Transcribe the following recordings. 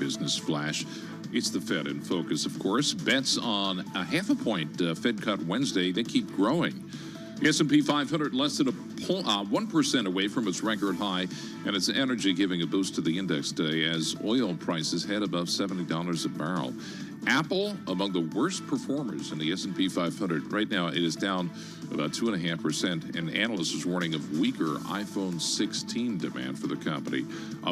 Business Flash. It's the Fed in focus, of course. Bets on a half a point Fed cut Wednesday. They keep growing. The S&P 500 less than 1% away from its record high, and its energy giving a boost to the index today as oil prices head above $70 a barrel. Apple, among the worst performers in the S&P 500. Right now, it is down about 2.5%, and analysts are warning of weaker iPhone 16 demand for the company.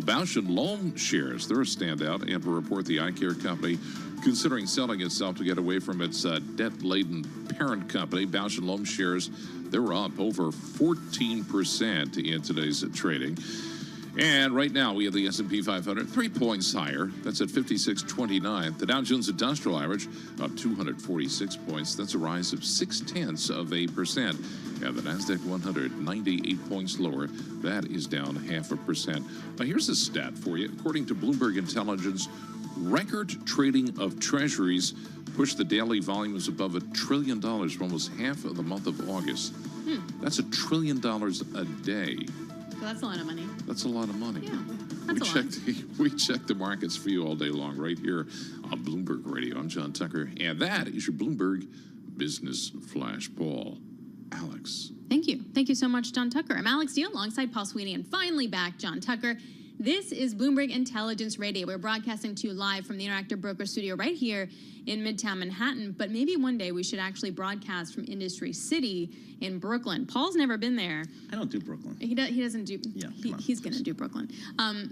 Bausch & Lomb shares, they're a standout, and for report, the eye care company considering selling itself to get away from its debt-laden parent company. Bausch & Lomb shares, they're up over 14% in today's trading. And right now, we have the S&P 500 3 points higher. That's at 5629. The Dow Jones Industrial Average up 246 points. That's a rise of 0.6%. And the NASDAQ 100 98 points lower. That is down 0.5%. Now, here's a stat for you. According to Bloomberg Intelligence, record trading of treasuries pushed the daily volumes above $1 trillion for almost half of the month of August. That's $1 trillion a day. So that's a lot of money. That's a lot of money. Yeah, that's a lot. We check the markets for you all day long right here on Bloomberg Radio. I'm John Tucker, and that is your Bloomberg Business Flash. Paul, Alex. Thank you. Thank you so much, John Tucker. I'm Alex Deal alongside Paul Sweeney, and finally back, John Tucker. This is Bloomberg Intelligence Radio. We're broadcasting to you live from the Interactive Broker Studio right here in Midtown Manhattan. But maybe one day we should actually broadcast from Industry City in Brooklyn. Paul's never been there. I don't do Brooklyn. He doesn't do. Yeah, he's going to do Brooklyn.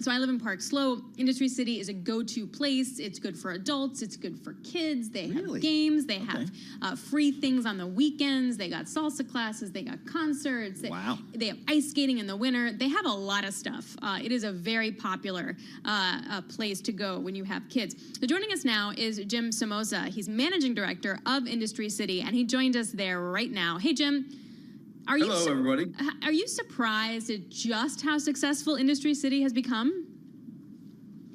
So I live in Park Slope. Industry City is a go-to place. It's good for adults. It's good for kids. They have games. They have free things on the weekends. They got salsa classes. They got concerts. Wow. They have ice skating in the winter. They have a lot of stuff. It is a very popular place to go when you have kids. So joining us now is Jim Somoza. He's managing director of Industry City, and he joined us there right now. Hey, Jim. Hello, everybody. Are you surprised at just how successful Industry City has become?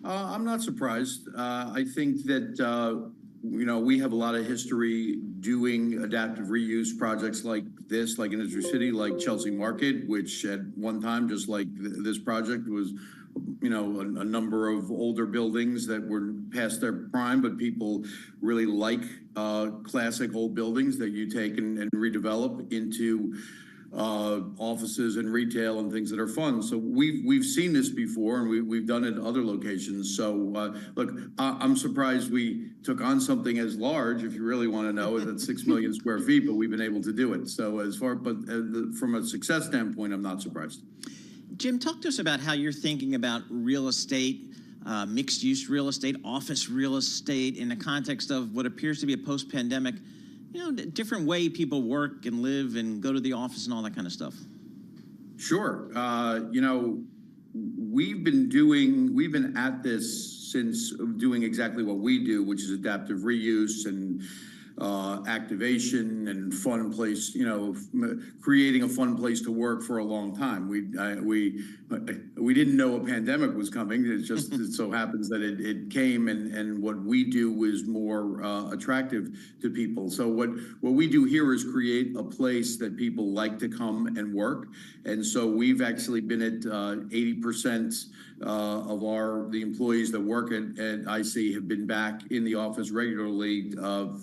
I'm not surprised. I think that, we have a lot of history doing adaptive reuse projects like this, like Industry City, like Chelsea Market, which at one time, just like this project, was a number of older buildings that were past their prime, but people really like classic old buildings that you take and redevelop into offices and retail and things that are fun. So we've seen this before, and we've done it at other locations. So look, I'm surprised we took on something as large, if you really want to know, that's 6 million square feet, but we've been able to do it. So from a success standpoint, I'm not surprised. Jim, talk to us about how you're thinking about real estate, mixed-use real estate, office real estate, in the context of what appears to be a post-pandemic, different way people work and live and go to the office and all that kind of stuff. Sure. We've been at this since doing exactly what we do, which is adaptive reuse and activation and fun place, creating a fun place to work for a long time. We didn't know a pandemic was coming. It so happens that it came, and what we do was more attractive to people. So what we do here is create a place that people like to come and work. And so we've actually been at 80% of the employees that work at IC have been back in the office regularly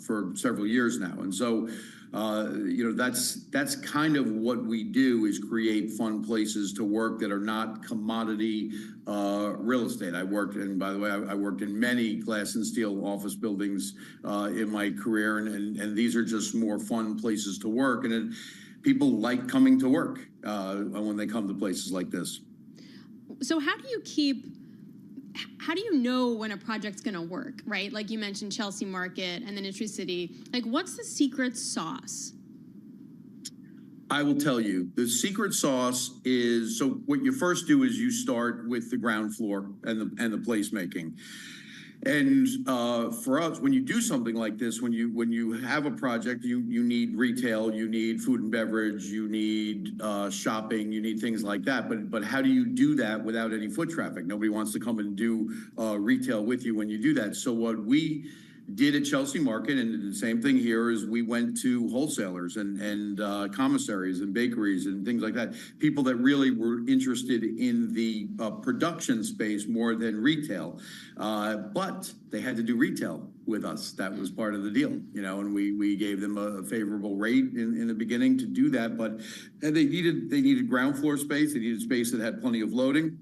for several years now. And so, that's kind of what we do, is create fun places to work that are not commodity real estate. I worked in many glass and steel office buildings in my career, and these are just more fun places to work. And people like coming to work when they come to places like this. So how do you know when a project's going to work, right? Like you mentioned Chelsea Market and then Industry City. Like, what's the secret sauce? I will tell you. The secret sauce is, so what you first do is you start with the ground floor and the placemaking. And for us, when you do something like this, when you have a project, you need retail, you need food and beverage, you need shopping, you need things like that. But how do you do that without any foot traffic? Nobody wants to come and do retail with you when you do that. So what we did at Chelsea Market, and did the same thing here, is we went to wholesalers and commissaries and bakeries and things like that. People that really were interested in the production space more than retail. But they had to do retail with us. That was part of the deal, and we gave them a favorable rate in the beginning to do that. But they needed ground floor space. They needed space that had plenty of loading.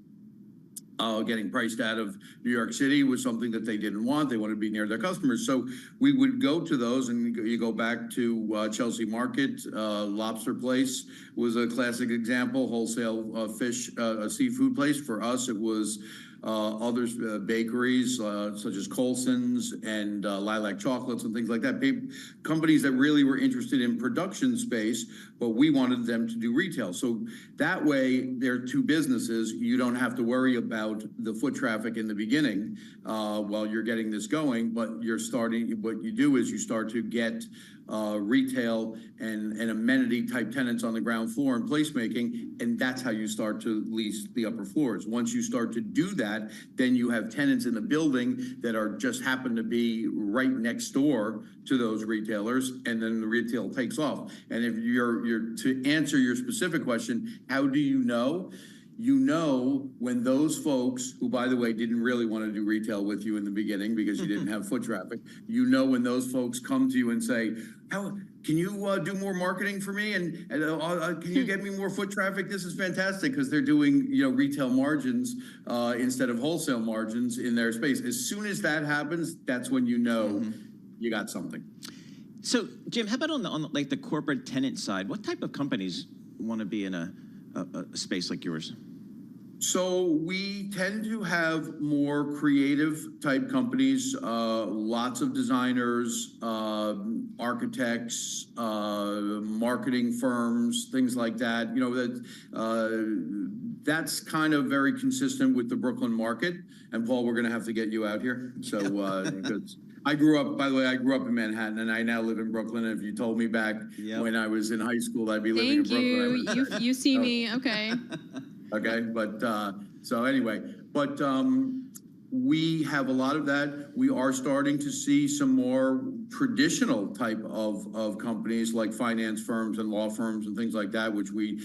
Getting priced out of New York City was something that they didn't want. They wanted to be near their customers. So we would go to those, and you go back to Chelsea Market. Lobster Place was a classic example, wholesale fish, seafood place. For us, it was others, bakeries such as Colson's and Lilac Chocolates and things like that. Companies that really were interested in production space, but we wanted them to do retail. So that way, they're two businesses. You don't have to worry about the foot traffic in the beginning while you're getting this going, but what you do is you start to get retail and amenity type tenants on the ground floor and placemaking, and that's how you start to lease the upper floors. Once you start to do that, then you have tenants in the building that are just happen to be right next door to those retailers, and then the retail takes off. And if you're to answer your specific question, how do you know? You know when those folks, who, by the way, didn't really want to do retail with you in the beginning because you didn't have foot traffic, you know when those folks come to you and say, "How can you do more marketing for me? And can you get me more foot traffic? This is fantastic," because they're doing retail margins instead of wholesale margins in their space. As soon as that happens, that's when you know you got something. So, Jim, how about on the corporate tenant side? What type of companies want to be in a space like yours? So we tend to have more creative type companies, lots of designers, architects, marketing firms, things like that. That's kind of very consistent with the Brooklyn market. And Paul, we're going to have to get you out here. So because I grew up in Manhattan, and I now live in Brooklyn. If you told me back when I was in high school I'd be living in Brooklyn. Thank you. You see me. Okay. Okay, but so anyway, but we have a lot of that. We are starting to see some more traditional type of companies like finance firms and law firms and things like that, which we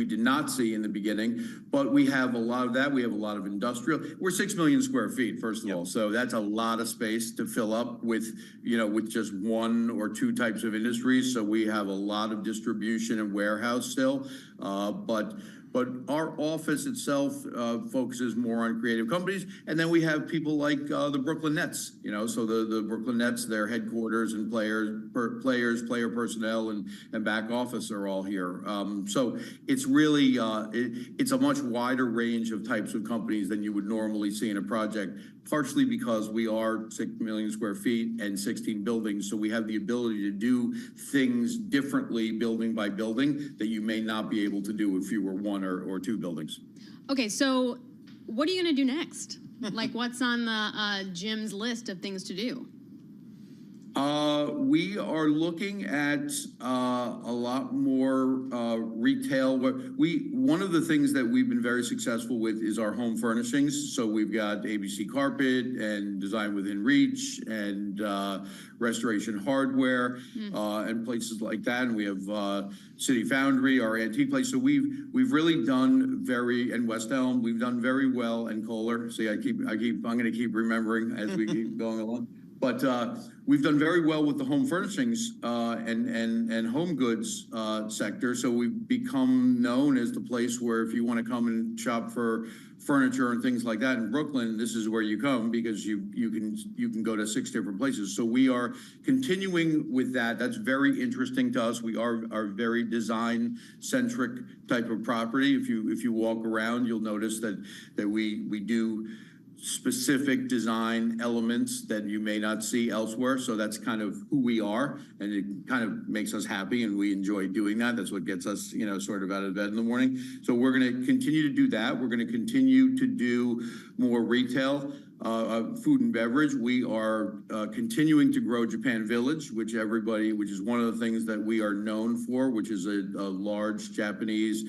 did not see in the beginning. But we have a lot of that. We have a lot of industrial. We're 6 million square feet, first of all, so that's a lot of space to fill up with with just one or two types of industries. So we have a lot of distribution and warehouse still, but our office itself focuses more on creative companies. And then we have people like the Brooklyn Nets, so the Brooklyn Nets, their headquarters and player personnel and back office are all here. So it's really, it's a much wider range of types of companies than you would normally see in a project, partially because we are 6 million square feet and 16 buildings. So we have the ability to do things differently building by building that you may not be able to do if you were one or two buildings. Okay, so what are you going to do next? Like, what's on the Jim's list of things to do? We are looking at a lot more retail. One of the things that we've been very successful with is our home furnishings. So we've got ABC Carpet and Design Within Reach and Restoration Hardware and places like that. And we have City Foundry, our antique place. So we've really done and West Elm, we've done very well, and Kohler. See, I'm going to keep remembering as we keep going along. But we've done very well with the home furnishings and home goods sector. So we've become known as the place where if you want to come and shop for furniture and things like that in Brooklyn, this is where you come, because you can go to 6 different places. So we are continuing with that. That's very interesting to us. We are very design centric type of property. If you walk around, you'll notice that we do specific design elements that you may not see elsewhere. So that's kind of who we are, and it kind of makes us happy, and we enjoy doing that. That's what gets us, sort of out of bed in the morning. So we're going to continue to do that. We're going to continue to do more retail, food and beverage. We are continuing to grow Japan Village, which is one of the things that we are known for, which is a large Japanese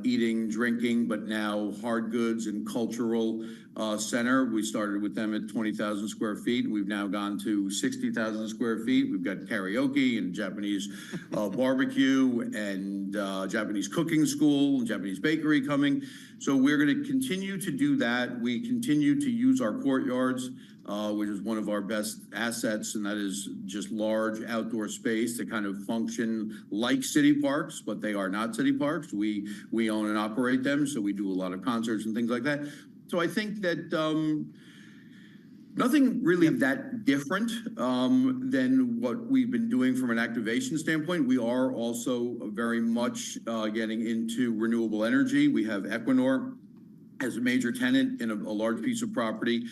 eating, drinking, but now hard goods and cultural center. We started with them at 20,000 square feet. We've now gone to 60,000 square feet. We've got karaoke and Japanese barbecue and Japanese cooking school, Japanese bakery coming. So we're going to continue to do that. We continue to use our courtyards, which is one of our best assets, and that is just large outdoor space that kind of function like city parks, but they are not city parks. We own and operate them, so we do a lot of concerts and things like that. So I think that nothing really that different than what we've been doing from an activation standpoint. We are also very much getting into renewable energy. We have Equinor as a major tenant in a large piece of property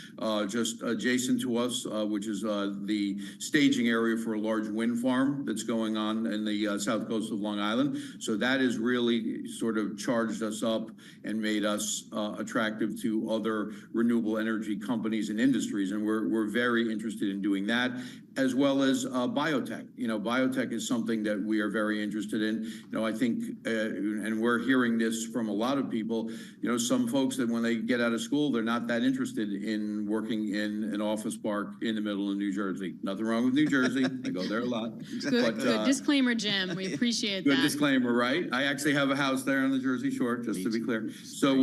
just adjacent to us, which is the staging area for a large wind farm that's going on in the south coast of Long Island. So that has really sort of charged us up and made us attractive to other renewable energy companies and industries. And we're very interested in doing that, as well as biotech. You know, biotech is something that we are very interested in. You know, I think, and we're hearing this from a lot of people, you know, some folks that when they get out of school, they're not that interested in working in an office park in the middle of New Jersey. Nothing wrong with New Jersey. I go there a lot. Good disclaimer, Jim. We appreciate that. Good disclaimer, right? I actually have a house there on the Jersey Shore, just to be clear. So,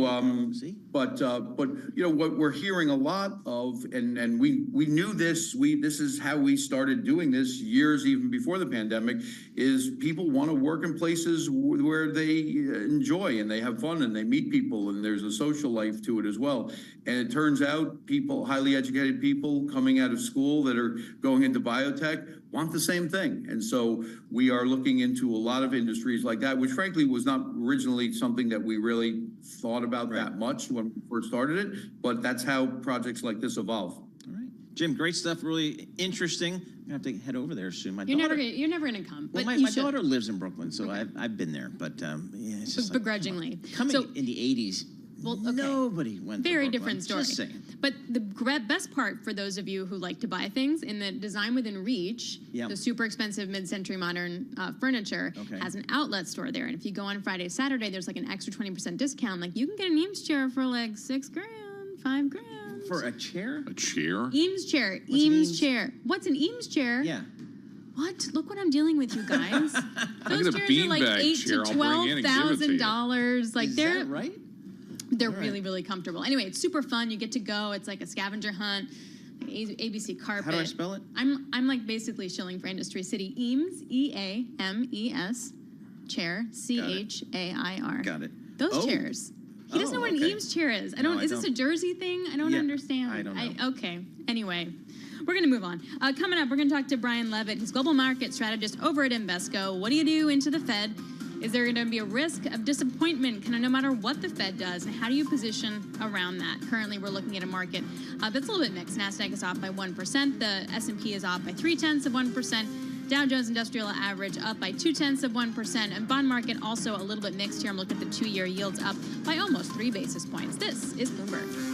but you know, what we're hearing a lot of, and we knew this, this is how we started doing this years even before the pandemic, is people want to work in places where they enjoy and they have fun and they meet people and there's a social life to it as well. And it turns out people, highly educated people coming out of school that are going into biotech want the same thing. And so we are looking into a lot of industries like that, which frankly was not originally something that we really thought about that much when we first started it, but that's how projects like this evolve. All right. Jim, great stuff, really interesting. I'm gonna have to head over there soon. You're never gonna come. Well, but my daughter lives in Brooklyn, so okay. I've been there, but yeah, it's just begrudgingly. Like, coming in the 80s, well, okay. Nobody went Very to different story. Just saying. But the best part for those of you who like to buy things, in the Design Within Reach, the super expensive mid-century modern furniture has an outlet store there. And if you go on Friday, Saturday, there's like an extra 20% discount. Like you can get an Eames chair for like $6 grand, $5 grand. For a chair? A chair? Eames chair. Eames chair. What's an Eames chair? Yeah. What? Look what I'm dealing with, you guys. Those chairs are like $8,000 to $12,000. Like they're right. They're really, really comfortable. Anyway, it's super fun. You get to go. It's like a scavenger hunt. Like ABC carpet. How do I spell it? I'm like basically shilling for Industry City. Eames, EAMES, chair, CHAIR. Got it. Those chairs. He doesn't know what an Eames chair is. Is this a Jersey thing? I don't understand. I don't know. Okay. Anyway, we're going to move on. Coming up, we're going to talk to Brian Levitt. He's global market strategist over at Invesco. What do you do into the Fed? Is there going to be a risk of disappointment no matter what the Fed does? And how do you position around that? Currently, we're looking at a market that's a little bit mixed. NASDAQ is off by 1%. The S&P is off by 0.3%. Dow Jones Industrial Average up by 0.2%. And bond market also a little bit mixed here. I'm looking at the 2-year yields up by almost 3 basis points. This is Bloomberg.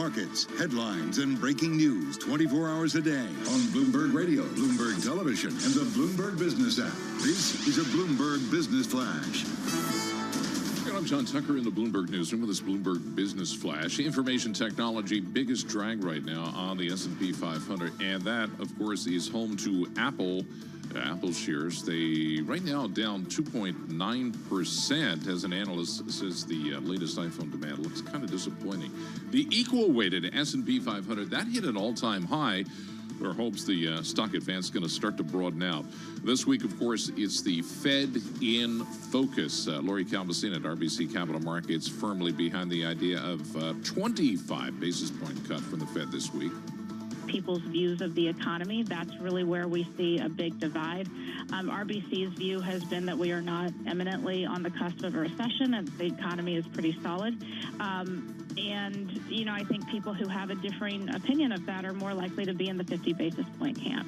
markets, headlines, and breaking news 24 hours a day on Bloomberg Radio, Bloomberg Television, and the Bloomberg Business app. This is a Bloomberg Business Flash. I'm John Tucker in the Bloomberg Newsroom with this Bloomberg Business Flash. Information technology, biggest drag right now on the S&P 500. And that, of course, is home to Apple. Apple shares, they right now down 2.9%. As an analyst says, the latest iPhone demand looks kind of disappointing. The equal-weighted S&P 500, that hit an all-time high. There are hopes the stock advance is going to start to broaden out. This week, of course, it's the Fed in focus. Lori Calvasina at RBC Capital Markets firmly behind the idea of 25 basis point cut from the Fed this week. People's views of the economy, that's really where we see a big divide. RBC's view has been that we are not eminently on the cusp of a recession and the economy is pretty solid. And, you know, I think people who have a differing opinion of that are more likely to be in the 50 basis point camp.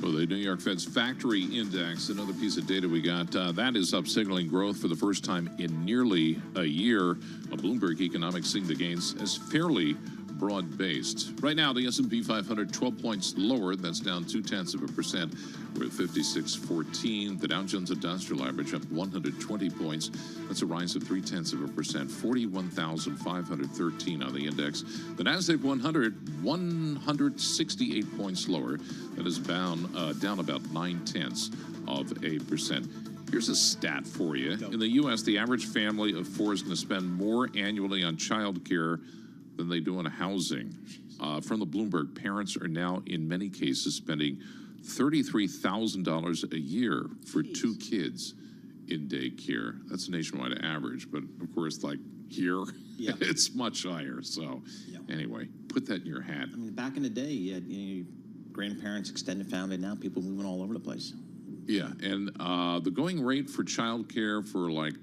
Well, the New York Fed's factory index, another piece of data we got, that is up, signaling growth for the first time in nearly a year. Bloomberg Economics seeing the gains as fairly broad-based. Right now, the S&P 500, 12 points lower. That's down 0.2%. We're at 56.14. The Dow Jones Industrial Average up 120 points. That's a rise of 0.3%. 41,513 on the index. The Nasdaq 100, 168 points lower. That is down about 0.9%. Here's a stat for you. In the U.S., the average family of four is going to spend more annually on child care than they do on housing. From the Bloomberg, parents are now, in many cases, spending $33,000 a year for two kids in daycare. That's a nationwide average, but of course, like here, it's much higher. So anyway, put that in your hat. I mean, back in the day, you had grandparents, extended family, now people moving all over the place. Yeah, and the going rate for child care for, like,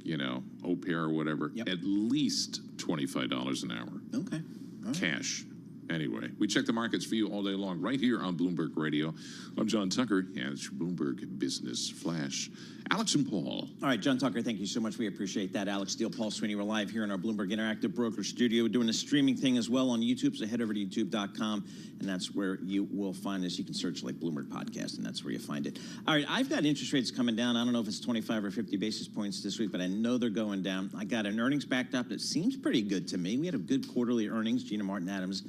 au pair or whatever, at least $25 an hour. Okay. All right. Cash. Anyway, we check the markets for you all day long right here on Bloomberg Radio. I'm John Tucker, and it's your Bloomberg Business Flash. Alex and Paul. All right, John Tucker, thank you so much. We appreciate that. Alex Steele, Paul Sweeney, we're live here in our Bloomberg Interactive Broker Studio. We're doing a streaming thing as well on YouTube, so head over to youtube.com, and that's where you will find us. You can search like Bloomberg Podcast, and that's where you find it. All right, I've got interest rates coming down. I don't know if it's 25 or 50 basis points this week, but I know they're going down. I got an earnings backed up that seems pretty good to me. We had a good quarterly earnings. Gina Martin-Adams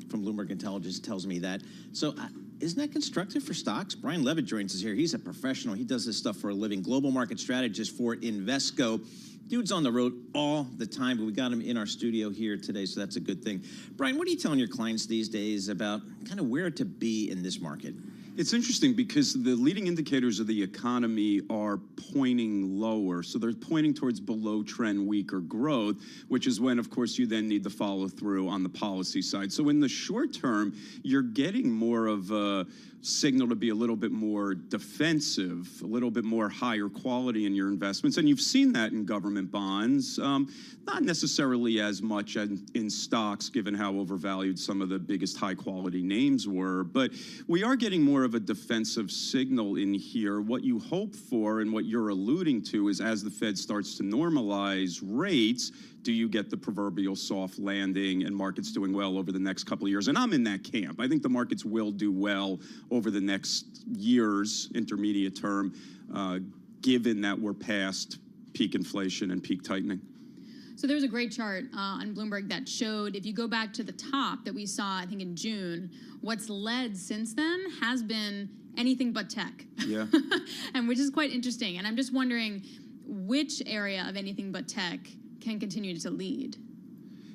from Bloomberg Intelligence tells me that. So isn't that constructive for stocks? Brian Levitt joins us here. He's a professional. He does this stuff for a living. Global market strategist for Invesco. Dude's on the road all the time, but we got him in our studio here today, so that's a good thing. Brian, what are you telling your clients these days about kind of where to be in this market? It's interesting because the leading indicators of the economy are pointing lower. So they're pointing towards below trend weaker growth, which is when, of course, you then need to follow through on the policy side. So in the short term, you're getting more of a signal to be a little bit more defensive, a little bit more higher quality in your investments. And you've seen that in government bonds, not necessarily as much in stocks, given how overvalued some of the biggest high quality names were. But we are getting more of a defensive signal in here. What you hope for and what you're alluding to is as the Fed starts to normalize rates, do you get the proverbial soft landing and markets doing well over the next couple of years? And I'm in that camp. I think the markets will do well over the next years, intermediate term, given that we're past peak inflation and peak tightening. So there was a great chart on Bloomberg that showed, if you go back to the top that we saw, I think in June, what's led since then has been anything but tech. Yeah. And which is quite interesting. And I'm just wondering which area of anything but tech can continue to lead.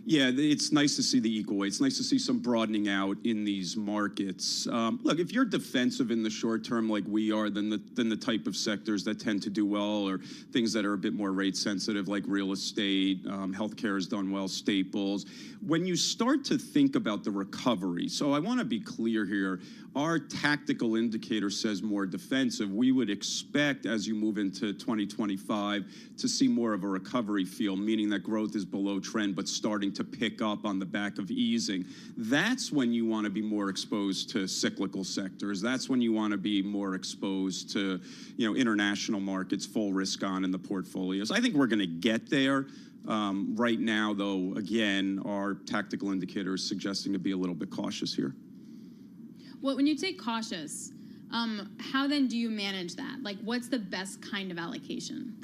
Yeah, it's nice to see the equal weight. It's nice to see some broadening out in these markets. Look, if you're defensive in the short term like we are, then the type of sectors that tend to do well are things that are a bit more rate sensitive, like real estate, healthcare has done well, staples. When you start to think about the recovery, so I want to be clear here, our tactical indicator says more defensive. We would expect as you move into 2025 to see more of a recovery feel, meaning that growth is below trend but starting to pick up on the back of easing. That's when you want to be more exposed to cyclical sectors. That's when you want to be more exposed to, international markets, full risk on in the portfolios. I think we're going to get there. Right now, though, again, our tactical indicator is suggesting to be a little bit cautious here. Well, when you say cautious, how then do you manage that? Like, what's the best kind of allocation?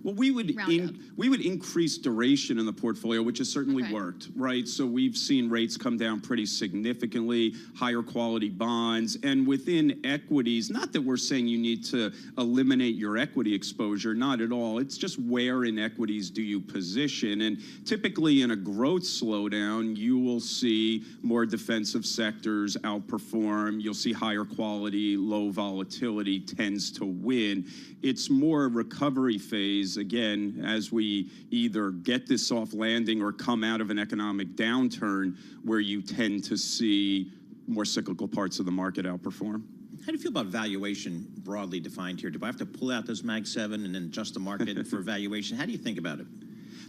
Well, we would increase duration in the portfolio, which has certainly worked, right? So we've seen rates come down pretty significantly, higher quality bonds, and within equities, not that we're saying you need to eliminate your equity exposure, not at all. It's just where in equities do you position? And typically in a growth slowdown, you will see more defensive sectors outperform. You'll see higher quality, low volatility tends to win. It's more a recovery phase, again, as we either get this soft landing or come out of an economic downturn where you tend to see more cyclical parts of the market outperform. How do you feel about valuation broadly defined here? Do I have to pull out those Mag 7 and then adjust the market for valuation? How do you think about it?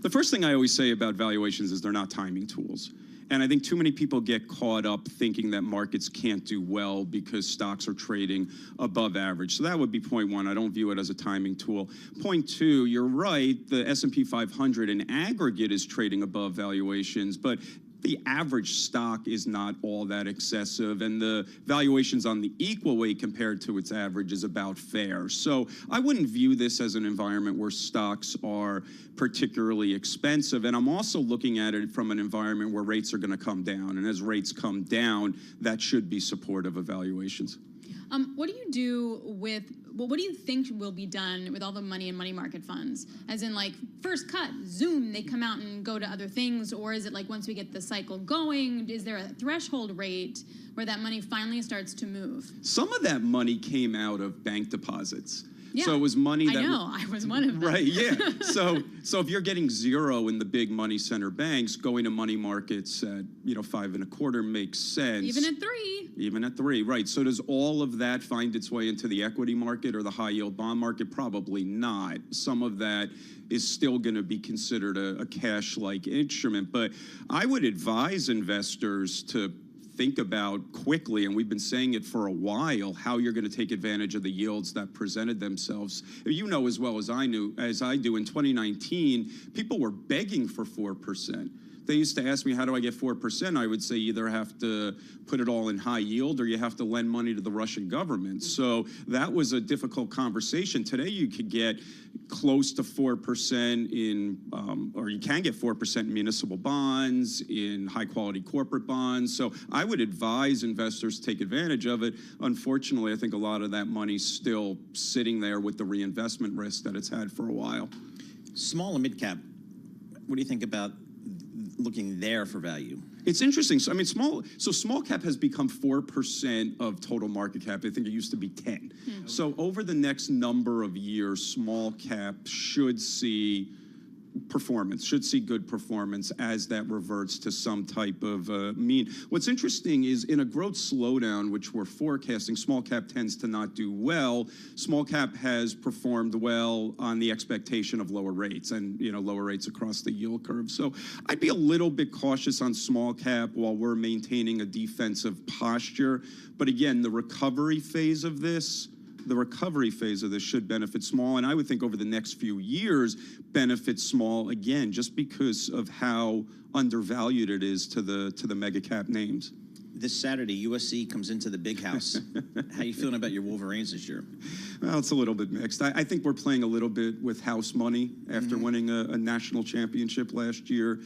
The first thing I always say about valuations is they're not timing tools. And I think too many people get caught up thinking that markets can't do well because stocks are trading above average. So that would be point one. I don't view it as a timing tool. Point two, you're right, the S&P 500 in aggregate is trading above valuations, but the average stock is not all that excessive, and the valuations on the equal weight compared to its average is about fair. So I wouldn't view this as an environment where stocks are particularly expensive, and I'm also looking at it from an environment where rates are going to come down, and as rates come down, that should be supportive of valuations. What do you do with, well, what do you think will be done with all the money in money market funds? As in, like, first cut, zoom, they come out and go to other things? Or is it like once we get the cycle going, is there a threshold rate where that money finally starts to move? Some of that money came out of bank deposits. Yeah, so it was money that... I know, I was one of them. Right, yeah. So if you're getting zero in the big money center banks, going to money markets at, 5.25 makes sense. Even at 3. Even at 3, right. So does all of that find its way into the equity market or the high yield bond market? Probably not. Some of that is still going to be considered a cash-like instrument. But I would advise investors to think about quickly, and we've been saying it for a while, how you're going to take advantage of the yields that presented themselves. You know as well as I do, in 2019, people were begging for 4%. They used to ask me, how do I get 4%? I would say you either have to put it all in high yield or you have to lend money to the Russian government. So that was a difficult conversation. Today you could get close to 4% in, or you can get 4% in municipal bonds, in high quality corporate bonds. So I would advise investors to take advantage of it. Unfortunately, I think a lot of that money's still sitting there with the reinvestment risk that it's had for a while. Small and mid cap, what do you think about looking there for value? It's interesting. So, I mean, small cap has become 4% of total market cap. I think it used to be 10. So over the next number of years, small cap should see good performance as that reverts to some type of mean. What's interesting is in a growth slowdown, which we're forecasting, small cap tends to not do well. Small cap has performed well on the expectation of lower rates and, lower rates across the yield curve. So I'd be a little bit cautious on small cap while we're maintaining a defensive posture. But again, the recovery phase of this should benefit small, and I would think over the next few years benefit small again, just because of how undervalued it is to the mega cap names. This Saturday, USC comes into the big house. How are you feeling about your Wolverines this year? Well, it's a little bit mixed. I think we're playing a little bit with house money after winning a national championship last year.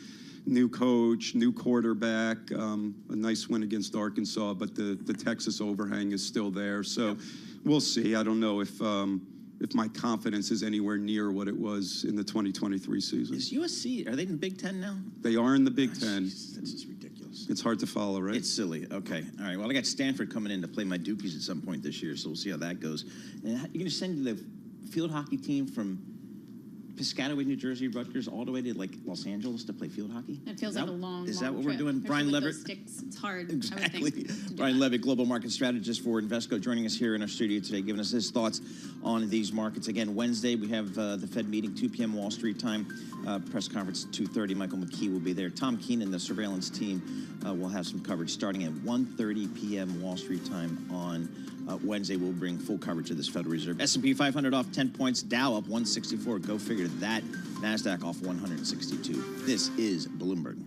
New coach, new quarterback, a nice win against Arkansas, but the Texas overhang is still there. So we'll see. I don't know if my confidence is anywhere near what it was in the 2023 season. Is USC, are they in the Big Ten now? They are in the Big Ten. That's just ridiculous. It's hard to follow, right? It's silly. Okay. All right. Well, I got Stanford coming in to play my Dukies at some point this year, so we'll see how that goes. And you're going to send the field hockey team from Piscataway, New Jersey, Rutgers, all the way to Los Angeles to play field hockey? That feels like a long Is that what trip. we're doing? Brian Levitt? Sticks, it's hard. Exactly. I would think, Brian Levitt, global market strategist for Invesco, joining us here in our studio today, giving us his thoughts on these markets. Again, Wednesday, we have the Fed meeting, 2 p.m. Wall Street time. Press conference 2:30. Michael McKee will be there. Tom Keenan, the surveillance team, will have some coverage starting at 1:30 p.m. Wall Street time on Wednesday. We'll bring full coverage of this Federal Reserve. S&P 500 off 10 points. Dow up 164. Go figure. That NASDAQ off 162. This is Bloomberg.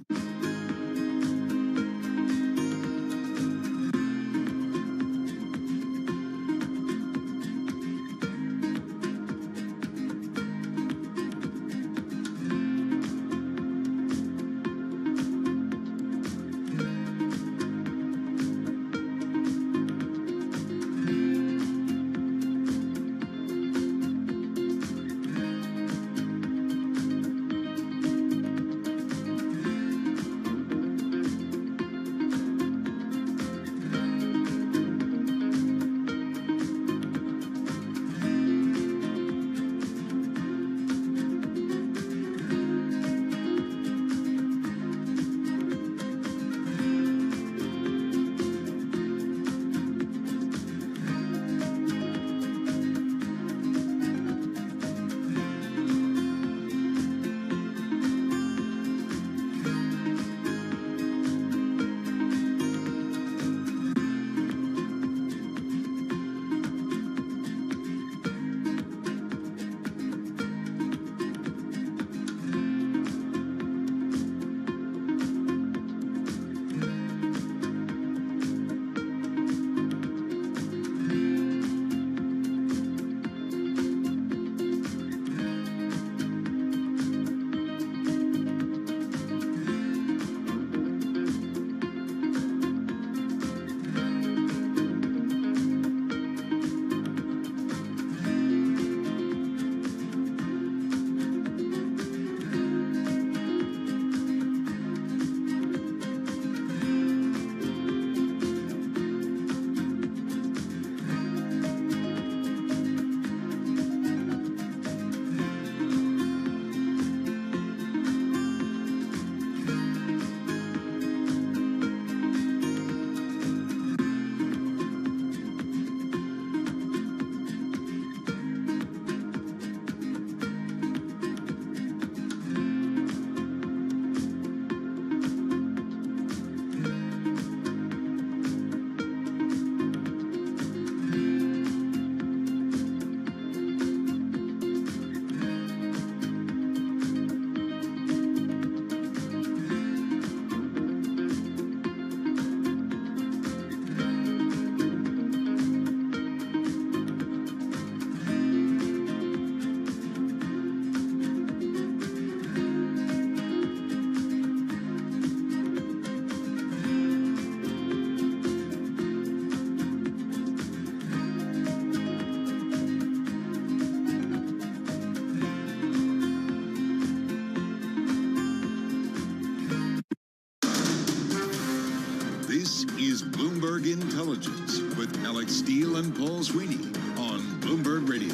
This is Bloomberg Intelligence with Alex Steele and Paul Sweeney on Bloomberg Radio.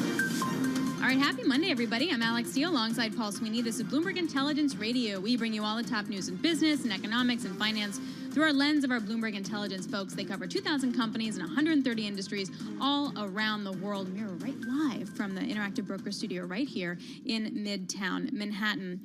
All right, happy Monday, everybody. I'm Alex Steele alongside Paul Sweeney. This is Bloomberg Intelligence Radio. We bring you all the top news in business and economics and finance through our lens of our Bloomberg Intelligence folks. They cover 2,000 companies and 130 industries all around the world. We're right live from the Interactive Broker Studio right here in Midtown Manhattan.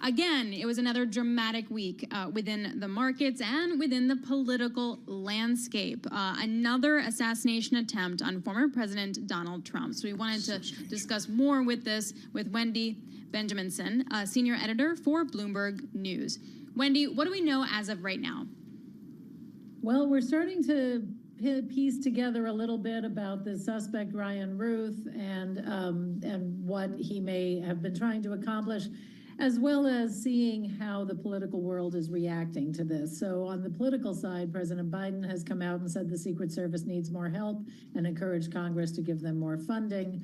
Again, it was another dramatic week within the markets and within the political landscape. Another assassination attempt on former President Donald Trump. So we wanted to discuss more with this with Wendy Benjaminson, senior editor for Bloomberg News. Wendy, what do we know as of right now? Well, we're starting to piece together a little bit about the suspect, Ryan Ruth, and what he may have been trying to accomplish, as well as seeing how the political world is reacting to this. So on the political side, President Biden has come out and said the Secret Service needs more help and encouraged Congress to give them more funding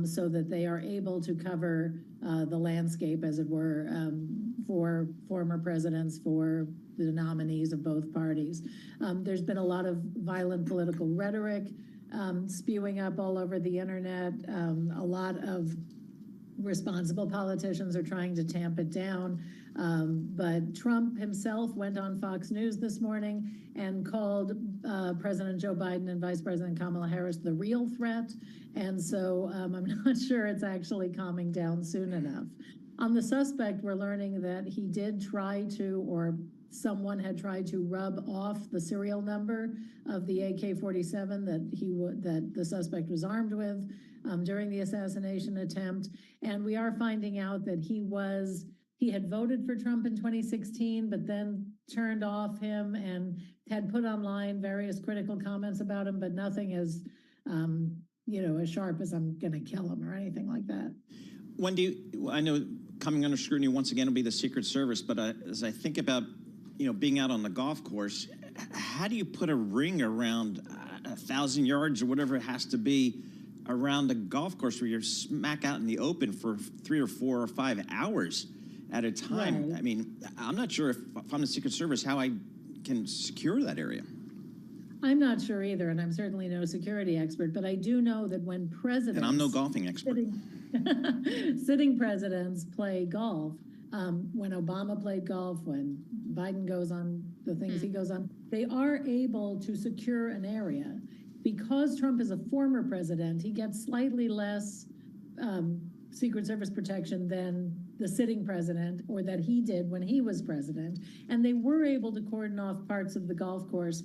so that they are able to cover the landscape, as it were, for former presidents, for the nominees of both parties. There's been a lot of violent political rhetoric spewing up all over the internet. A lot of responsible politicians are trying to tamp it down. But Trump himself went on Fox News this morning and called President Joe Biden and Vice President Kamala Harris the real threat. And so I'm not sure it's actually calming down soon enough. On the suspect, we're learning that he did try to, or someone had tried to rub off the serial number of the AK-47 that the suspect was armed with. during the assassination attempt. And we are finding out that he had voted for Trump in 2016, but then turned off him and had put online various critical comments about him, but nothing as, as sharp as I'm going to kill him or anything like that. Wendy, I know coming under scrutiny once again will be the Secret Service, but as I think about, being out on the golf course, how do you put a ring around 1,000 yards or whatever it has to be around a golf course where you're smack out in the open for 3 or 4 or 5 hours at a time? Right. I mean, I'm not sure if I'm the Secret Service how I can secure that area. I'm not sure either, and I'm certainly no security expert, but I do know that when presidents... And I'm no golfing expert. Sitting presidents play golf, when Obama played golf, when Biden goes on the things he goes on, they are able to secure an area. Because Trump is a former president, he gets slightly less Secret Service protection than the sitting president, or that he did when he was president. And they were able to cordon off parts of the golf course,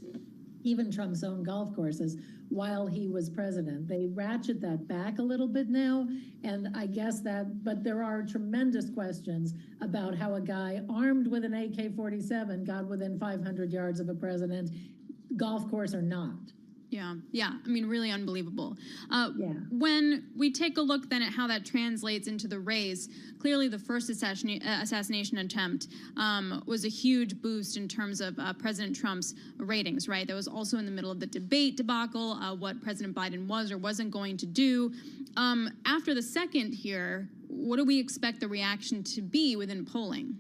even Trump's own golf courses, while he was president. They ratchet that back a little bit now, and I guess but there are tremendous questions about how a guy armed with an AK-47 got within 500 yards of a president, golf course or not. Yeah. I mean, really unbelievable. When we take a look then at how that translates into the race, clearly the first assassination attempt was a huge boost in terms of President Trump's ratings, right? That was also in the middle of the debate debacle, what President Biden was or wasn't going to do. After the second here, what do we expect the reaction to be within polling?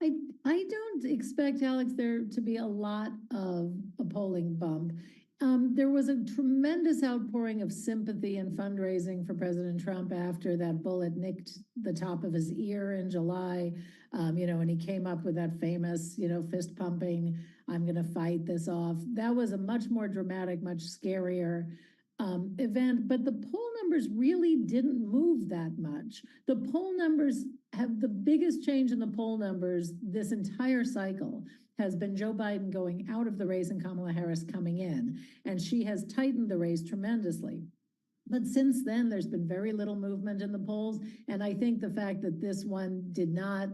I don't expect, Alex, there to be a lot of a polling bump. There was a tremendous outpouring of sympathy and fundraising for President Trump after that bullet nicked the top of his ear in July, and he came up with that famous, fist pumping, I'm going to fight this off. That was a much more dramatic, much scarier event, but the poll numbers really didn't move that much. The poll numbers the biggest change in the poll numbers this entire cycle has been Joe Biden going out of the race and Kamala Harris coming in, and she has tightened the race tremendously. But since then, there's been very little movement in the polls, and I think the fact that this one did not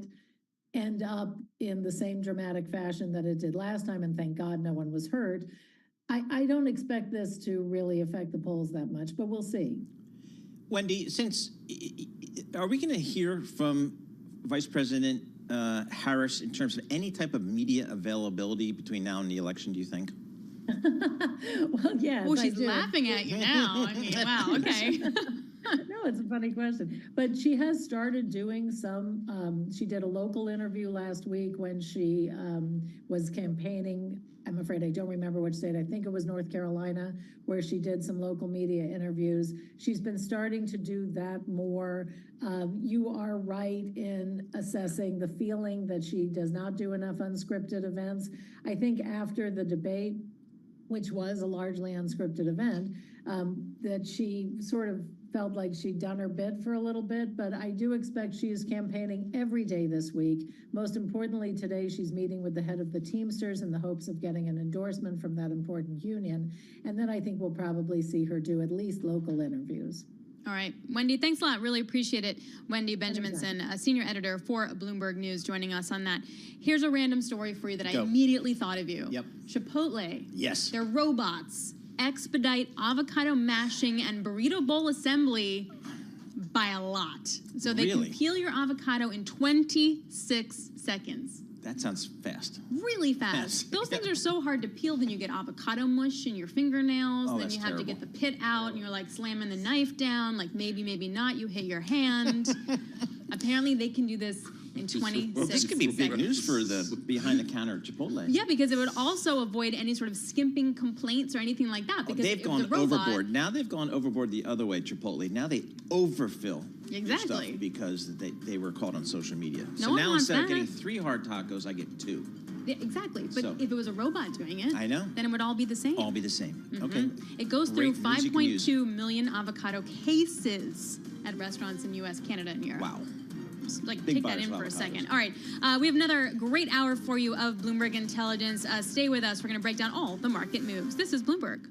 end up in the same dramatic fashion that it did last time, and thank God no one was hurt, I don't expect this to really affect the polls that much, but we'll see. Wendy, are we going to hear from Vice President Harris in terms of any type of media availability between now and the election, do you think? Well, yeah. Well, she's laughing at you now. I mean, wow, okay. No, it's a funny question. But she has started doing some, she did a local interview last week when she was campaigning. I'm afraid I don't remember which state. I think it was North Carolina, where she did some local media interviews. She's been starting to do that more. You are right in assessing the feeling that she does not do enough unscripted events. I think after the debate, which was a largely unscripted event, that she sort of felt like she'd done her bit for a little bit, but I do expect she is campaigning every day this week. Most importantly, today she's meeting with the head of the Teamsters in the hopes of getting an endorsement from that important union. And then I think we'll probably see her do at least local interviews. All right. Wendy, thanks a lot. Really appreciate it. Wendy Benjaminson, a senior editor for Bloomberg News, joining us on that. Here's a random story for you that I immediately thought of you. Yep. Chipotle. Yes. Their robots expedite avocado mashing and burrito bowl assembly by a lot. So they can peel your avocado in 26 seconds. That sounds fast. Really fast. Those things are so hard to peel. Then you get avocado mush in your fingernails. Oh, then you have terrible. to get the pit out, and you're like slamming the knife down. Like maybe, maybe not. You hit your hand. Apparently, they can do this in 26 seconds. Well, this could be big news for the behind-the-counter Chipotle. Yeah, because it would also avoid any sort of skimping complaints or anything like that. Because they've gone overboard. Now they've gone overboard the other way, Chipotle. Now they overfill their stuff because they were caught on social media. So now instead of getting 3 hard tacos, I get 2. Yeah, exactly. But if it was a robot doing it, I know, then it would all be the same. All be the same. Mm-hmm. Okay. It goes through 5.2 million avocado cases at restaurants in U.S., Canada, and Europe. Wow. Like, take that in for a second. All right, we have another great hour for you of Bloomberg Intelligence. Stay with us. We're going to break down all the market moves. This is Bloomberg.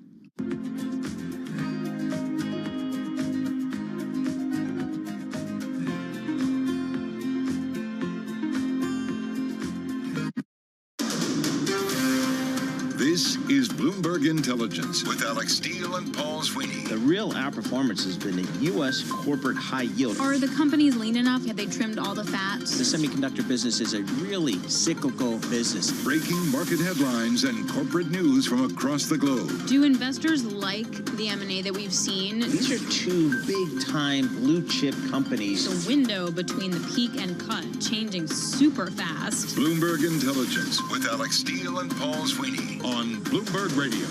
This is Bloomberg Intelligence with Alex Steele and Paul Sweeney. The real outperformance has been the U.S. corporate high yield. Are the companies lean enough? Have they trimmed all the fat? The semiconductor business is a really cyclical business. Breaking market headlines and corporate news from across the globe. Do investors like the M&A that we've seen? These are two big-time blue-chip companies. The window between the peak and cut changing super fast. Bloomberg Intelligence with Alex Steele and Paul Sweeney on Bloomberg Radio.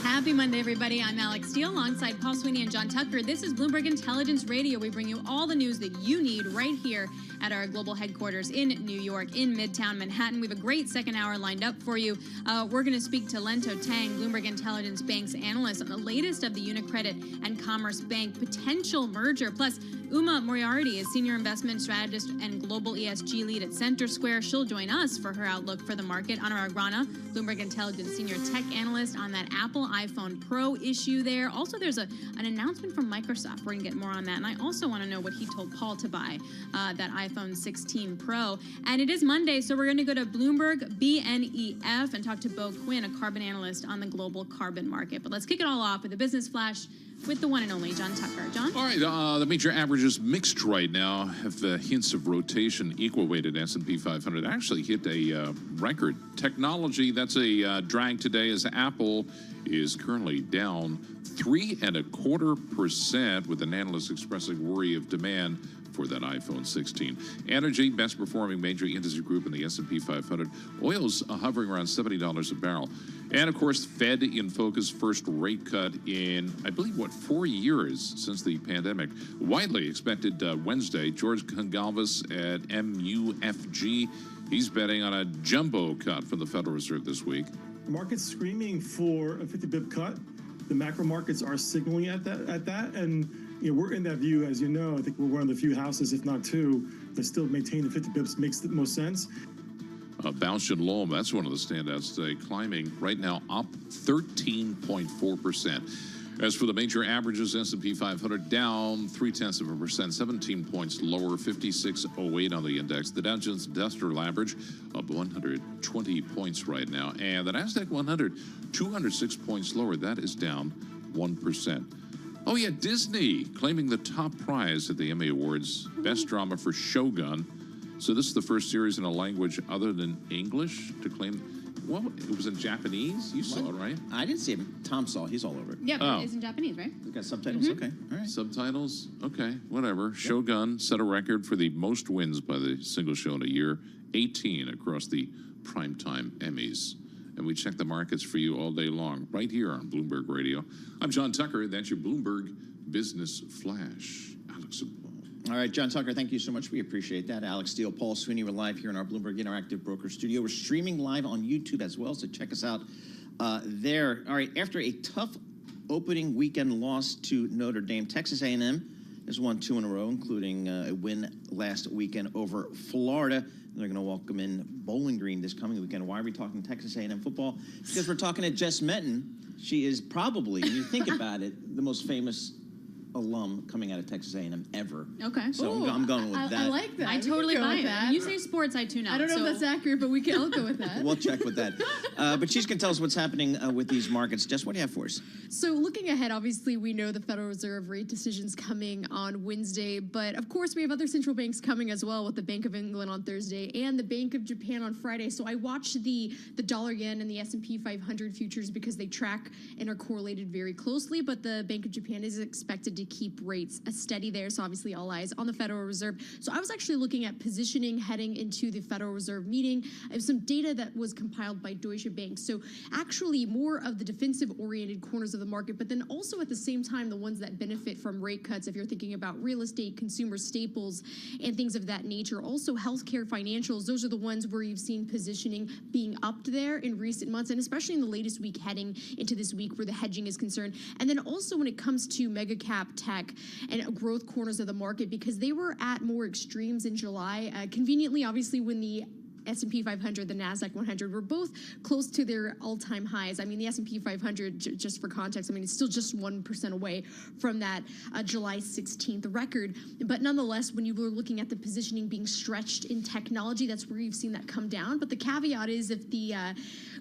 Happy Monday, everybody. I'm Alex Steele alongside Paul Sweeney and John Tucker. This is Bloomberg Intelligence Radio. We bring you all the news that you need right here at our global headquarters in New York, in Midtown Manhattan. We have a great second hour lined up for you. We're going to speak to Lento Tang, Bloomberg Intelligence Bank's analyst, on the latest of the UniCredit and Commerce Bank potential merger. Plus, Uma Moriarty is Senior Investment Strategist and Global ESG Lead at Center Square. She'll join us for her outlook for the market. Anurag Rana, Bloomberg Intelligence Senior Tech Analyst, on that Apple iPhone Pro issue there. Also, there's an announcement from Microsoft. We're going to get more on that. And I also want to know what he told Paul to buy that iPhone 16 Pro. And it is Monday, so we're going to go to Bloomberg BNEF and talk to Bo Quinn, a carbon analyst on the global carbon market. But let's kick it all off with a business flash with the one and only John Tucker. John? All right, the major averages mixed right now have hints of rotation. Equal-weighted S&P 500 actually hit a record. Technology, that's a drag today as Apple is currently down 3.25%, with an analyst expressing worry of demand for that iPhone 16. Energy, best performing major industry group in the S&P 500. Oil's hovering around $70 a barrel. And of course, Fed in focus, first rate cut in, I believe, 4 years since the pandemic. Widely expected Wednesday. George Gonsalves at MUFG, he's betting on a jumbo cut from the Federal Reserve this week. The market's screaming for a 50 bip cut. The macro markets are signaling at that, and we're in that view, as you know. I think we're one of the few houses, if not two, that still maintain the 50 bips makes the most sense. Bausch & Lomb, that's one of the standouts today, climbing right now up 13.4%. As for the major averages, S&P 500 down 0.3%, 17 points lower, 56.08 on the index. The Dow Jones Industrial Average up 120 points right now. And the NASDAQ 100, 206 points lower. That is down 1%. Oh, yeah, Disney claiming the top prize at the Emmy Awards, Best Drama for Shogun. So this is the first series in a language other than English to claim. Well, it was in Japanese. You saw it, right? I didn't see it. Tom saw it. He's all over it. Yeah, but it's in Japanese, right? We've got subtitles? Okay. All right. Subtitles? Okay, whatever. Yep. Shogun set a record for the most wins by the single show in a year, 18 across the primetime Emmys. And we check the markets for you all day long, right here on Bloomberg Radio. I'm John Tucker. That's your Bloomberg Business Flash. Alex and Paul. All right, John Tucker, thank you so much. We appreciate that. Alex Steele, Paul Sweeney, we're live here in our Bloomberg Interactive Broker Studio. We're streaming live on YouTube as well, so check us out there. All right, after a tough opening weekend loss to Notre Dame, Texas A&M has won 2 in a row, including a win last weekend over Florida. They're going to welcome in Bowling Green this coming weekend. Why are we talking Texas A&M football? Because we're talking to Jess Metton. She is probably, when you think about it, the most famous alum coming out of Texas A&M ever. Okay. So I'm going with that. I like that. I totally buy it. When you say sports, I tune out. I don't know if that's accurate, but I'll go with that. We'll check with that. But she's going to tell us what's happening with these markets. Jess, what do you have for us? So looking ahead, obviously, we know the Federal Reserve rate decisions coming on Wednesday, but of course, we have other central banks coming as well, with the Bank of England on Thursday and the Bank of Japan on Friday. So I watched the dollar yen and the S&P 500 futures because they track and are correlated very closely, but the Bank of Japan is expected to keep rates steady there. So obviously all eyes on the Federal Reserve. So I was actually looking at positioning heading into the Federal Reserve meeting. I have some data that was compiled by Deutsche Bank. So actually more of the defensive oriented corners of the market, but then also at the same time, the ones that benefit from rate cuts. If you're thinking about real estate, consumer staples, and things of that nature. Also healthcare, financials, those are the ones where you've seen positioning being upped there in recent months, and especially in the latest week heading into this week where the hedging is concerned. And then also when it comes to mega cap tech and growth corners of the market, because they were at more extremes in July. Conveniently, obviously, when the S&P 500, the NASDAQ 100 were both close to their all-time highs. I mean, the S&P 500, just for context, I mean, it's still just 1% away from that July 16th record. But nonetheless, when you were looking at the positioning being stretched in technology, that's where you've seen that come down. But the caveat is if the,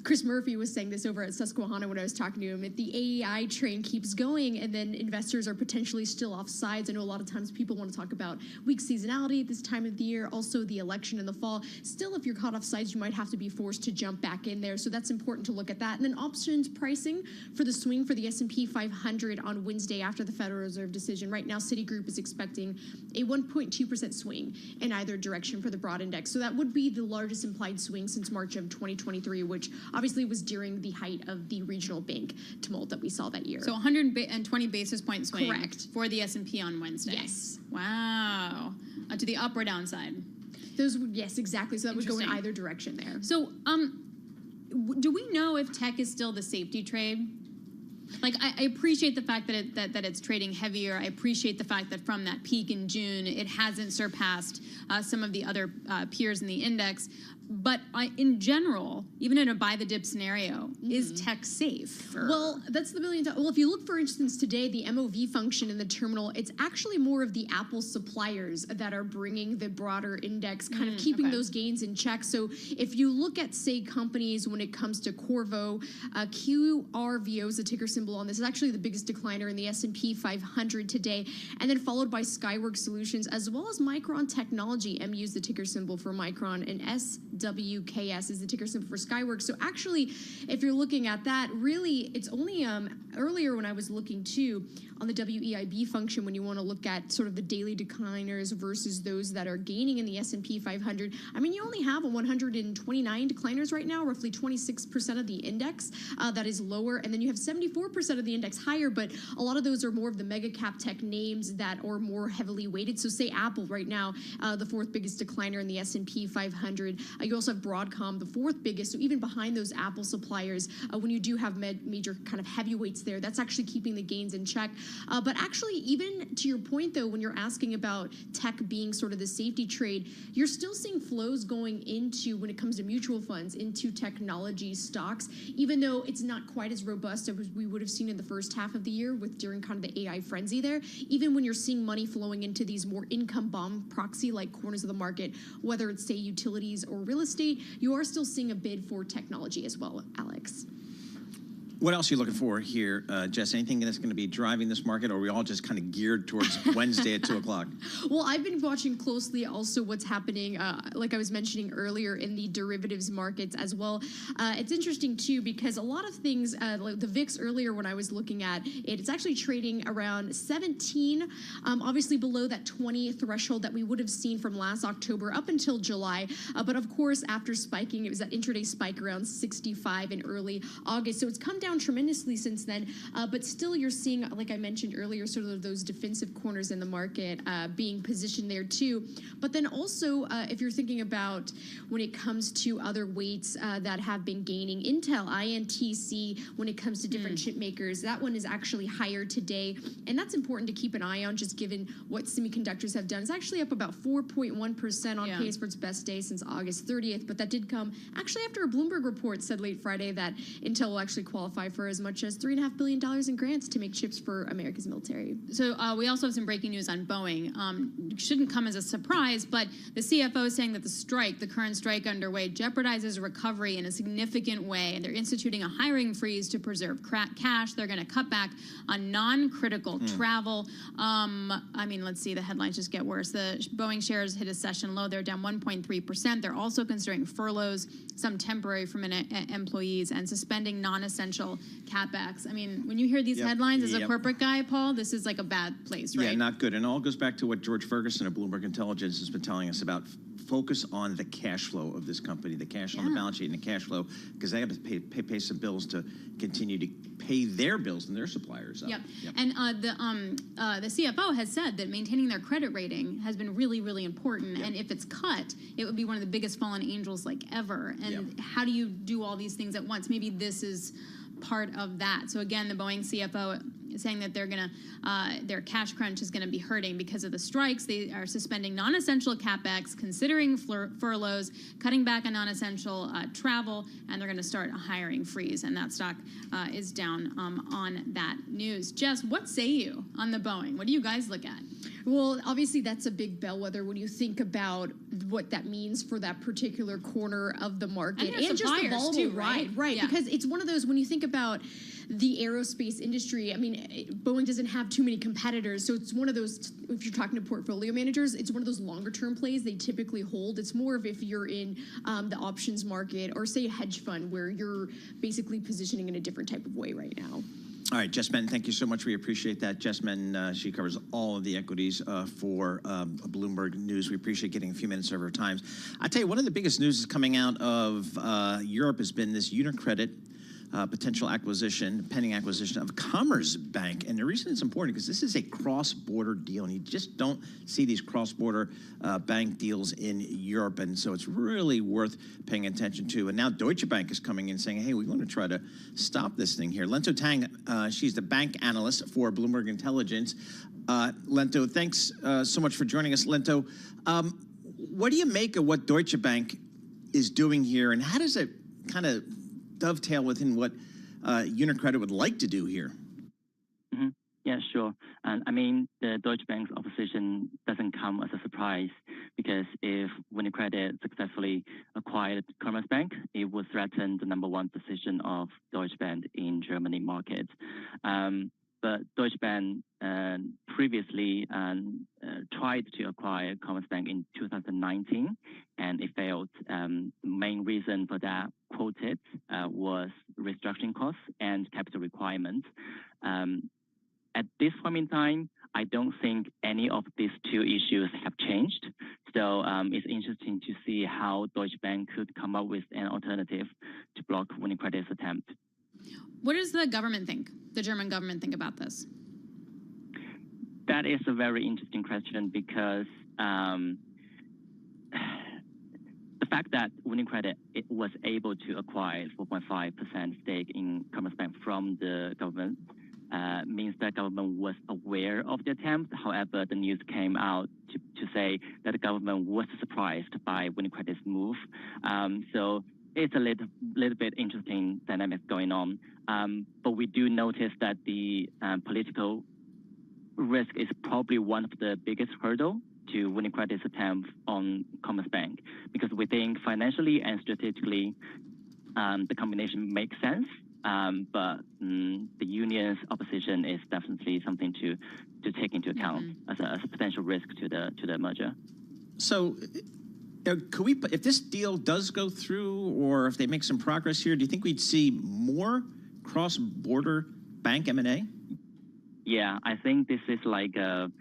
Chris Murphy was saying this over at Susquehanna when I was talking to him, if the AEI train keeps going and then investors are potentially still off sides, I know a lot of times people want to talk about weak seasonality at this time of the year, also the election in the fall. Still, if you're caught off sides, you might have to be forced to jump back in there. So that's important to look at that. And then options pricing for the swing for the S&P 500 on Wednesday after the Federal Reserve decision. Right now, Citigroup is expecting a 1.2% swing in either direction for the broad index. So that would be the largest implied swing since March of 2023, which obviously was during the height of the regional bank tumult that we saw that year. So 120 basis point swing. Correct. For the S&P on Wednesday. Yes. Wow. To the up or downside. Yes, exactly. So that would go in either direction there. So, do we know if tech is still the safety trade? Like, I appreciate the fact that that it's trading heavier. I appreciate the fact that from that peak in June, it hasn't surpassed some of the other peers in the index. But in general, even in a buy the dip scenario, is tech safe? Well, that's the $1 million. Well, if you look, for instance, today, the MOV function in the terminal, it's actually more of the Apple suppliers that are bringing the broader index, kind of keeping those gains in check. So if you look at, say, companies when it comes to Corvo, QRVO is the ticker symbol on this. It's actually the biggest decliner in the S&P 500 today, and then followed by Skyworks Solutions, as well as Micron Technology. MU is the ticker symbol for Micron, and SWKS is the ticker symbol for Skyworks. So actually, if you're looking at that, really, it's only earlier when I was looking too on the WEIB function, when you want to look at sort of the daily decliners versus those that are gaining in the S&P 500. I mean, you only have 129 decliners right now, roughly 26% of the index that is lower, and then you have 74% of the index higher, but a lot of those are more of the mega cap tech names that are more heavily weighted. So say Apple right now, the fourth biggest decliner in the S&P 500. You also have Broadcom, the fourth biggest. So even behind those Apple suppliers, when you do have major kind of heavyweights there, that's actually keeping the gains in check. But actually, even to your point, though, when you're asking about tech being sort of the safety trade, you're still seeing flows going into, when it comes to mutual funds, into technology stocks, even though it's not quite as robust as we would have seen in the first half of the year during kind of the AI frenzy there. Even when you're seeing money flowing into these more income bomb proxy-like corners of the market, whether it's, say, utilities or real estate, you are still seeing a bid for technology as well, Alex. What else are you looking for here, Jess? Anything that's going to be driving this market, or are we all just kind of geared towards Wednesday at 2 o'clock? Well, I've been watching closely also what's happening, like I was mentioning earlier, in the derivatives markets as well. It's interesting, too, because a lot of things, like the VIX earlier when I was looking at it, it's actually trading around 17, obviously below that 20 threshold that we would have seen from last October up until July. But of course, after spiking, it was that intraday spike around 65 in early August. So it's come down tremendously since then, but still you're seeing, like I mentioned earlier, sort of those defensive corners in the market being positioned there too. But then also, if you're thinking about when it comes to other weights that have been gaining, Intel, INTC, when it comes to different chip makers, that one is actually higher today. And that's important to keep an eye on, just given what semiconductors have done. It's actually up about 4.1% on pace for its best day since August 30th. But that did come actually after a Bloomberg report said late Friday that Intel will actually qualify for as much as $3.5 billion in grants to make chips for America's military. So we also have some breaking news on Boeing. Shouldn't come as a surprise, but the CFO is saying that the current strike underway, jeopardizes recovery in a significant way, and they're instituting a hiring freeze to preserve cash. They're going to cut back on non-critical travel. I mean, let's see, the headlines just get worse. The Boeing shares hit a session low. They're down 1.3%. They're also considering furloughs, some temporary for employees, and suspending non-essential CapEx. I mean, when you hear these headlines as a corporate guy, Paul, this is like a bad place, right? Yeah, not good. And it all goes back to what George Ferguson of Bloomberg Intelligence has been telling us about. Focus on the cash flow of this company, the cash on the balance sheet and the cash flow, because they have to pay some bills to continue to pay their bills and their suppliers up. Yep. And the CFO has said that maintaining their credit rating has been really, really important. And if it's cut, it would be one of the biggest fallen angels like ever. And how do you do all these things at once? Maybe this is part of that. So again, the Boeing CFO saying that they're gonna their cash crunch is gonna be hurting because of the strikes. They are suspending non-essential capex, considering furloughs, cutting back on non-essential travel, and they're gonna start a hiring freeze. And that stock is down on that news. Jess, what say you on the Boeing? What do you guys look at? Well, obviously that's a big bellwether when you think about what that means for that particular corner of the market and just the volatile too, right? Yeah. Because it's one of those when you think about the aerospace industry. I mean, Boeing doesn't have too many competitors, so it's one of those. If you're talking to portfolio managers, it's one of those longer term plays they typically hold. It's more of if you're in the options market or say a hedge fund where you're basically positioning in a different type of way right now. All right, Jess Menton, thank you so much. We appreciate that. Jess Menton, she covers all of the equities for Bloomberg News. We appreciate getting a few minutes of her time. I tell you, one of the biggest news is coming out of Europe has been this UniCredit potential acquisition, pending acquisition of Commerzbank. And the reason it's important because this is a cross-border deal, and you just don't see these cross-border bank deals in Europe, and so it's really worth paying attention to. And now Deutsche Bank is coming in saying, hey, we want to try to stop this thing here. Lento Tang, she's the bank analyst for Bloomberg Intelligence. Lento, thanks so much for joining us. Lento, what do you make of what Deutsche Bank is doing here, and how does it kind of dovetail within what UniCredit would like to do here? Mm-hmm. Yeah, sure. I mean, the Deutsche Bank's opposition doesn't come as a surprise because if UniCredit successfully acquired Commerzbank, it would threaten the #1 position of Deutsche Bank in Germany market. But Deutsche Bank previously tried to acquire Commerzbank in 2019, and it failed. The main reason for that, quoted, was restructuring costs and capital requirements. At this point in time, I don't think any of these two issues have changed. So it's interesting to see how Deutsche Bank could come up with an alternative to block UniCredit's attempt. What does the government think, the German government think about this? That is a very interesting question because the fact that UniCredit was able to acquire 4.5% stake in Commerzbank from the government means that government was aware of the attempt. However, the news came out to say that the government was surprised by UniCredit's move. So it's a little bit interesting dynamic going on. But we do notice that the political risk is probably one of the biggest hurdle to UniCredit's attempt on Commerzbank, because we think financially and strategically the combination makes sense. But the union's opposition is definitely something to take into account as a potential risk to the merger. So, could we, if this deal does go through, or if they make some progress here, do you think we'd see more cross-border bank M&A? Yeah, I think this is like a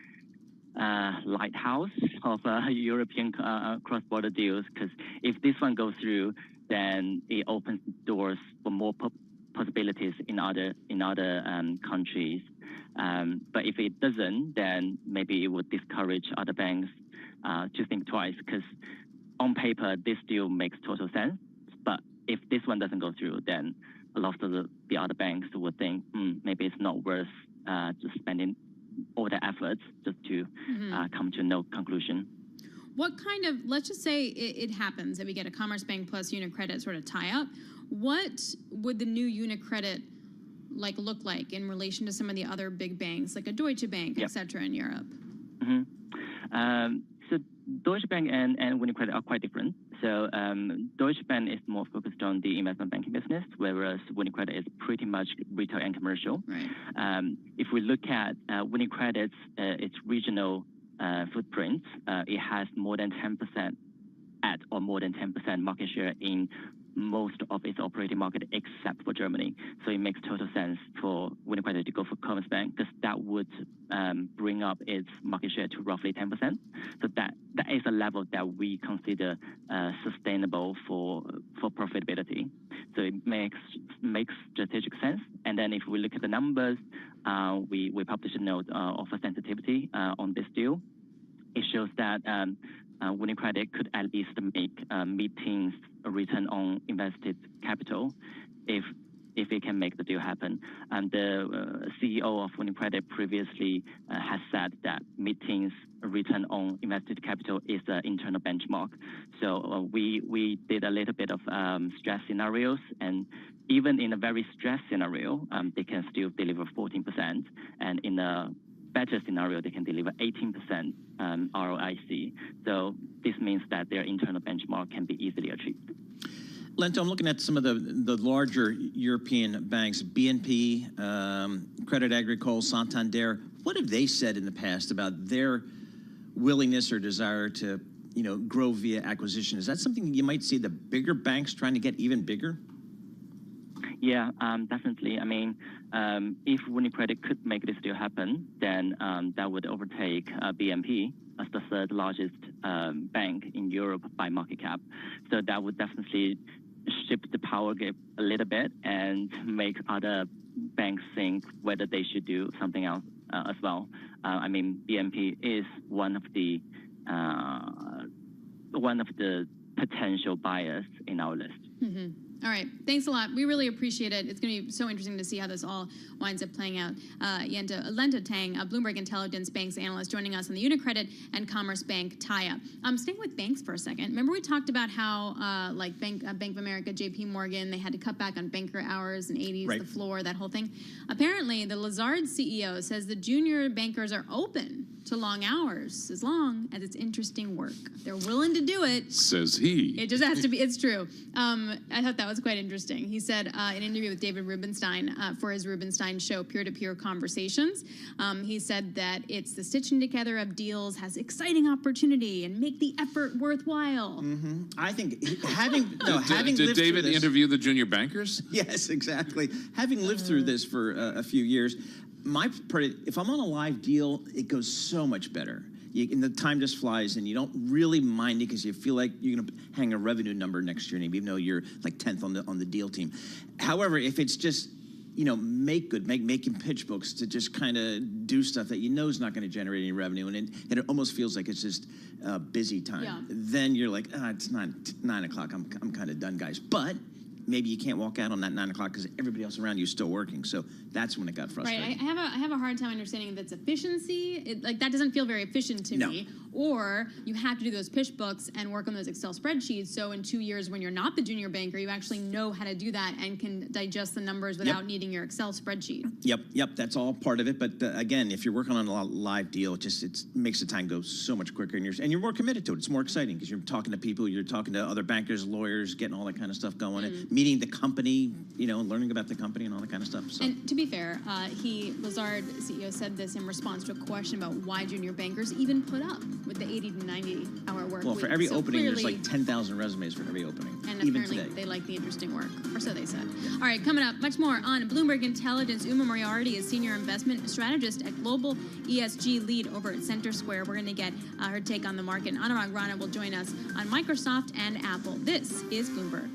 lighthouse of European cross-border deals, because if this one goes through, then it opens doors for more possibilities in other countries. But if it doesn't, then maybe it would discourage other banks to think twice, because on paper this deal makes total sense. But if this one doesn't go through, then a lot of the other banks would think maybe it's not worth just spending all the efforts just to come to no conclusion. What kind of, let's just say it happens that we get a Commerzbank plus UniCredit sort of tie-up. What would the new UniCredit look like in relation to some of the other big banks, like a Deutsche Bank, et cetera, in Europe? So Deutsche Bank and UniCredit are quite different. So Deutsche Bank is more focused on the investment banking business, whereas UniCredit is pretty much retail and commercial. Right. If we look at UniCredit's its regional footprint, it has more than 10% or more than 10% market share in most of its operating market except for Germany. So it makes total sense for UniCredit to go for Commerzbank, because that would bring up its market share to roughly 10%. So that is a level that we consider sustainable for profitability. So it makes strategic sense. And then if we look at the numbers, we published a note of a sensitivity on this deal. It shows that UniCredit could at least make mid-teens return on invested capital if if it can make the deal happen. And the CEO of Winning Credit previously has said that mid-teens return on invested capital is the internal benchmark. So we did a little bit of stress scenarios, and even in a very stressed scenario, they can still deliver 14%, and in a better scenario, they can deliver 18% ROIC. So this means that their internal benchmark can be easily achieved. Lento, I'm looking at some of the larger European banks, BNP, Crédit Agricole, Santander. What have they said in the past about their willingness or desire to, grow via acquisition? Is that something you might see the bigger banks trying to get even bigger? Yeah, definitely. I mean, if Winning Credit could make this deal happen, then that would overtake BNP as the third largest bank in Europe by market cap. So that would definitely shift the power gap a little bit and make other banks think whether they should do something else as well. I mean, BNP is one of the potential buyers in our list. Mm-hmm. All right. Thanks a lot. We really appreciate it. It's going to be so interesting to see how this all winds up playing out. Lento Tang, a Bloomberg Intelligence Banks analyst, joining us on the UniCredit and Commerce Bank tie-up. Staying with banks for a second. Remember we talked about how, Bank of America, JP Morgan, they had to cut back on banker hours in the 80s, right. The floor, that whole thing. Apparently, the Lazard CEO says the junior bankers are open to long hours as long as it's interesting work. They're willing to do it. Says he. It just has to be. It's true. I thought that was quite interesting. He said in an interview with David Rubenstein for his Rubenstein show, Peer-to-Peer Conversations, he said that it's the stitching together of deals has exciting opportunity and make the effort worthwhile. Mm-hmm. I think having did David interview the junior bankers? Yes, exactly. Having lived through this for a few years, if I'm on a live deal, it goes so much better. And the time just flies, and you don't really mind it because you feel like you're going to hang a revenue number next year, even though you're like 10th on the deal team. However, if it's just making pitch books to just kind of do stuff that is not going to generate any revenue, and it almost feels like it's just busy time. Yeah. Then you're like, it's not 9 o'clock. I'm kind of done, guys. But maybe you can't walk out on that 9 o'clock because everybody else around you is still working. So that's when it got frustrating. Right. I have a hard time understanding that's efficiency. That doesn't feel very efficient to me. Or you have to do those pitch books and work on those Excel spreadsheets. So in 2 years, when you're not the junior banker, you actually know how to do that and can digest the numbers without needing your Excel spreadsheet. Yep. That's all part of it. But again, if you're working on a live deal, it makes the time go so much quicker, and you're more committed to it. It's more exciting because you're talking to people, you're talking to other bankers, lawyers, getting all that kind of stuff going. And meeting the company, learning about the company and all that kind of stuff. So. And to be fair, Lazard CEO said this in response to a question about why junior bankers even put up with the 80 to 90-hour work Well, week. for every opening, there's like 10,000 resumes for every opening. And even apparently today. they like the interesting work, or so they said. All right, coming up, much more on Bloomberg Intelligence. Uma Moriarty is senior investment strategist at Global ESG Lead over at Center Square. We're going to get her take on the market. And Anurag Rana will join us on Microsoft and Apple. This is Bloomberg.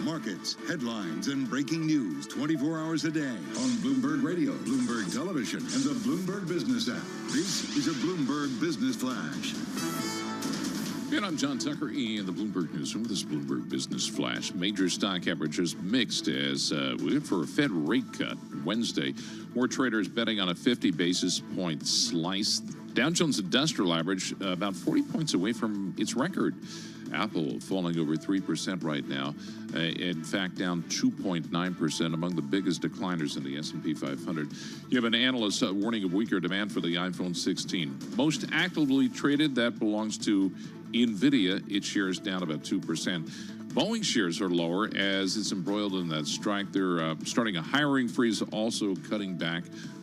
markets, headlines, and breaking news 24 hours a day on Bloomberg Radio, Bloomberg Television, and the Bloomberg Business app. This is a Bloomberg Business Flash. And I'm John Tucker in the Bloomberg Newsroom with this Bloomberg Business Flash. Major stock averages mixed as we went for a Fed rate cut Wednesday. More traders betting on a 50 basis point slice. Dow Jones Industrial Average about 40 points away from its record. Apple falling over 3% right now. In fact, down 2.9%, among the biggest decliners in the S&P 500. You have an analyst warning of weaker demand for the iPhone 16. Most actively traded, that belongs to NVIDIA. Its shares down about 2%. Boeing shares are lower as it's embroiled in that strike. They're starting a hiring freeze, also cutting back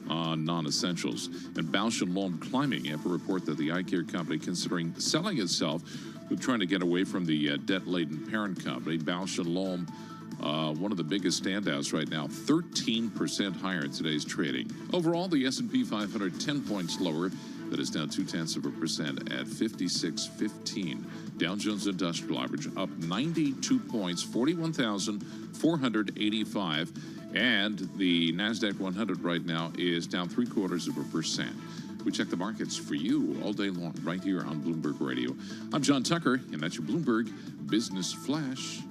on non-essentials. And Bausch & Lomb climbing after a report that the eye care company considering selling itself. They're trying to get away from the debt-laden parent company. Bausch & Lomb, one of the biggest standouts right now, 13% higher in today's trading. Overall, the S&P 500 10 points lower. That is down 0.2% at 56.15. Dow Jones Industrial Average up 92 points, 41,485. And the NASDAQ 100 right now is down 0.75%. We check the markets for you all day long right here on Bloomberg Radio. I'm John Tucker, and that's your Bloomberg Business Flash.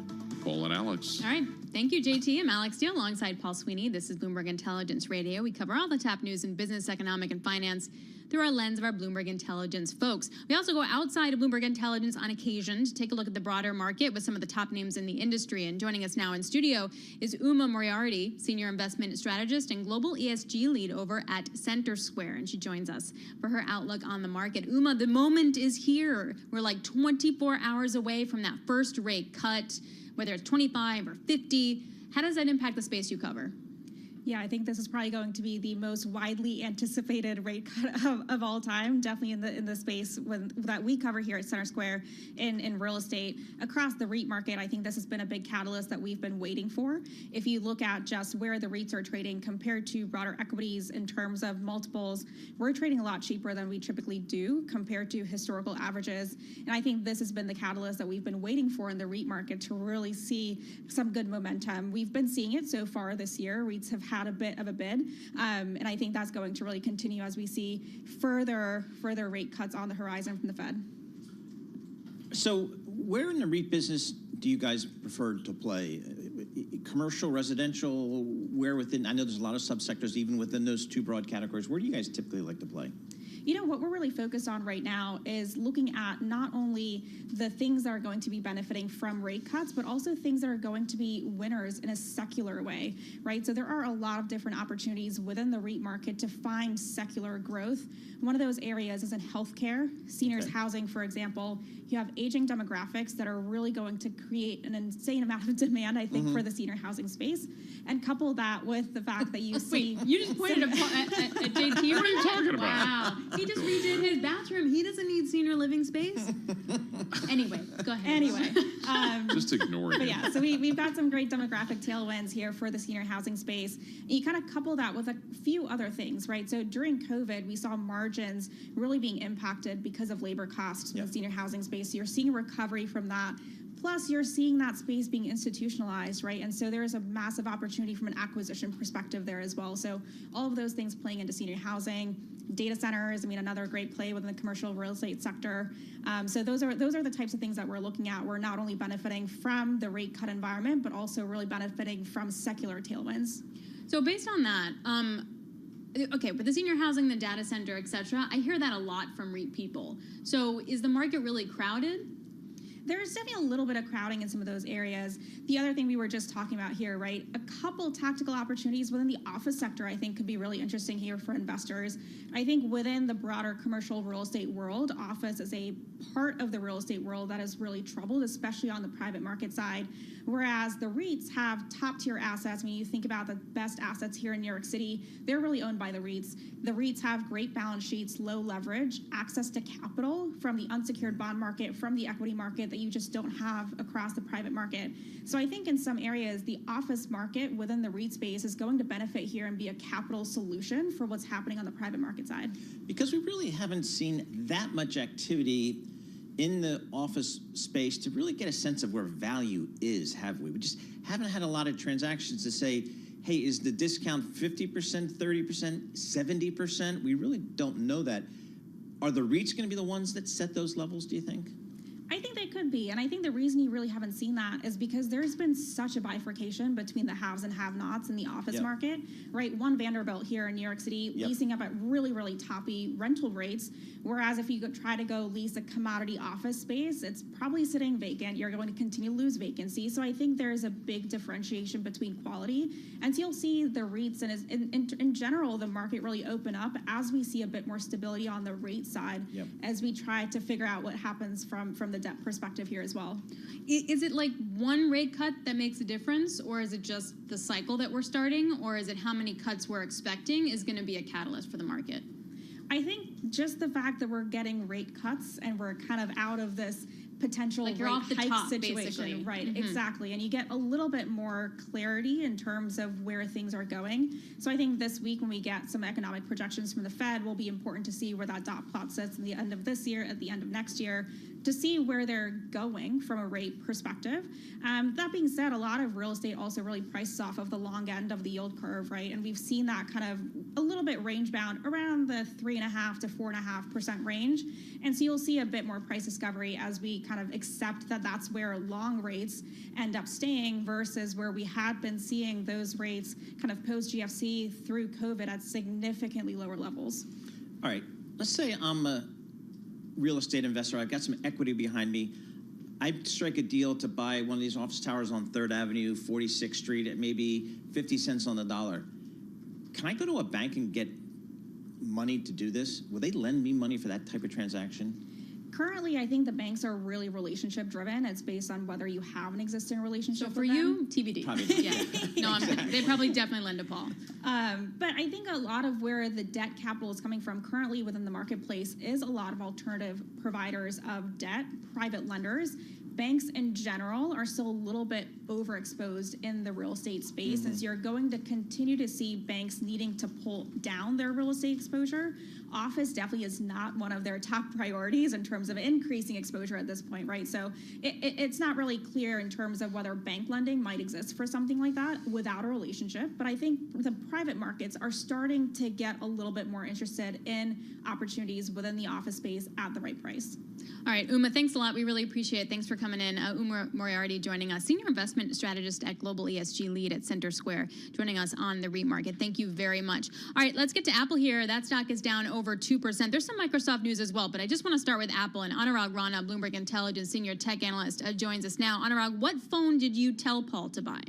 Paul and Alex. All right. Thank you, JT. I'm Alex Steele alongside Paul Sweeney. This is Bloomberg Intelligence Radio. We cover all the top news in business, economic, and finance through our lens of our Bloomberg Intelligence folks. We also go outside of Bloomberg Intelligence on occasion to take a look at the broader market with some of the top names in the industry. And joining us now in studio is Uma Moriarty, Senior Investment Strategist and Global ESG Lead over at Center Square. And she joins us for her outlook on the market. Uma, the moment is here. We're like 24 hours away from that first rate cut, whether it's 25 or 50. How does that impact the space you cover? Yeah, I think this is probably going to be the most widely anticipated rate cut of all time, definitely in the space that we cover here at Center Square in real estate. Across the REIT market, I think this has been a big catalyst that we've been waiting for. If you look at just where the REITs are trading compared to broader equities in terms of multiples, we're trading a lot cheaper than we typically do compared to historical averages. And I think this has been the catalyst that we've been waiting for in the REIT market to really see some good momentum. We've been seeing it so far this year. REITs have had a bit of a bid, and I think that's going to really continue as we see further rate cuts on the horizon from the Fed. So where in the REIT business do you guys prefer to play? Commercial, residential, where within? I know there's a lot of subsectors even within those two broad categories. Where do you guys typically like to play? You know, what we're really focused on right now is looking at not only the things that are going to be benefiting from rate cuts, but also things that are going to be winners in a secular way, right? So there are a lot of different opportunities within the REIT market to find secular growth. One of those areas is in healthcare, seniors housing, for example. You have aging demographics that are really going to create an insane amount of demand, I think, for the senior housing space. And couple that with the fact that you see... Wait, you just pointed at JT. What are you talking about? Wow. He just redid his bathroom. He doesn't need senior living space. Anyway, go ahead. Anyway. Just ignore it. But yeah, so we've got some great demographic tailwinds here for the senior housing space. And you kind of couple that with a few other things, right? So during COVID, we saw margins really being impacted because of labor costs in the senior housing space. So you're seeing a recovery from that. Plus, you're seeing that space being institutionalized, right? And so there is a massive opportunity from an acquisition perspective there as well. So all of those things playing into senior housing, data centers, I mean, another great play within the commercial real estate sector. So those are the types of things that we're looking at. We're not only benefiting from the rate cut environment, but also really benefiting from secular tailwinds. So based on that, okay, but the senior housing, the data center, et cetera, I hear that a lot from REIT people. So is the market really crowded? There's definitely a little bit of crowding in some of those areas. The other thing we were just talking about here, right? A couple tactical opportunities within the office sector, I think, could be really interesting here for investors. I think within the broader commercial real estate world, office is a part of the real estate world that is really troubled, especially on the private market side. Whereas the REITs have top-tier assets. I mean, you think about the best assets here in New York City, they're really owned by the REITs. The REITs have great balance sheets, low leverage, access to capital from the unsecured bond market, from the equity market that you just don't have across the private market. So I think in some areas, the office market within the REIT space is going to benefit here and be a capital solution for what's happening on the private market side. Because we really haven't seen that much activity in the office space to really get a sense of where value is, have we? We just haven't had a lot of transactions to say, hey, is the discount 50%, 30%, 70%? We really don't know that. Are the REITs going to be the ones that set those levels, do you think? I think they could be. And I think the reason you really haven't seen that is because there's been such a bifurcation between the haves and have-nots in the office market, right? One Vanderbilt here in New York City leasing up at really, really toppy rental rates. Whereas if you try to go lease a commodity office space, it's probably sitting vacant. You're going to continue to lose vacancy. So I think there's a big differentiation between quality. And so you'll see the REITs and in general, the market really open up as we see a bit more stability on the rate side as we try to figure out what happens from the debt perspective here as well. Is it like one rate cut that makes a difference, or is it just the cycle that we're starting, or is it how many cuts we're expecting is going to be a catalyst for the market? I think just the fact that we're getting rate cuts and we're kind of out of this potential like you're rate off the hike top, situation, basically. right? Exactly, and you get a little bit more clarity in terms of where things are going. So I think this week when we get some economic projections from the Fed, will be important to see where that dot plot sits at the end of this year, at the end of next year, to see where they're going from a rate perspective. That being said, a lot of real estate also really prices off of the long end of the yield curve, right? And we've seen that kind of a little bit range bound around the 3.5% to 4.5% range. And so you'll see a bit more price discovery as we kind of accept that that's where long rates end up staying versus where we had been seeing those rates kind of post GFC through COVID at significantly lower levels. All right, let's say I'm a real estate investor. I've got some equity behind me. I strike a deal to buy one of these office towers on 3rd Avenue, 46th Street at maybe 50 cents on the dollar. Can I go to a bank and get money to do this? Will they lend me money for that type of transaction? Currently, I think the banks are really relationship driven. It's based on whether you have an existing relationship So for with you, them. TBD. Probably. Yeah. No, I'm kidding. They probably definitely lend to Paul. But I think a lot of where the debt capital is coming from currently within the marketplace is a lot of alternative providers of debt, private lenders. Banks in general are still a little bit overexposed in the real estate space, as you're going to continue to see banks needing to pull down their real estate exposure. Office definitely is not one of their top priorities in terms of increasing exposure at this point, right? So it's not really clear in terms of whether bank lending might exist for something like that without a relationship. But I think the private markets are starting to get a little bit more interested in opportunities within the office space at the right price. All right, Uma, thanks a lot. We really appreciate it. Thanks for coming in. Uma Moriarty joining us, Senior Investment Strategist at Global ESG Lead at Center Square, joining us on the REIT market. Thank you very much. All right, let's get to Apple here. That stock is down over 2%. There's some Microsoft news as well, but I just want to start with Apple. And Anurag Rana, Bloomberg Intelligence Senior Tech Analyst, joins us now. Anurag, what phone did you tell Paul to buy?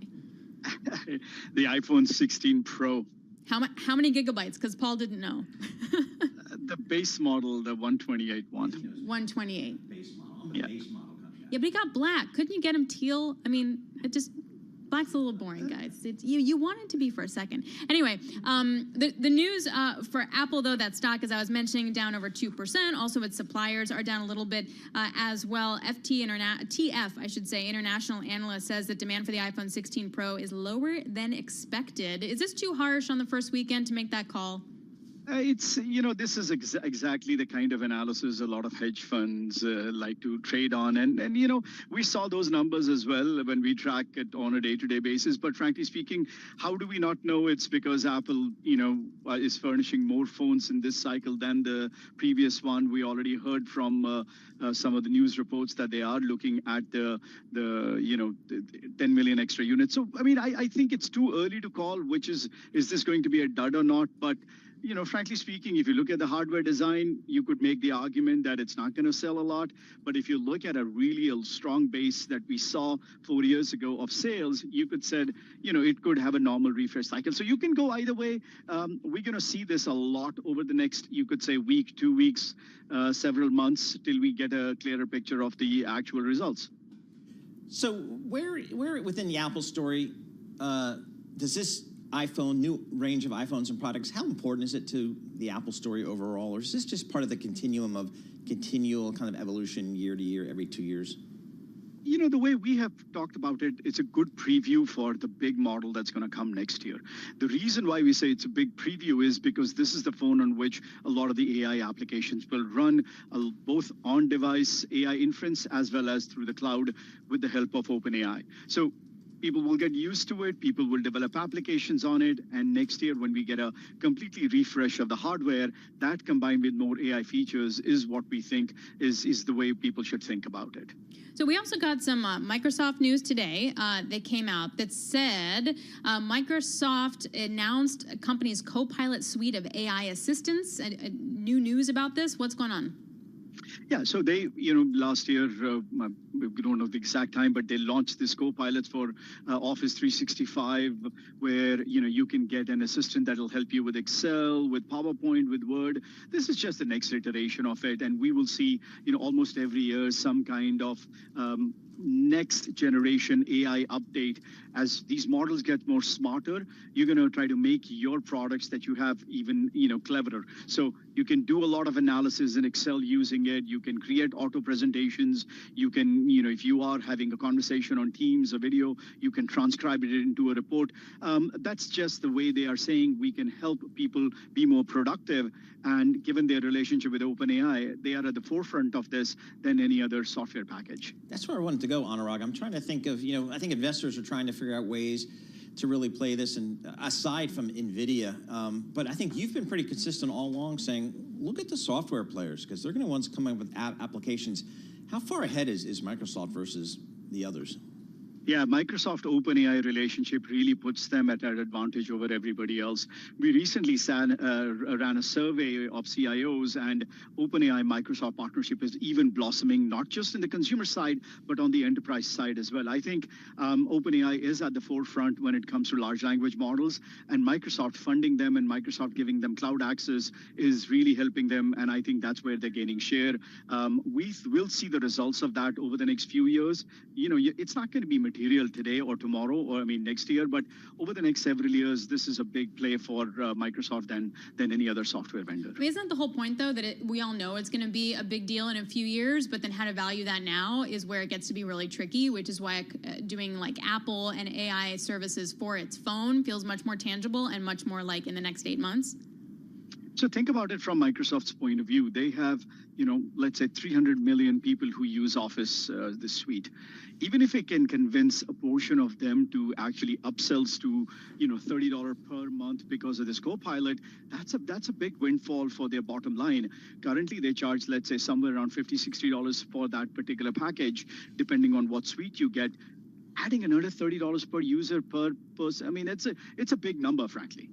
The iPhone 16 Pro. How many gigabytes? Because Paul didn't know. The base model, the 128 one. 128. Base model. Yeah. Base model coming out. Yeah, but he got black. Couldn't you get him teal? I mean, it just... Black's a little boring, guys. You want it to be for a second. Anyway, the news for Apple, though, that stock, as I was mentioning, down over 2%. Also, its suppliers are down a little bit as well. TF, I should say, international analyst, says that demand for the iPhone 16 Pro is lower than expected. Is this too harsh on the first weekend to make that call? It's, this is exactly the kind of analysis a lot of hedge funds like to trade on. And we saw those numbers as well when we track it on a day-to-day basis. But frankly speaking, how do we not know it's because Apple, is furnishing more phones in this cycle than the previous one? We already heard from some of the news reports that they are looking at the 10 million extra units. So, I mean, I think it's too early to call which is this going to be a dud or not? But frankly speaking, if you look at the hardware design, you could make the argument that it's not going to sell a lot. But if you look at a really strong base that we saw 4 years ago of sales, you could say, it could have a normal refresh cycle. So you can go either way. We're going to see this a lot over the next, you could say, week, 2 weeks, several months till we get a clearer picture of the actual results. So where within the Apple story does this new range of iPhones and products, how important is it to the Apple story overall? Or is this just part of the continuum of continual kind of evolution year to year, every 2 years? The way we have talked about it, it's a good preview for the big model that's going to come next year. The reason why we say it's a big preview is because this is the phone on which a lot of the AI applications will run, both on-device AI inference as well as through the cloud with the help of OpenAI. So people will get used to it, people will develop applications on it, and next year when we get a completely refresh of the hardware, that combined with more AI features is what we think is the way people should think about it. So we also got some Microsoft news today that came out that said Microsoft announced a company's Copilot suite of AI assistants. New news about this? What's going on? Yeah, so they, last year, we don't know the exact time, but they launched this Copilot for Office 365, where, you can get an assistant that'll help you with Excel, with PowerPoint, with Word. This is just the next iteration of it, and we will see, almost every year some kind of next generation AI update. As these models get more smarter, you're going to try to make your products that you have even, cleverer. So you can do a lot of analysis in Excel using it. You can create auto presentations. You can, if you are having a conversation on Teams or video, you can transcribe it into a report. That's just the way they are saying we can help people be more productive. And given their relationship with OpenAI, they are at the forefront of this than any other software package. That's where I wanted to go, Anurag. I'm trying to think of, I think investors are trying to figure out ways to really play this, and aside from NVIDIA, but I think you've been pretty consistent all along saying, look at the software players, because they're going to ones coming up with applications. How far ahead is Microsoft versus the others? Yeah, Microsoft OpenAI relationship really puts them at an advantage over everybody else. We recently ran a survey of CIOs, and OpenAI Microsoft partnership is even blossoming, not just in the consumer side, but on the enterprise side as well. I think OpenAI is at the forefront when it comes to large language models, and Microsoft funding them and Microsoft giving them cloud access is really helping them, and I think that's where they're gaining share. We will see the results of that over the next few years. It's not going to be material today or tomorrow, or next year, but over the next several years, this is a big play for Microsoft than any other software vendor. Isn't that the whole point, though, that we all know it's going to be a big deal in a few years, but then how to value that now is where it gets to be really tricky, which is why doing like Apple and AI services for its phone feels much more tangible and much more like in the next 8 months? So think about it from Microsoft's point of view. They have, let's say 300 million people who use Office, this suite. Even if it can convince a portion of them to actually upsells to, $30 per month because of this Copilot, that's a big windfall for their bottom line. Currently, they charge, let's say, somewhere around $50, $60 for that particular package, depending on what suite you get. Adding another $30 per user per person, it's a big number, frankly.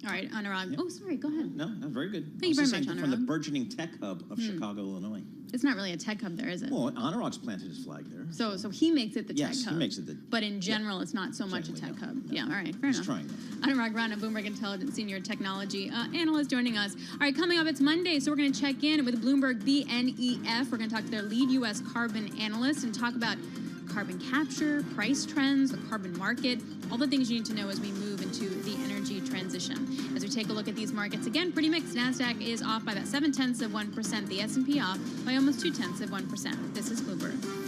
All right, Anurag. Yep. Oh, sorry, go ahead. No, that's very good. Thank you very much, Anurag. From the burgeoning tech hub of Chicago, Illinois. It's not really a tech hub there, is it? Well, Anurag's planted his flag there. So he makes it the tech hub. Yes, he makes it the... But in general, it's not so much a tech hub. No. Yeah, all right, fair enough. He's trying. Anurag Rana, Bloomberg Intelligence Senior Technology Analyst joining us. All right, coming up, it's Monday, so we're going to check in with Bloomberg BNEF. We're going to talk to their lead U.S. carbon analyst and talk about carbon capture, price trends, the carbon market, all the things you need to know as we move into the energy transition. As we take a look at these markets, again, pretty mixed. NASDAQ is off by about 0.7%. The S&P off by almost 0.2%. This is Bloomberg.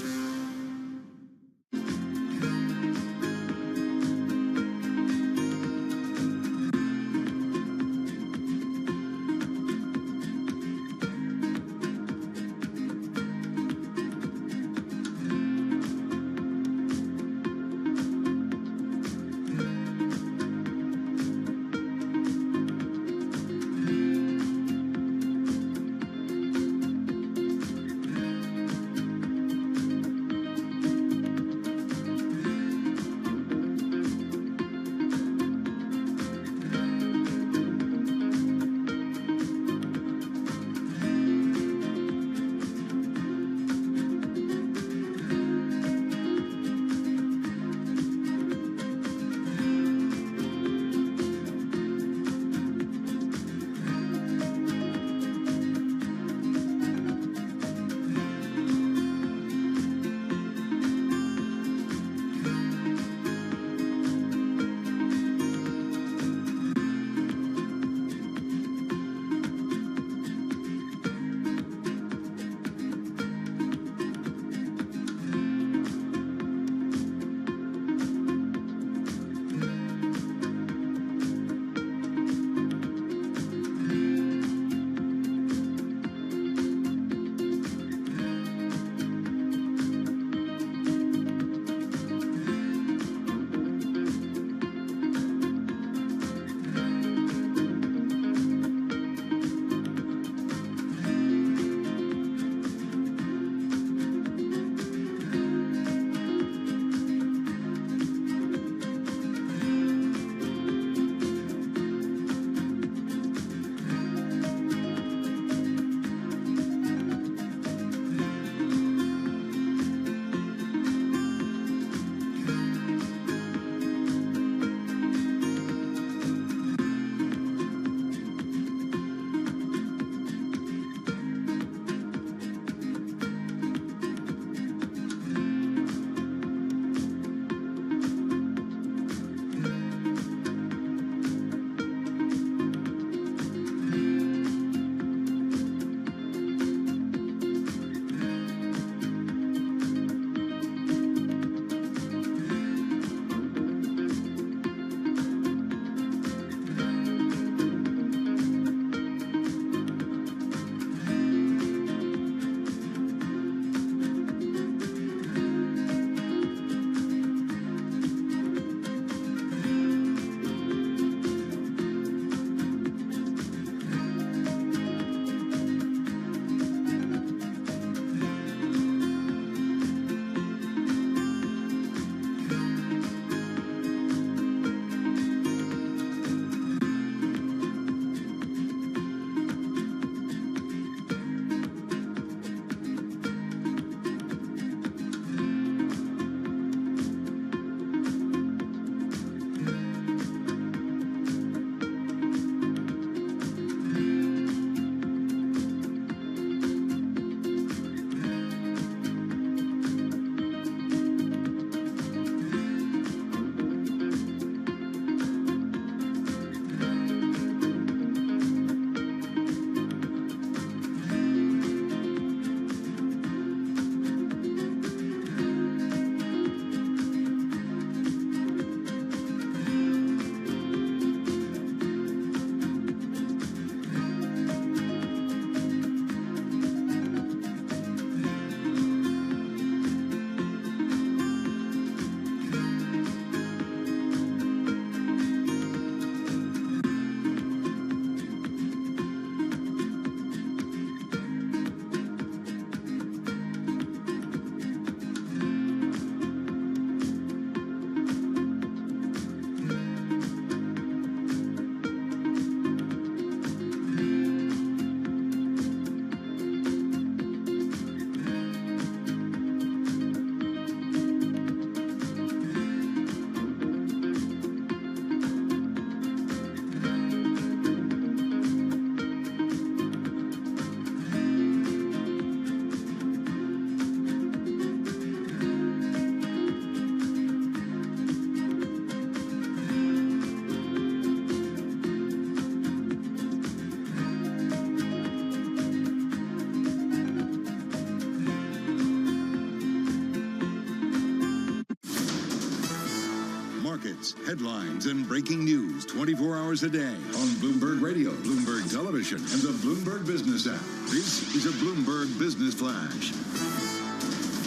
markets, headlines, and breaking news 24 hours a day on Bloomberg Radio, Bloomberg Television, and the Bloomberg Business app. This is a Bloomberg Business Flash.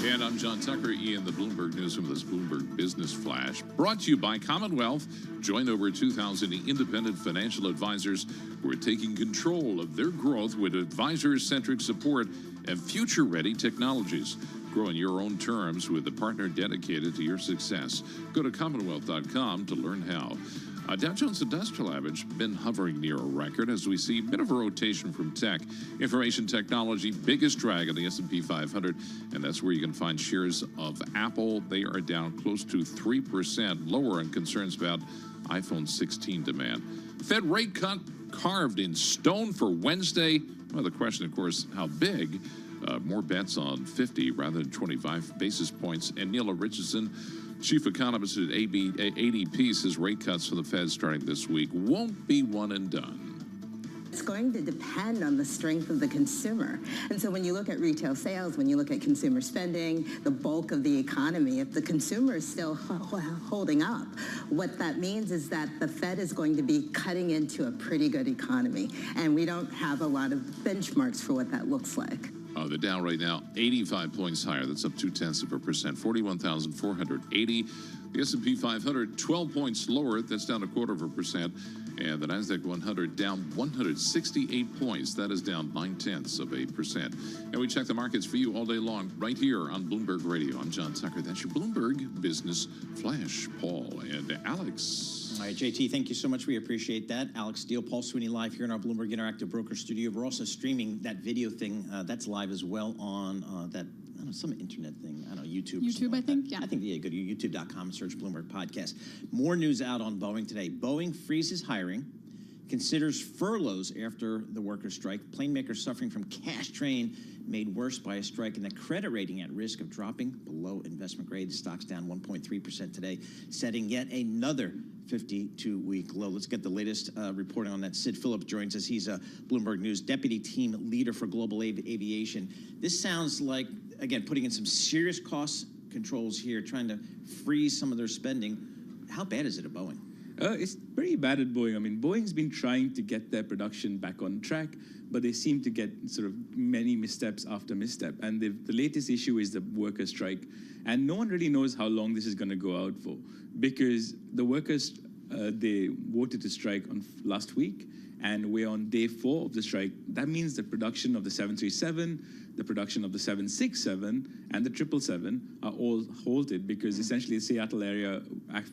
And I'm John Tucker, in the Bloomberg Newsroom. This Bloomberg Business Flash, brought to you by Commonwealth. Join over 2,000 independent financial advisors who are taking control of their growth with advisor-centric support and future-ready technologies. Grow on your own terms with a partner dedicated to your success. Go to commonwealth.com to learn how. Dow Jones Industrial Average been hovering near a record as we see a bit of a rotation from tech. Information technology, biggest drag on the S&P 500, and that's where you can find shares of Apple. They are down close to 3%, lower on concerns about iPhone 16 demand. Fed rate cut carved in stone for Wednesday. Well, the question, of course, how big? More bets on 50 rather than 25 basis points. And Neil Richardson, chief economist at ADP, says rate cuts for the Fed starting this week won't be one and done. It's going to depend on the strength of the consumer. And so when you look at retail sales, when you look at consumer spending, the bulk of the economy, if the consumer is still holding up, what that means is that the Fed is going to be cutting into a pretty good economy. And we don't have a lot of benchmarks for what that looks like. The Dow right now, 85 points higher. That's up 0.2%, 41,480. The S&P 500, 12 points lower. That's down 0.25%. And the Nasdaq 100 down 168 points. That is down 0.9%. And we check the markets for you all day long right here on Bloomberg Radio. I'm John Tucker. That's your Bloomberg Business Flash. Paul and Alex. All right, JT, thank you so much. We appreciate that. Alex Steele, Paul Sweeney live here in our Bloomberg Interactive Broker Studio. We're also streaming that video thing. That's live as well on that, I don't know, some internet thing. I don't know, YouTube. YouTube, I think, yeah. I think, yeah, go to youtube.com and search Bloomberg Podcast. More news out on Boeing today. Boeing freezes hiring, considers furloughs after the workers' strike. Plane makers suffering from cash drain made worse by a strike, and the credit rating at risk of dropping below investment grade. The stock's down 1.3% today, setting yet another 52-week low. Let's get the latest reporting on that. Sid Phillips joins us. He's a Bloomberg News deputy team leader for global aviation. This sounds like, again, putting in some serious cost controls here, trying to freeze some of their spending. How bad is it at Boeing? It's pretty bad at Boeing. I mean, Boeing's been trying to get their production back on track, but they seem to get sort of many missteps after misstep. And the latest issue is the worker strike. And no one really knows how long this is going to go out for, because the workers, they voted to strike on last week, and we're on day 4 of the strike. That means the production of the 737, the production of the 767, and the 777 are all halted, because essentially the Seattle area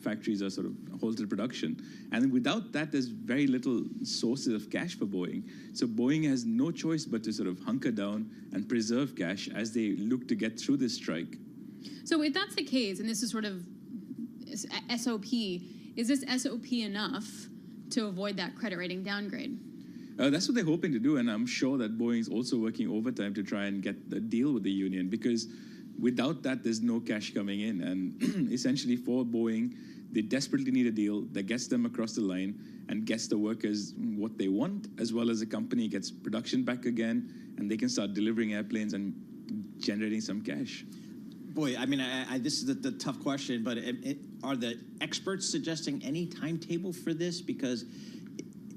factories are sort of halted production. And without that, there's very little sources of cash for Boeing. So Boeing has no choice but to sort of hunker down and preserve cash as they look to get through this strike. So if that's the case, and this is sort of SOP, is this SOP enough to avoid that credit rating downgrade? That's what they're hoping to do, and I'm sure that Boeing's also working overtime to try and get the deal with the union, because without that, there's no cash coming in. And essentially for Boeing, they desperately need a deal that gets them across the line and gets the workers what they want, as well as the company gets production back again, and they can start delivering airplanes and generating some cash. Boy, I mean, this is the tough question, but are the experts suggesting any timetable for this? Because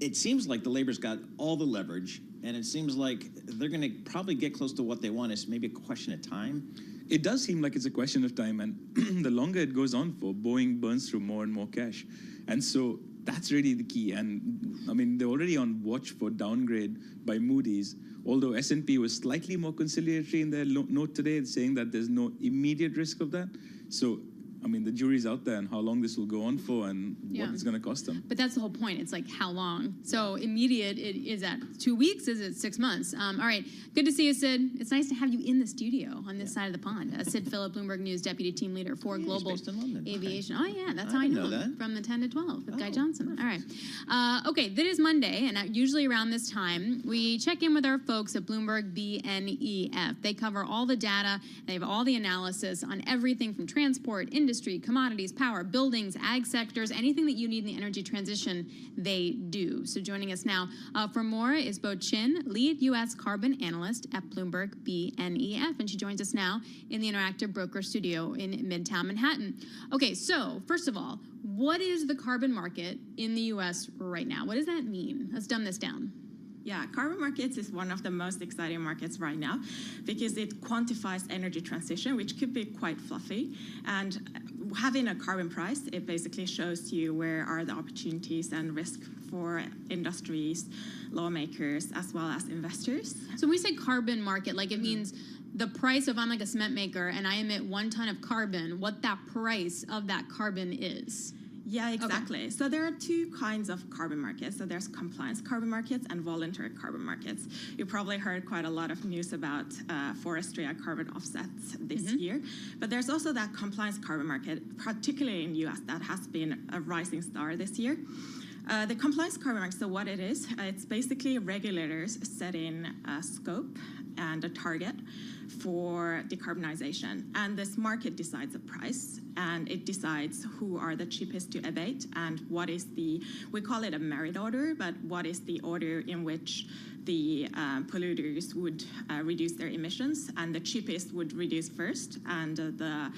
it seems like the labor's got all the leverage, and it seems like they're going to probably get close to what they want. It's maybe a question of time. It does seem like it's a question of time, and the longer it goes on for, Boeing burns through more and more cash. And so that's really the key. And I mean, they're already on watch for downgrade by Moody's, although S&P was slightly more conciliatory in their note today, saying that there's no immediate risk of that. So, I mean, the jury's out there on how long this will go on for and what it's going to cost them. But that's the whole point. It's like, how long? So immediate, is that 2 weeks? Is it 6 months? All right. Good to see you, Sid. It's nice to have you in the studio on this side of the pond. Sid Phillip, Bloomberg News Deputy Team Leader for Global Aviation. Okay. Oh, yeah. That's how I know him. From the 10 to 12 with Guy Johnson. All right. Okay. That is Monday. And usually around this time, we check in with our folks at Bloomberg BNEF. They cover all the data. They have all the analysis on everything from transport, industry, commodities, power, buildings, ag sectors, anything that you need in the energy transition, they do. So joining us now for more is Bo Chin, lead U.S. carbon analyst at Bloomberg BNEF, and she joins us now in the Interactive Broker Studio in Midtown Manhattan. Okay, so first of all, what is the carbon market in the U.S. right now? What does that mean? Let's dumb this down. Yeah, carbon markets is one of the most exciting markets right now because it quantifies energy transition, which could be quite fluffy. And having a carbon price, it basically shows you where are the opportunities and risk for industries, lawmakers, as well as investors. So when we say carbon market, like it means the price of, I'm like a cement maker and I emit 1 ton of carbon, what that price of that carbon is. Yeah, exactly. Okay. So there are 2 kinds of carbon markets. So there's compliance carbon markets and voluntary carbon markets. You probably heard quite a lot of news about forestry and carbon offsets this year. But there's also that compliance carbon market, particularly in the US, that has been a rising star this year. The compliance carbon market, so what it is, it's basically regulators setting a scope and a target for decarbonization. And this market decides a price, and it decides who are the cheapest to abate and what is we call it a merit order, but what is the order in which the polluters would reduce their emissions, and the cheapest would reduce first, and the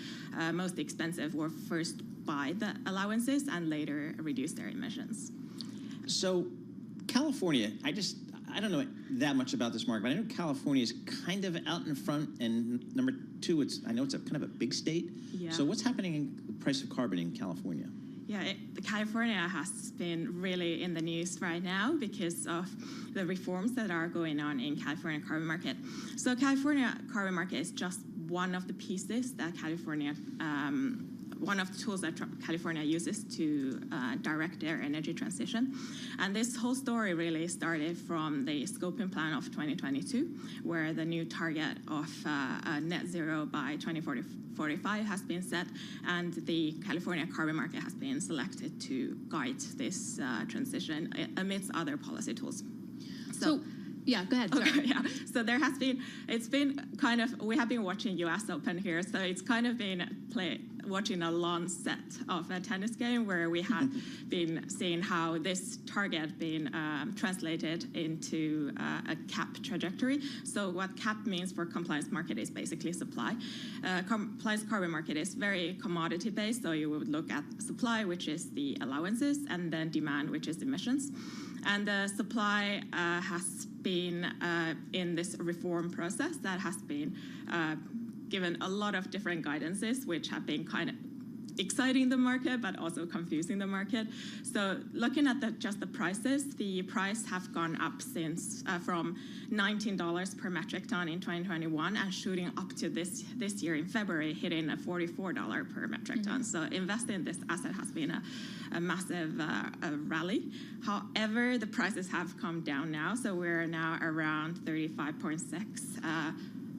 most expensive will first buy the allowances and later reduce their emissions. So California, I don't know that much about this market, but I know California is kind of out in front, and number 2, I know it's a kind of a big state. Yeah. So what's happening in the price of carbon in California? Yeah, California has been really in the news right now because of the reforms that are going on in California carbon market. So California carbon market is just one of the pieces that one of the tools that California uses to direct their energy transition. And this whole story really started from the scoping plan of 2022, where the new target of net zero by 2045 has been set, and the California carbon market has been selected to guide this transition amidst other policy tools. So yeah, go ahead. Sorry. Okay, yeah. So it's been kind of, we have been watching US Open here, so it's kind of been watching a long set of a tennis game where we had been seeing how this target been translated into a cap trajectory. So what cap means for compliance market is basically supply. Compliance carbon market is very commodity based, so you would look at supply, which is the allowances, and then demand, which is emissions. And the supply has been in this reform process that has been given a lot of different guidances, which have been kind of exciting the market, but also confusing the market. So looking at just the prices, the price have gone up since from $19 per metric ton in 2021 and shooting up to this year in February, hitting a $44 per metric ton. So investing in this asset has been a massive rally. However, the prices have come down now, so we're now around 35.6.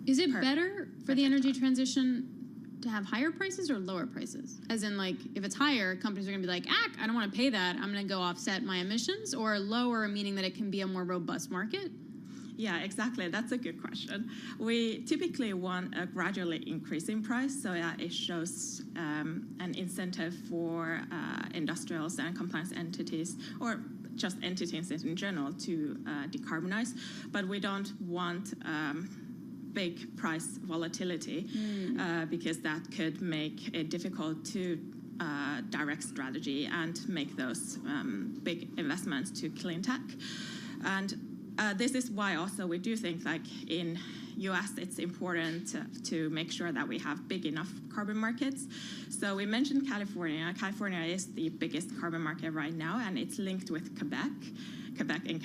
Is it better for the energy transition to have higher prices or lower prices? As in, like, if it's higher, companies are going to be like, I don't want to pay that. I'm going to go offset my emissions, or lower, meaning that it can be a more robust market? Yeah, exactly. That's a good question. We typically want a gradually increasing price, so that it shows an incentive for industrials and compliance entities, or just entities in general, to decarbonize. But we don't want big price volatility because that could make it difficult to direct strategy and make those big investments to clean tech. And this is why also we do think, like, in US, it's important to make sure that we have big enough carbon markets. So we mentioned California. California is the biggest carbon market right now, and it's linked with Quebec in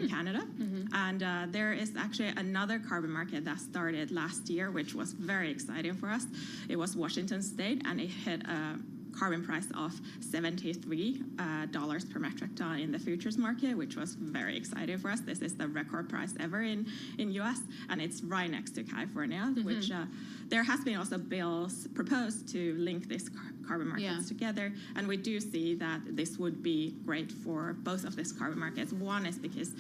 Canada. And there is actually another carbon market that started last year, which was very exciting for us. It was Washington State, and it hit a carbon price of $73 per metric ton in the futures market, which was very exciting for us. This is the record price ever in US, and it's right next to California, which there has been also bills proposed to link these carbon markets together, and we do see that this would be great for both of these carbon markets. One is because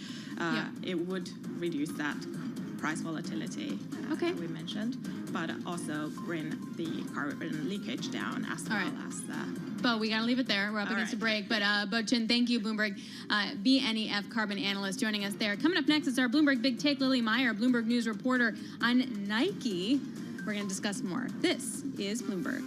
it would reduce that price volatility we mentioned, but also bring the carbon leakage down as well as But we got to leave it there. We're up against a break. But Bo-Chin, thank you, Bloomberg BNEF carbon analyst, joining us there. Coming up next is our Bloomberg Big Take, Lily Meyer, Bloomberg News reporter on Nike. We're going to discuss more. This is Bloomberg.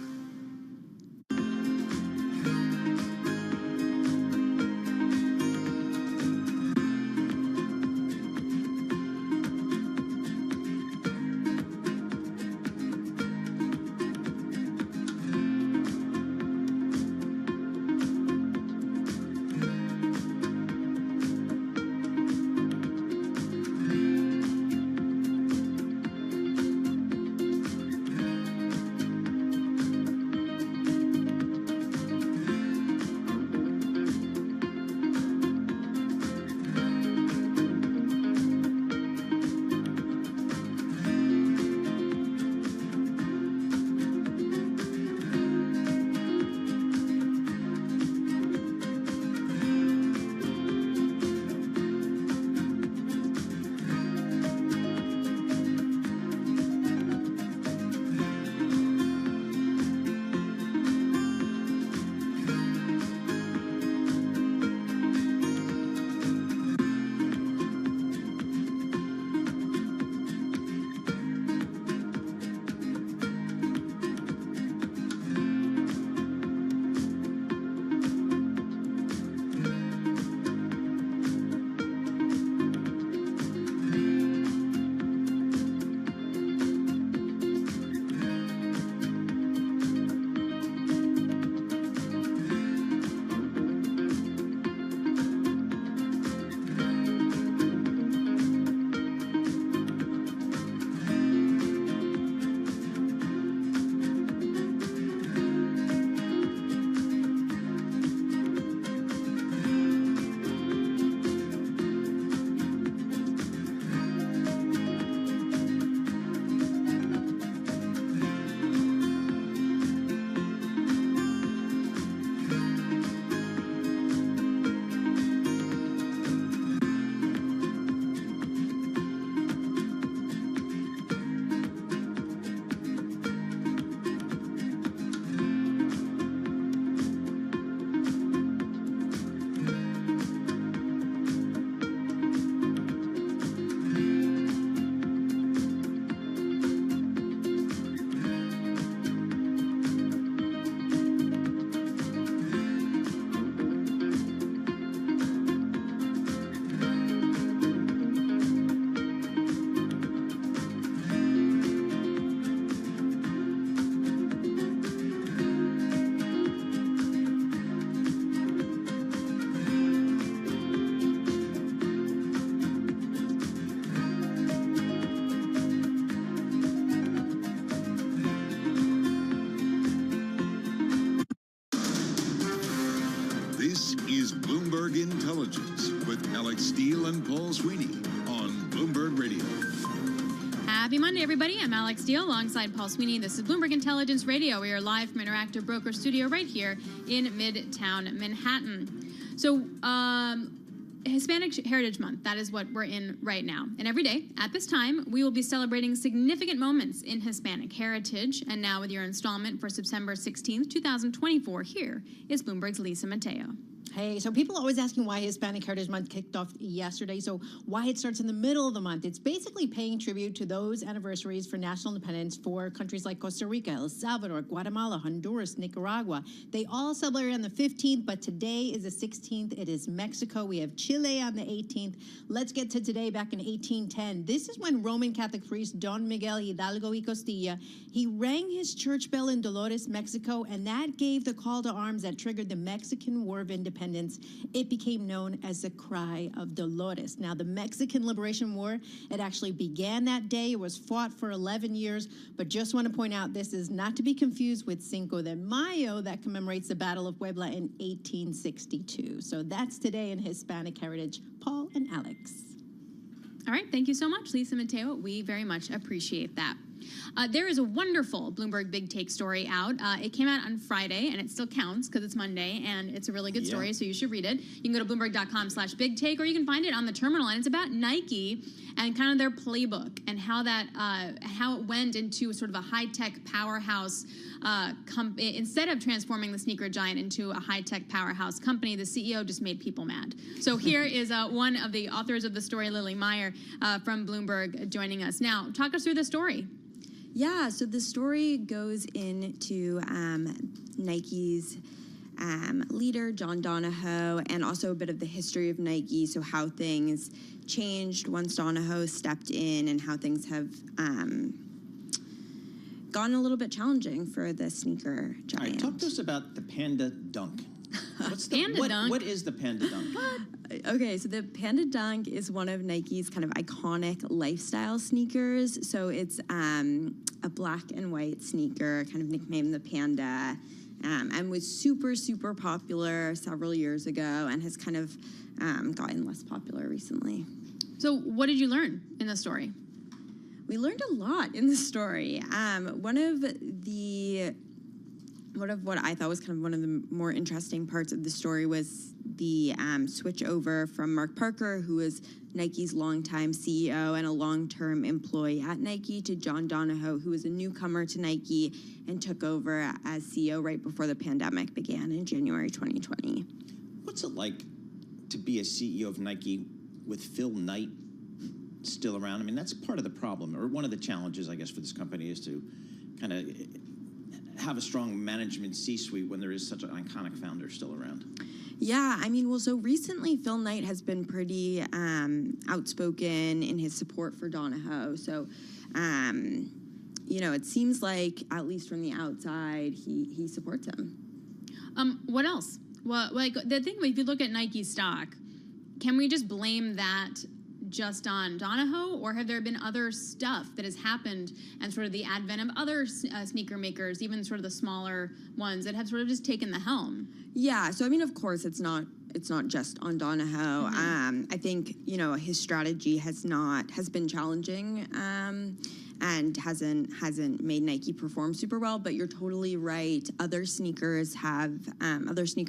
This is Bloomberg Intelligence with Alex Steele and Paul Sweeney on Bloomberg Radio. Happy Monday, everybody. I'm Alex Steele alongside Paul Sweeney. This is Bloomberg Intelligence Radio. We are live from Interactive Broker Studio right here in Midtown Manhattan. So, Hispanic Heritage Month, that is what we're in right now. And every day at this time, we will be celebrating significant moments in Hispanic heritage. And now with your installment for September 16th, 2024, here is Bloomberg's Lisa Mateo. Hey, so people are always asking why Hispanic Heritage Month kicked off yesterday, so why it starts in the middle of the month. It's basically paying tribute to those anniversaries for national independence for countries like Costa Rica, El Salvador, Guatemala, Honduras, Nicaragua. They all celebrate on the 15th, but today is the 16th. It is Mexico. We have Chile on the 18th. Let's get to today, back in 1810. This is when Roman Catholic priest Don Miguel Hidalgo y Costilla, he rang his church bell in Dolores, Mexico, and that gave the call to arms that triggered the Mexican War of Independence. It became known as the Cry of Dolores. Now, the Mexican Liberation War, it actually began that day. It was fought for 11 years, but just want to point out this is not to be confused with Cinco de Mayo that commemorates the Battle of Puebla in 1862. So that's today in Hispanic heritage. Paul and Alex. All right, thank you so much, Lisa Mateo. We very much appreciate that. There is a wonderful Bloomberg Big Take story out. It came out on Friday, and it still counts because it's Monday, and it's a really good story, so you should read it. You can go to Bloomberg.com/Big Take, or you can find it on the terminal, and it's about Nike and kind of their playbook and how that how it went into sort of a high-tech powerhouse. Instead of transforming the sneaker giant into a high-tech powerhouse company, the CEO just made people mad. So here is one of the authors of the story, Lily Meyer from Bloomberg, joining us. Now, talk us through the story. Yeah, so the story goes into Nike's leader, John Donahoe, and also a bit of the history of Nike, so how things changed once Donahoe stepped in and how things have gotten a little bit challenging for the sneaker giant. All right, talk to us about the Panda Dunk. What's the Panda Dunk? What is the Panda Dunk? Okay, so the Panda Dunk is one of Nike's kind of iconic lifestyle sneakers. So it's a black and white sneaker, kind of nicknamed the Panda, and was super, super popular several years ago and has kind of gotten less popular recently. So what did you learn in the story? We learned a lot in the story. One of what I thought was kind of one of the more interesting parts of the story was the switch over from Mark Parker, who was Nike's longtime CEO and a long-term employee at Nike, to John Donahoe, who was a newcomer to Nike and took over as CEO right before the pandemic began in January 2020. What's it like to be a CEO of Nike with Phil Knight still around? I mean, that's part of the problem, or one of the challenges, I guess, for this company is to kind of have a strong management C-suite when there is such an iconic founder still around. Yeah, I mean, well, so recently Phil Knight has been pretty outspoken in his support for Donahoe. So, you know, it seems like, at least from the outside, he supports him. What else? Well, like the thing, if you look at Nike stock, can we just blame that just on Donahoe, or have there been other stuff that has happened and sort of the advent of other sneaker makers, even sort of the smaller ones that have sort of just taken the helm? Yeah, so I mean, of course, it's not just on Donahoe. Mm-hmm. I think, you know, his strategy has been challenging and hasn't made Nike perform super well. But you're totally right. Other sneaker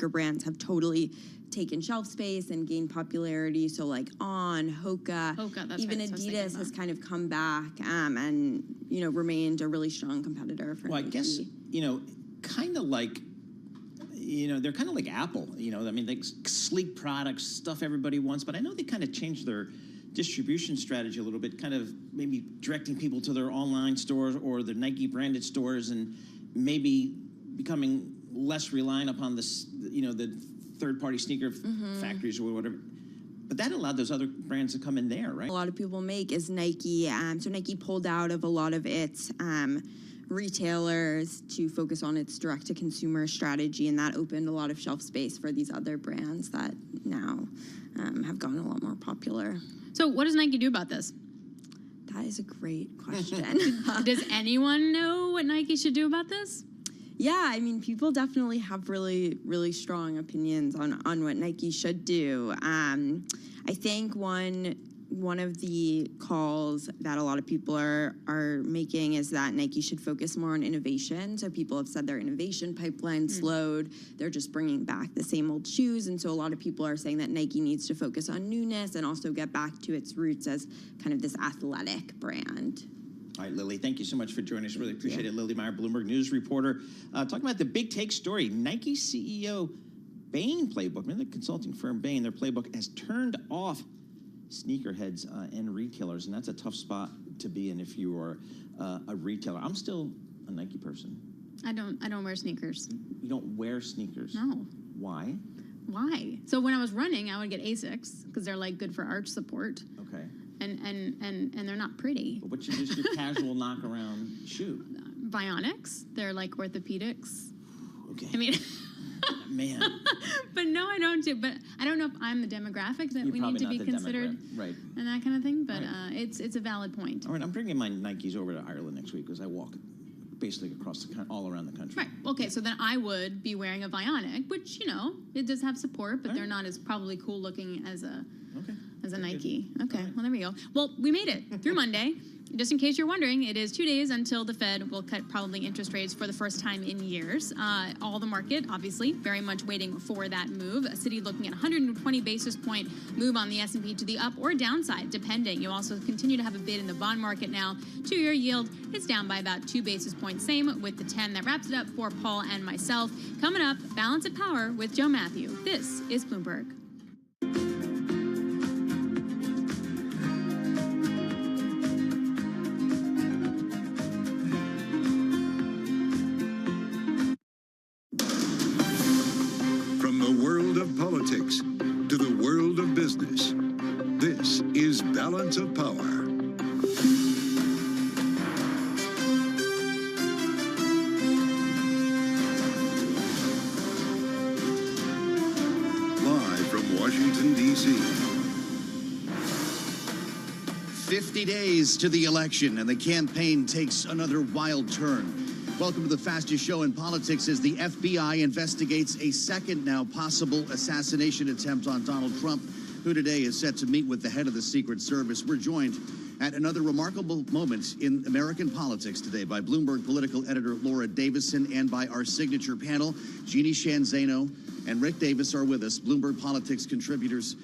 brands have totally taken shelf space and gained popularity. So like Hoka, even Adidas has kind of come back and, you know, remained a really strong competitor for Nike. I guess, you know, kind of like, you know, they're kind of like Apple. You know, I mean, they sleek products, stuff everybody wants, but I know they kind of changed their distribution strategy a little bit, kind of maybe directing people to their online stores or their Nike branded stores, and maybe becoming less reliant upon this, you know, the third-party sneaker factories or whatever. But that allowed those other brands to come in there, right? A lot of people make is Nike. So Nike pulled out of a lot of its retailers to focus on its direct-to-consumer strategy, and that opened a lot of shelf space for these other brands that now have gotten a lot more popular. So what does Nike do about this? That is a great question. Does anyone know what Nike should do about this? Yeah, I mean, people definitely have really, really strong opinions on what Nike should do. I think one of the calls that a lot of people are making is that Nike should focus more on innovation. So people have said their innovation pipeline slowed. They're just bringing back the same old shoes. And so a lot of people are saying that Nike needs to focus on newness and also get back to its roots as kind of this athletic brand. All right, Lily, thank you so much for joining us. Really appreciate it. Lily Meyer, Bloomberg News reporter. Talking about the big take story. Nike CEO Bain playbook, remember the consulting firm Bain, their playbook has turned off sneakerheads and retailers, and that's a tough spot to be in if you are a retailer. I'm still a Nike person. I don't wear sneakers. You don't wear sneakers? No. Why? Why? So when I was running, I would get Asics because they're like good for arch support. Okay. And they're not pretty. But what's just your casual knock around shoe? Bionics. They're like orthopedics. Okay. I mean, man. But no, I don't do. But I don't know if I'm the demographic that we need to be considered, right? And that kind of thing. But it's a valid point. All right, I'm bringing my Nikes over to Ireland next week because I walk basically across all around the country. Right. Okay. So then I would be wearing a Bionic, which it does have support, but they're not as probably cool looking as a Nike. Okay. Well, there we go. Well, we made it through Monday. Just in case you're wondering, it is 2 days until the Fed will cut probably interest rates for the first time in years. All the market, obviously, very much waiting for that move. A city looking at 120 basis point move on the S&P to the up or downside, depending. You also continue to have a bid in the bond market now. 2-year yield is down by about 2 basis points. Same with the 10. That wraps it up for Paul and myself. Coming up, Balance of Power with Joe Matthew. This is Bloomberg. Politics to the world of business. This is Balance of Power. Live from Washington, D.C. 50 days to the election, and the campaign takes another wild turn. Welcome to the fastest show in politics as the FBI investigates a second now possible assassination attempt on Donald Trump, who today is set to meet with the head of the Secret Service. We're joined at another remarkable moment in American politics today by Bloomberg political editor Laura Davison and by our signature panel. Jeannie Shanzano and Rick Davis are with us, Bloomberg politics contributors.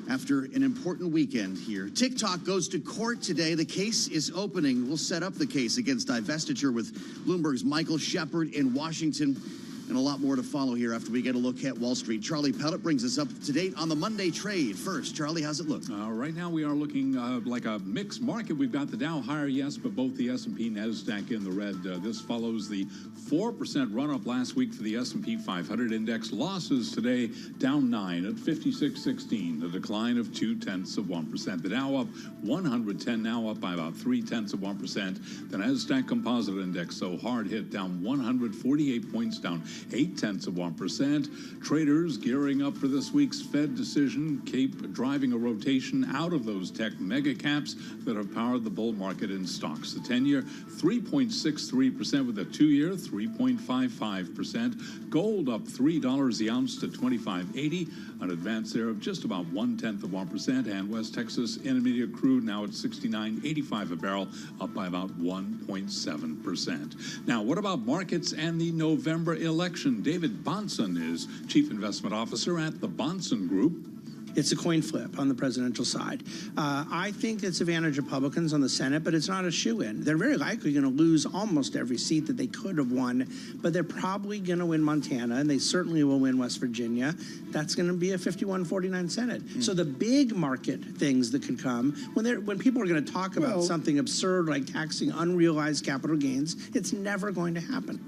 After an important weekend here, TikTok goes to court today. The case is opening. We'll set up the case against divestiture with Bloomberg's Michael Shepard in Washington, and a lot more to follow here after we get a look at Wall Street. Charlie Pellet brings us up to date on the Monday trade. First, Charlie, how's it look? Right now we are looking like a mixed market. We've got the Dow higher, yes, but both the S&P and NASDAQ in the red. This follows the 4% run-up last week for the S&P 500 index. Losses today down 9 at 56.16, a decline of 0.2%. The Dow up 110, now up by about 0.3%. The NASDAQ Composite Index, so hard hit, down 148 points, down 0.8%. Traders gearing up for this week's Fed decision, keep driving a rotation out of those tech mega caps that have powered the bull market in stocks. The 10-year 3.63% with a 2-year 3.55%. Gold up $3 the ounce to $25.80, an advance there of just about 0.1%. And West Texas Intermediate crude now at $69.85 a barrel, up by about 1.7%. Now, what about markets and the November election? David Bahnsen is Chief Investment Officer at the Bahnsen Group. It's a coin flip on the presidential side. I think it's advantage Republicans on the Senate, but it's not a shoo-in. They're very likely going to lose almost every seat that they could have won, but they're probably going to win Montana, and they certainly will win West Virginia. That's going to be a 51-49 Senate. So the big market things that could come, when people are going to talk about something absurd like taxing unrealized capital gains, it's never going to happen.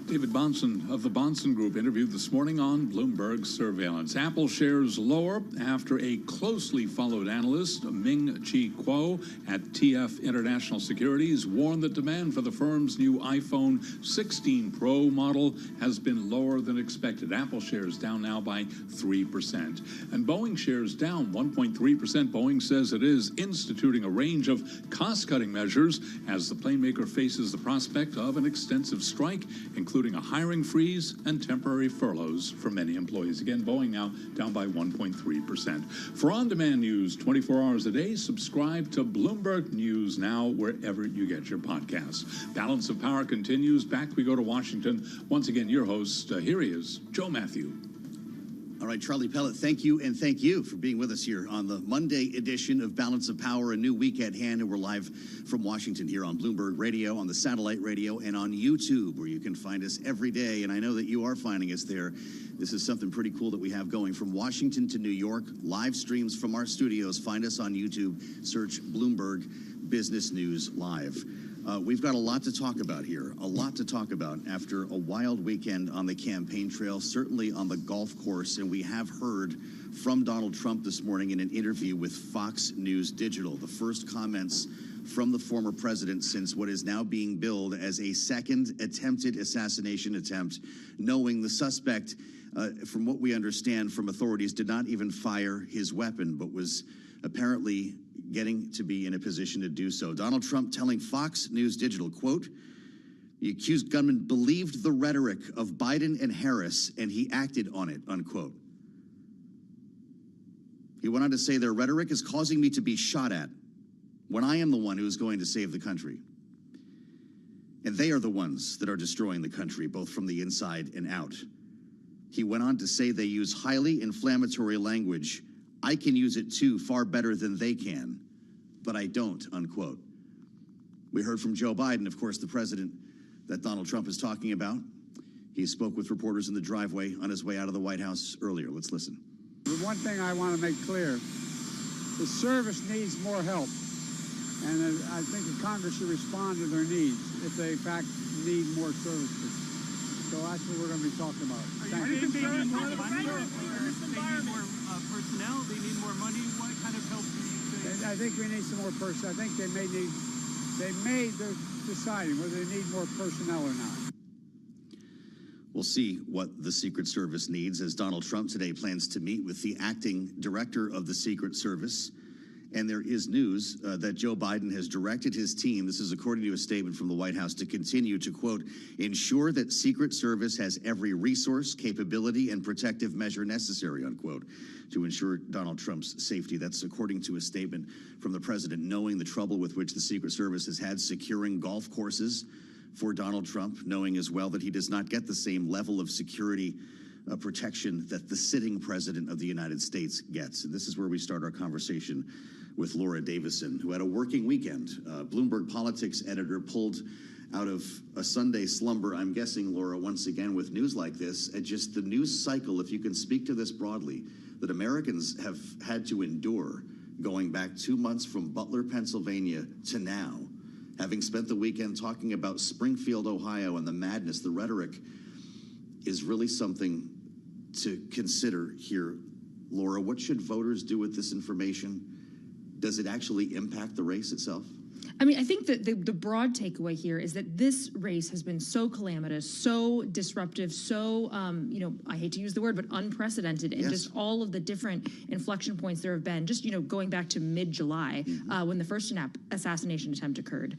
David Bahnsen of the Bahnsen Group interviewed this morning on Bloomberg Surveillance. Apple shares lower after a closely followed analyst, Ming-Chi Kuo at TF International Securities, warned that demand for the firm's new iPhone 16 Pro model has been lower than expected. Apple shares down now by 3%. And Boeing shares down 1.3%. Boeing says it is instituting a range of cost-cutting measures as the plane maker faces the prospect of an extensive strike, including including a hiring freeze and temporary furloughs for many employees. Again, Boeing now down by 1.3%. For on-demand news 24 hours a day, subscribe to Bloomberg News Now wherever you get your podcasts. Balance of Power continues. Back we go to Washington. Once again, your host, here he is, Joe Matthew. All right, Charlie Pellet, thank you, and thank you for being with us here on the Monday edition of Balance of Power, a new week at hand, and we're live from Washington here on Bloomberg Radio, on the satellite radio, and on YouTube, where you can find us every day, and I know that you are finding us there. This is something pretty cool that we have going from Washington to New York, live streams from our studios. Find us on YouTube, search Bloomberg Business News Live. We've got a lot to talk about here, a lot to talk about after a wild weekend on the campaign trail, certainly on the golf course. And we have heard from Donald Trump this morning in an interview with Fox News Digital, the first comments from the former president since what is now being billed as a second attempted assassination attempt, knowing the suspect, from what we understand from authorities, did not even fire his weapon, but was apparently getting to be in a position to do so. Donald Trump telling Fox News Digital, quote, the accused gunman believed the rhetoric of Biden and Harris, and he acted on it, unquote. He went on to say, their rhetoric is causing me to be shot at when I am the one who is going to save the country. And they are the ones that are destroying the country, both from the inside and out. He went on to say they use highly inflammatory language. I can use it too, far better than they can, but I don't, unquote. We heard from Joe Biden, of course, the president that Donald Trump is talking about. He spoke with reporters in the driveway on his way out of the White House earlier. Let's listen. The one thing I want to make clear, the service needs more help. And I think the Congress should respond to their needs if they, in fact, need more services. So that's what we're going to be talking about. Are you concerned about the money in this environment? Personnel, they need more money. What kind of help do you think? I think we need some more personnel. I think they're deciding whether they need more personnel or not. We'll see what the Secret Service needs as Donald Trump today plans to meet with the acting director of the Secret Service. And there is news that Joe Biden has directed his team, this is according to a statement from the White House, to continue to, quote, ensure that Secret Service has every resource, capability, and protective measure necessary, unquote, to ensure Donald Trump's safety. That's according to a statement from the president, knowing the trouble with which the Secret Service has had securing golf courses for Donald Trump, knowing as well that he does not get the same level of security protection that the sitting president of the United States gets. And this is where we start our conversation with Laura Davison, who had a working weekend. Bloomberg Politics editor pulled out of a Sunday slumber, I'm guessing, Laura, once again with news like this, and just the news cycle, if you can speak to this broadly, that Americans have had to endure going back 2 months from Butler, Pennsylvania to now, having spent the weekend talking about Springfield, Ohio, and the madness, the rhetoric is really something to consider here. Laura, what should voters do with this information? Does it actually impact the race itself? I mean, I think that the broad takeaway here is that this race has been so calamitous, so disruptive, so, I hate to use the word, but unprecedented, and just all of the different inflection points there have been, just, going back to mid-July when the first assassination attempt occurred.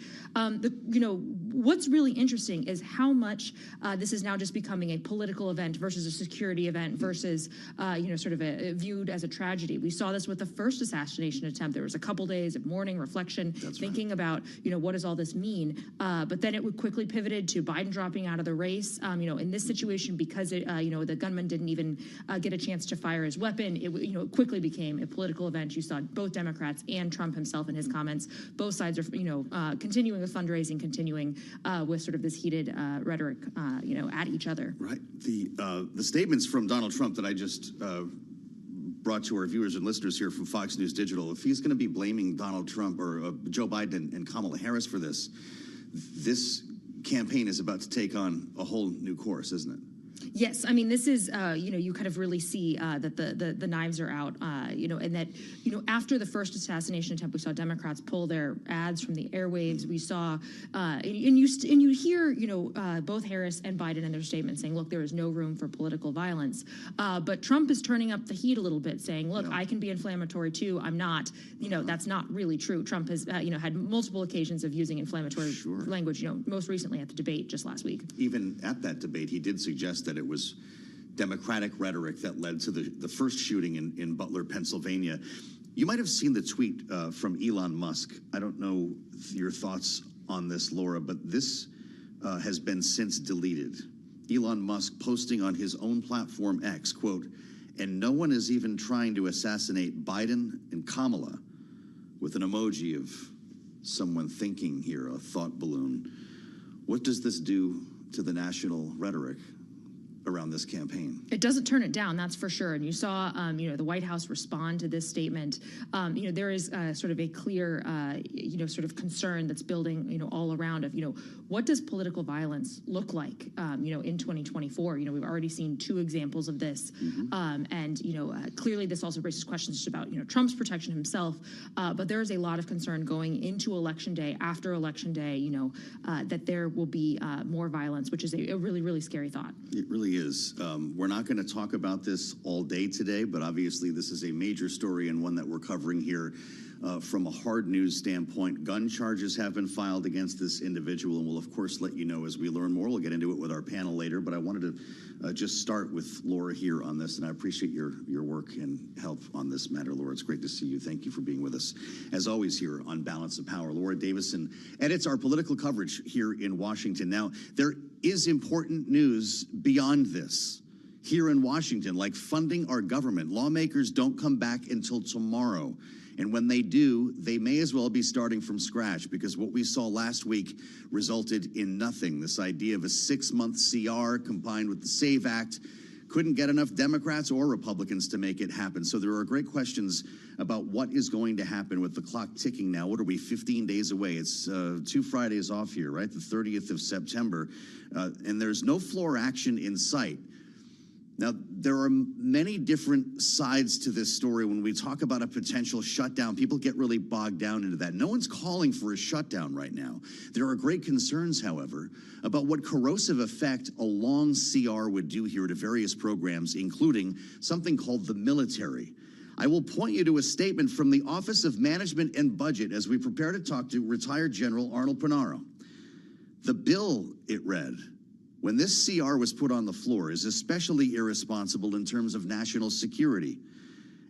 What's really interesting is how much this is now just becoming a political event versus a security event versus, sort of viewed as a tragedy. We saw this with the first assassination attempt. There was a couple days of mourning, reflection, thinking about, what does all this mean? But then it would quickly pivoted to Biden dropping out of the race. In this situation, because the gunman didn't even get a chance to fire his weapon, it quickly became a political event. You saw both Democrats and Trump himself in his comments. Both sides are, continuing with fundraising, continuing with sort of this heated rhetoric, at each other. Right. The statements from Donald Trump that I just brought to our viewers and listeners here from Fox News Digital, if he's going to be blaming Donald Trump or Joe Biden and Kamala Harris for this campaign is about to take on a whole new course, isn't it? Yes, I mean, this is, you kind of really see that the knives are out, and that, after the first assassination attempt, we saw Democrats pull their ads from the airwaves. We saw, and you hear, both Harris and Biden in their statements saying, look, there is no room for political violence. But Trump is turning up the heat a little bit, saying, look, I can be inflammatory too. I'm not. That's not really true. Trump has, had multiple occasions of using inflammatory language, most recently at the debate just last week. Even at that debate, he did suggest that it was Democratic rhetoric that led to the first shooting in Butler, Pennsylvania. You might have seen the tweet from Elon Musk. I don't know your thoughts on this, Laura, but this has been since deleted. Elon Musk posting on his own platform X, quote, "And no one is even trying to assassinate Biden and Kamala," with an emoji of someone thinking here, a thought balloon. What does this do to the national rhetoric around this campaign? It doesn't turn it down, that's for sure. And you saw, the White House respond to this statement. There is sort of a clear, sort of concern that's building, all around of, what does political violence look like, in 2024? We've already seen 2 examples of this. Clearly this also raises questions just about, Trump's protection himself. But there is a lot of concern going into Election Day, after Election Day, that there will be more violence, which is a really, really scary thought. It really is. We're not going to talk about this all day today, but obviously this is a major story and one that we're covering here from a hard news standpoint. Gun charges have been filed against this individual, and we'll of course let you know as we learn more. We'll get into it with our panel later, but I wanted to just start with Laura here on this, and I appreciate your work and help on this matter, Laura. It's great to see you. Thank you for being with us, as always, here on Balance of Power. Laura Davison edits our political coverage here in Washington. Now, there is important news beyond this here in Washington, like funding our government. Lawmakers don't come back until tomorrow. And when they do, they may as well be starting from scratch, because what we saw last week resulted in nothing. This idea of a 6-month CR combined with the SAVE Act couldn't get enough Democrats or Republicans to make it happen. So there are great questions about what is going to happen with the clock ticking now. What are we, 15 days away? It's 2 Fridays off here, right? The 30th of September. And there's no floor action in sight. Now, there are many different sides to this story. When we talk about a potential shutdown, people get really bogged down into that. No one's calling for a shutdown right now. There are great concerns, however, about what corrosive effect a long CR would do here to various programs, including something called the military. I will point you to a statement from the Office of Management and Budget as we prepare to talk to retired General Arnold Panaro. The bill, it read, when this CR was put on the floor, is especially irresponsible in terms of national security.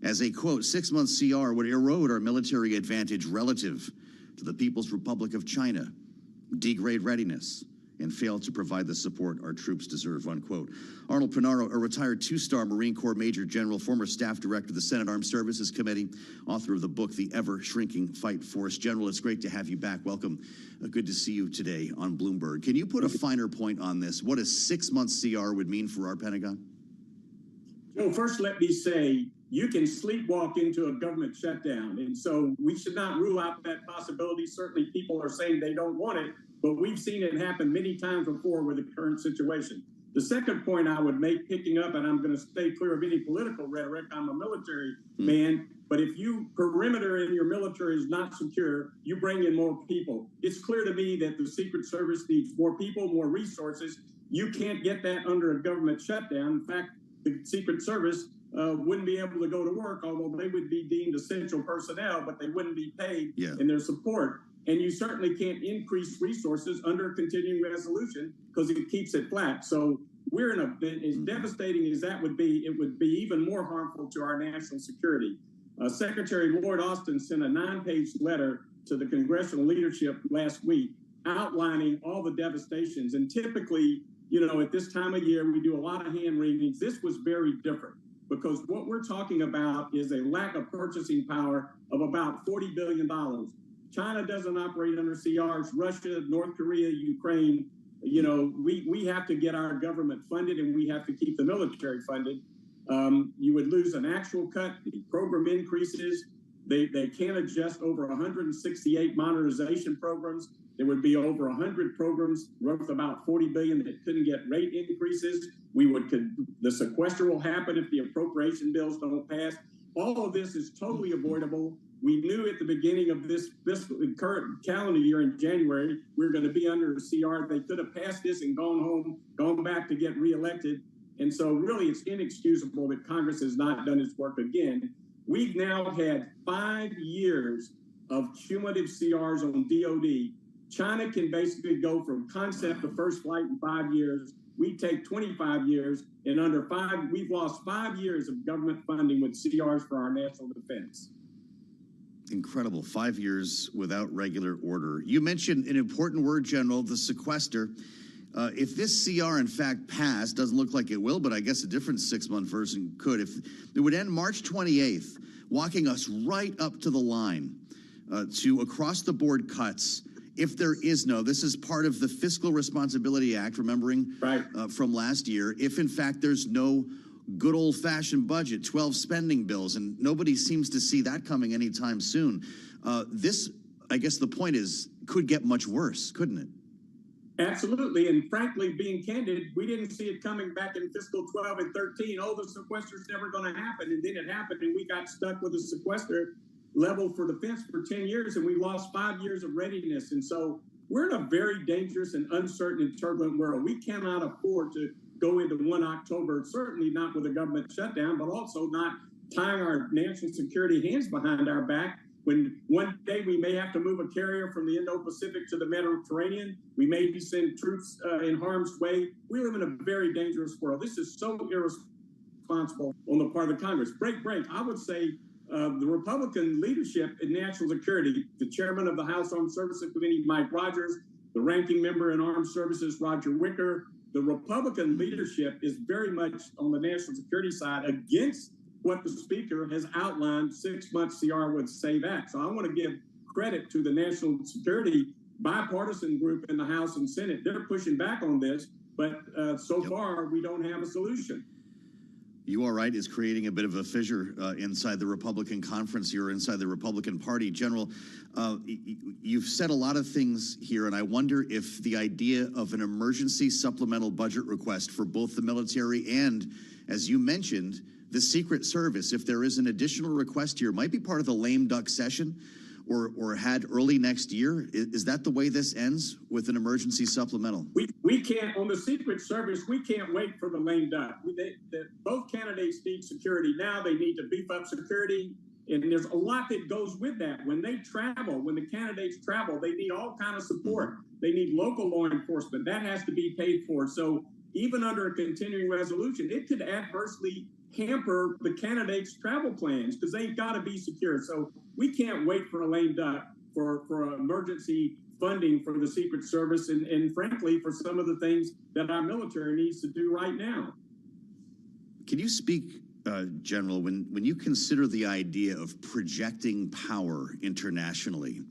As a, quote, 6-month CR would erode our military advantage relative to the People's Republic of China, degrade readiness, and fail to provide the support our troops deserve, unquote. Arnold Panaro, a retired 2-star Marine Corps Major General, former staff director of the Senate Armed Services Committee, author of the book, The Ever-Shrinking Fight Force. General, it's great to have you back. Welcome. Good to see you today on Bloomberg. Can you put a finer point on this? What a 6-month CR would mean for our Pentagon? Well, first let me say, you can sleepwalk into a government shutdown. And so we should not rule out that possibility. Certainly people are saying they don't want it, but we've seen it happen many times before with the current situation. The second point I would make, picking up, and I'm going to stay clear of any political rhetoric, I'm a military man, but if you perimeter in your military is not secure, you bring in more people. It's clear to me that the Secret Service needs more people, more resources. You can't get that under a government shutdown. In fact, the Secret Service wouldn't be able to go to work, although they would be deemed essential personnel, but they wouldn't be paid in their support. And you certainly can't increase resources under a continuing resolution because it keeps it flat. So we're in as devastating as that would be, it would be even more harmful to our national security. Secretary Lloyd Austin sent a 9-page letter to the congressional leadership last week outlining all the devastations. And typically, at this time of year, we do a lot of hand wringings. This was very different because what we're talking about is a lack of purchasing power of about $40 billion. China doesn't operate under CRs. Russia, North Korea, Ukraine, we have to get our government funded and we have to keep the military funded. You would lose an actual cut, the program increases. They can't adjust over 168 modernization programs. There would be over 100 programs worth about $40 billion that couldn't get rate increases. The sequester will happen if the appropriation bills don't pass. All of this is totally avoidable. We knew at the beginning of this current calendar year in January, we were going to be under a CR. They could have passed this and gone home, gone back to get reelected. And so really it's inexcusable that Congress has not done its work again. We've now had 5 years of cumulative CRs on DOD. China can basically go from concept to first flight in 5 years. We take 25 years, and we've lost 5 years of government funding with CRs for our national defense. Incredible. 5 years without regular order. You mentioned an important word, General, the sequester. If this CR in fact passed, doesn't look like it will, but I guess a different 6-month version could. If it would end March 28th, walking us right up to the line to across the board cuts. If there is this is part of the Fiscal Responsibility Act, remembering from last year. If in fact there's no good old-fashioned budget, 12 spending bills, and nobody seems to see that coming anytime soon. This, I guess the point is, could get much worse, couldn't it? Absolutely, and frankly, being candid, we didn't see it coming back in fiscal 12 and 13. Oh, the sequester's never going to happen, and then it happened, and we got stuck with a sequester level for defense for 10 years, and we lost 5 years of readiness. And so we're in a very dangerous and uncertain and turbulent world. We cannot afford to go into 1 October, certainly not with a government shutdown, but also not tying our national security hands behind our back when one day we may have to move a carrier from the Indo-Pacific to the Mediterranean. We may send troops in harm's way. We live in a very dangerous world. This is so irresponsible on the part of the Congress. Break. I would say the Republican leadership in national security, the chairman of the House Armed Services Committee, Mike Rogers, the ranking member in Armed Services, Roger Wicker, the Republican leadership is very much on the national security side against what the Speaker has outlined 6-month CR with SAVE Act. So I want to give credit to the national security bipartisan group in the House and Senate. They're pushing back on this, but so far we don't have a solution. You are right, is creating a bit of a fissure inside the Republican conference here, inside the Republican Party. General, you've said a lot of things here, and I wonder if the idea of an emergency supplemental budget request for both the military and, as you mentioned, the Secret Service, if there is an additional request here, might be part of the lame duck session or had early next year. Is that the way this ends, with an emergency supplemental? We can't, on the Secret Service, we can't wait for the lame duck. Both candidates need security now. They need to beef up security. And there's a lot that goes with that. When they travel, when the candidates travel, they need all kind of support. They need local law enforcement. That has to be paid for. So even under a continuing resolution, it could adversely hamper the candidates' travel plans because they've got to be secure. So we can't wait for a lame duck for emergency funding for the Secret Service and frankly, for some of the things that our military needs to do right now. Can you speak, General, when you consider the idea of projecting power internationally,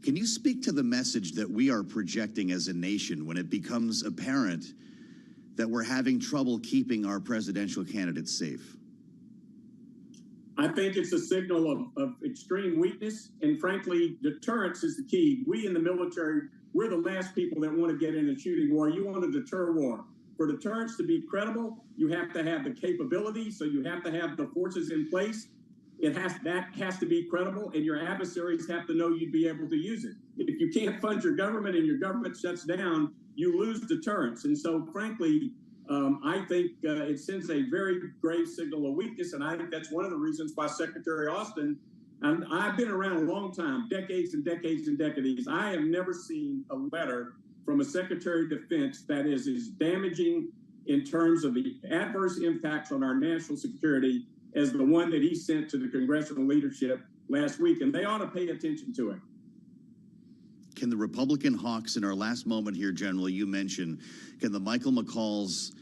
can you speak to the message that we are projecting as a nation when it becomes apparent that we're having trouble keeping our presidential candidates safe? I think it's a signal of extreme weakness, and frankly, deterrence is the key. We in the military, we're the last people that want to get in a shooting war. You want to deter war. For deterrence to be credible, you have to have the capability, so you have to have the forces in place. That has to be credible, and your adversaries have to know you'd be able to use it. If you can't fund your government and your government shuts down, you lose deterrence. And so, frankly, I think it sends a very grave signal of weakness, and I think that's one of the reasons why Secretary Austin, and I've been around a long time, decades and decades and decades, I have never seen a letter from a Secretary of Defense that is as damaging in terms of the adverse impacts on our national security as the one that he sent to the congressional leadership last week, and they ought to pay attention to it. Can the Republican hawks, in our last moment here, General, you mentioned, can the Michael McCalls,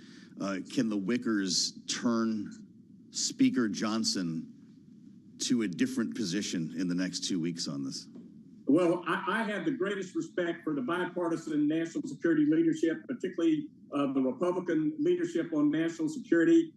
can the Wickers turn Speaker Johnson to a different position in the next 2 weeks on this? Well, I have the greatest respect for the bipartisan national security leadership, particularly the Republican leadership on national security.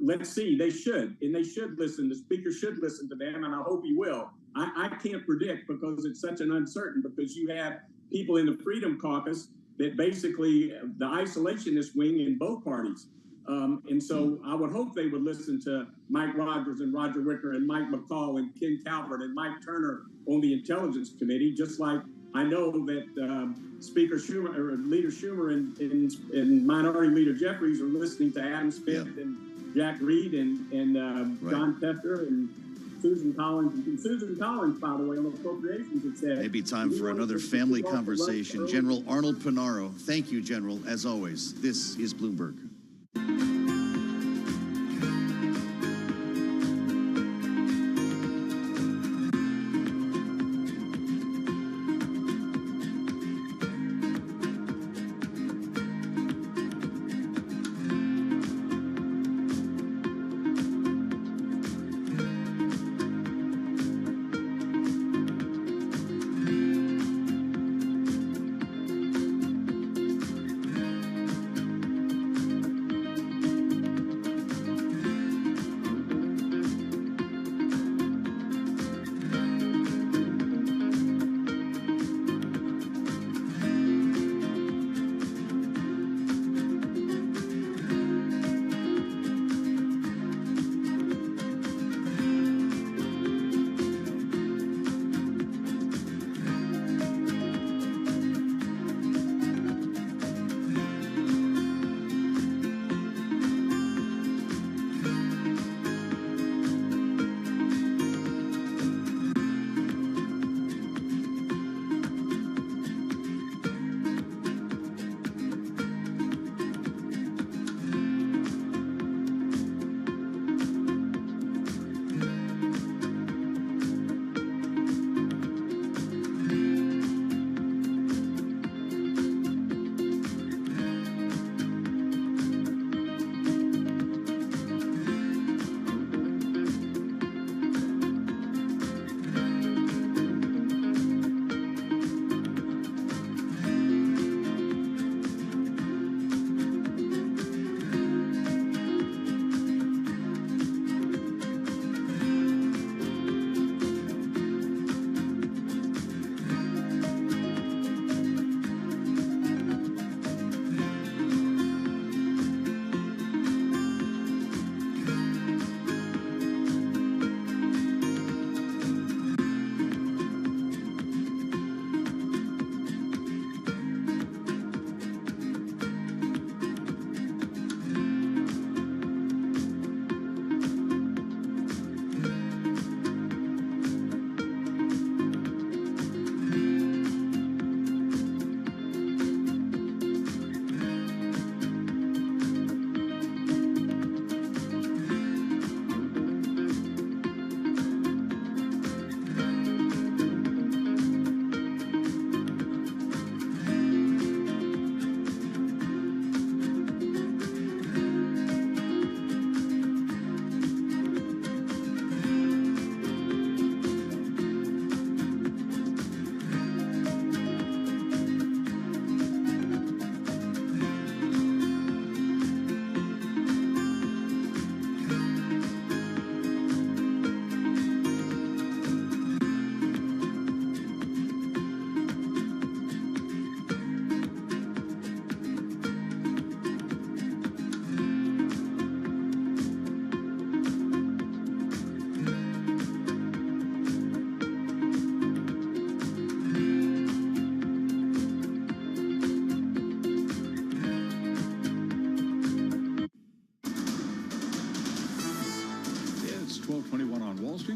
Let's see, they should listen. The Speaker should listen to them, and I hope he will. I can't predict because it's such an uncertain, because you have people in the Freedom Caucus that basically the isolationist wing in both parties. And so I would hope they would listen to Mike Rogers and Roger Wicker and Mike McCall and Ken Calvert and Mike Turner on the Intelligence Committee, just like I know that Speaker Schumer or Leader Schumer and Minority Leader Jeffries are listening to Adam Smith and Jack Reed and John Tester and Susan Collins. And Susan Collins, by the way, on appropriations, it said Maybe time for another family conversation. General Arnold Panaro, thank you, General, as always. This is Bloomberg.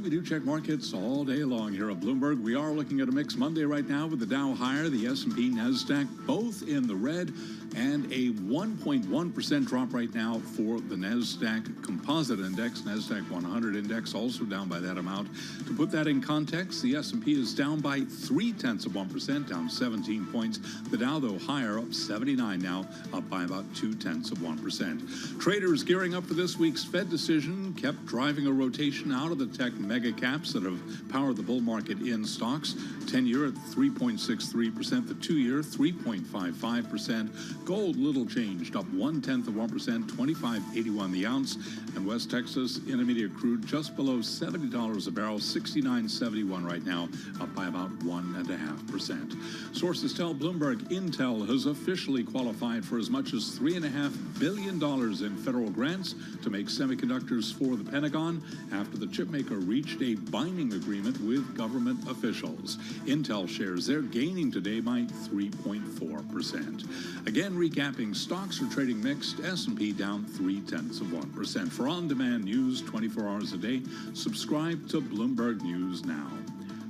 We do check markets all day long here at Bloomberg. We are looking at a mixed Monday right now with the Dow higher, the S&P, NASDAQ, both in the red, and a 1.1% drop right now for the NASDAQ Composite Index. NASDAQ 100 Index also down by that amount. To put that in context, the S&P is down by 0.3%, down 17 points. The Dow, though, higher, up 79 now, up by about 0.2%. Traders gearing up for this week's Fed decision kept driving a rotation rotation out of the tech mega caps that have powered the bull market in stocks. 10-year at 3.63%, the 2-year 3.55%. Gold little changed, up 0.1%, 25.81 the ounce. And West Texas Intermediate crude just below $70 a barrel, 69.71 right now, up by about 1.5%. Sources tell Bloomberg Intel has officially qualified for as much as $3.5 billion in federal grants to make semiconductors for the Pentagon after the chipmaker reached a binding agreement with government officials. Intel shares they're gaining today by 3.4%. Again, recapping, stocks are trading mixed. S&P down 0.3%. For on-demand news 24 hours a day, subscribe to Bloomberg News Now,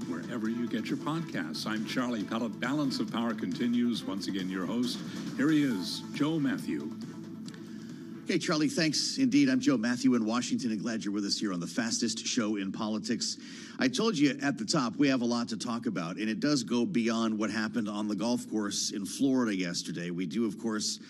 wherever you get your podcasts. I'm Charlie Pellet. Balance of Power continues. Once again, your host. Here he is, Joe Matthew. Okay, Charlie, thanks indeed. I'm Joe Matthew in Washington, and glad you're with us here on the fastest show in politics. I told you at the top we have a lot to talk about, and it does go beyond what happened on the golf course in Florida yesterday. We do, of course,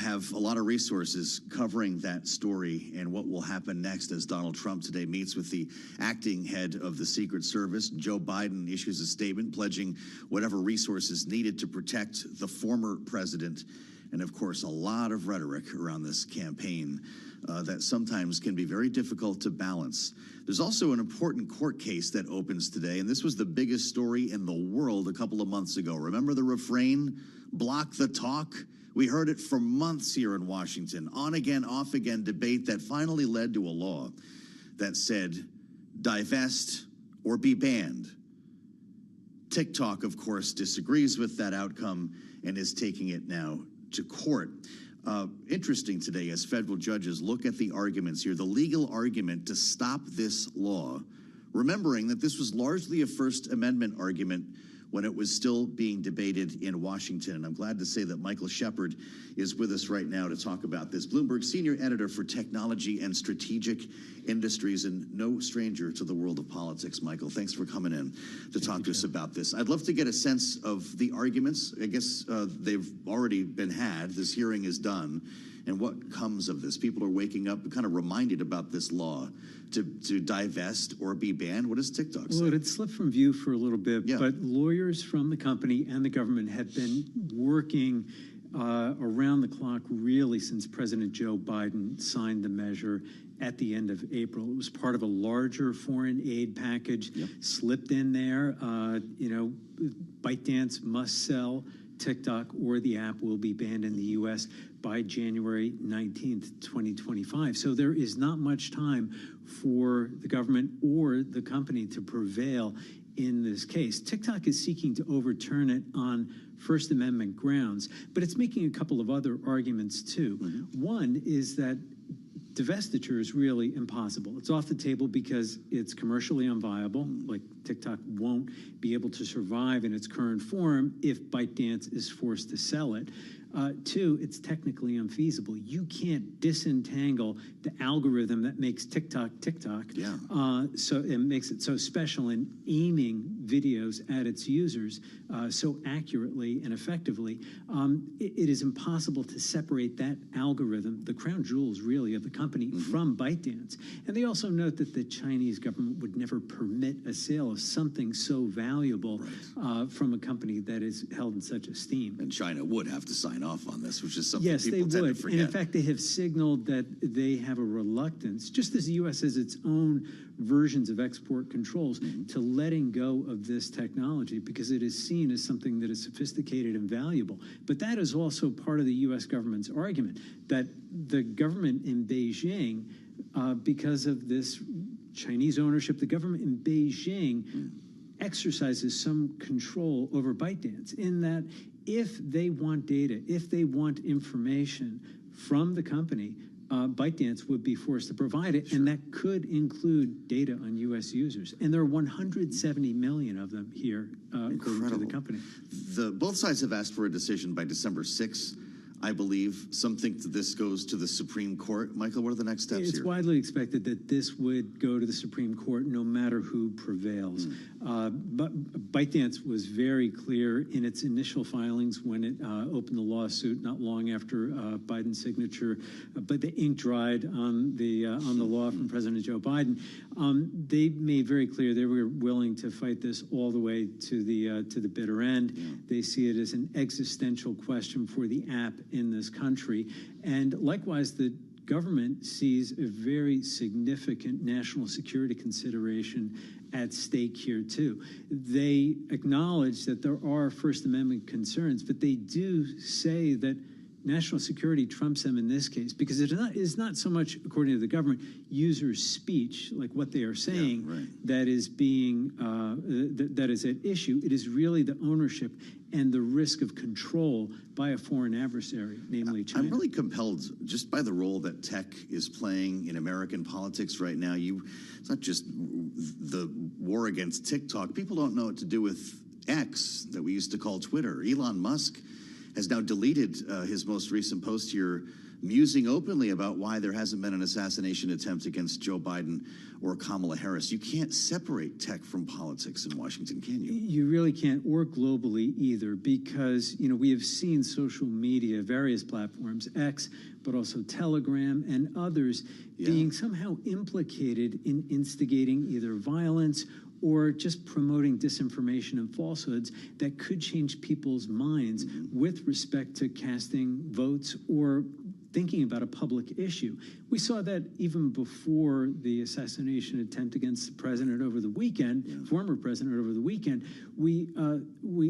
have a lot of resources covering that story and what will happen next as Donald Trump today meets with the acting head of the Secret Service. Joe Biden issues a statement pledging whatever resources needed to protect the former president. And, of course, a lot of rhetoric around this campaign that sometimes can be very difficult to balance. There's also an important court case that opens today, and this was the biggest story in the world a couple of months ago. Remember the refrain, block the talk? We heard it for months here in Washington, on again, off again debate that finally led to a law that said divest or be banned. TikTok, of course, disagrees with that outcome and is taking it now to court. Interesting today as federal judges look at the arguments here, the legal argument to stop this law, remembering that this was largely a First Amendment argument when it was still being debated in Washington. And I'm glad to say that Michael Shepard is with us right now to talk about this. Bloomberg senior editor for technology and strategic industries, and no stranger to the world of politics. Michael, thanks for coming in to talk to us about this. I'd love to get a sense of the arguments. I guess they've already been had. This hearing is done. And what comes of this? People are waking up kind of reminded about this law to divest or be banned. What does TikTok say? Well, it had slipped from view for a little bit, but lawyers from the company and the government have been working around the clock really since President Joe Biden signed the measure at the end of April. It was part of a larger foreign aid package slipped in there. ByteDance must sell TikTok or the app will be banned in the U.S. by January 19th, 2025. So there is not much time for the government or the company to prevail in this case. TikTok is seeking to overturn it on First Amendment grounds, but it's making a couple of other arguments too. One is that divestiture is really impossible. It's off the table because it's commercially unviable. Like TikTok won't be able to survive in its current form if ByteDance is forced to sell it. Two, it's technically unfeasible. You can't disentangle the algorithm that makes TikTok TikTok. So it makes it so special in aiming videos at its users so accurately and effectively. It is impossible to separate that algorithm, the crown jewels really of the company, from ByteDance. And they also note that the Chinese government would never permit a sale of something so valuable from a company that is held in such esteem. And China would have to sign off on this, which is something yes, people they tend would. to forget. And in fact, they have signaled that they have a reluctance, just as the U.S. has its own versions of export controls, to letting go of this technology because it is seen as something that is sophisticated and valuable. But that is also part of the U.S. government's argument that the government in Beijing, because of this Chinese ownership, the government in Beijing exercises some control over ByteDance in that if they want data, if they want information from the company, ByteDance would be forced to provide it, and that could include data on U.S. users. And there are 170 million of them here, according to the company. Both sides have asked for a decision by December 6th. I believe. Some think that this goes to the Supreme Court. Michael, what are the next steps It's here? widely expected that this would go to the Supreme Court no matter who prevails. But ByteDance was very clear in its initial filings when it opened the lawsuit not long after Biden's signature, but the ink dried on the law from President Joe Biden. They made very clear they were willing to fight this all the way to the bitter end. Yeah. They see it as an existential question for the app in this country. And likewise, the government sees a very significant national security consideration at stake here, too. They acknowledge that there are First Amendment concerns, but they do say that national security trumps them in this case, because it is not so much, according to the government, user speech, like what they are saying, that is being that is at issue. It is really the ownership and the risk of control by a foreign adversary, namely China. I'm really compelled just by the role that tech is playing in American politics right now. It's not just the war against TikTok. People don't know what to do with X, that we used to call Twitter. Elon Musk has now deleted his most recent post here, musing openly about why there hasn't been an assassination attempt against Joe Biden or Kamala Harris. You can't separate tech from politics in Washington, can you? You really can't, or globally either, because we have seen social media, various platforms, X, but also Telegram and others, being somehow implicated in instigating either violence or just promoting disinformation and falsehoods that could change people's minds with respect to casting votes or thinking about a public issue. We saw that even before the assassination attempt against the president over the weekend, former president over the weekend. We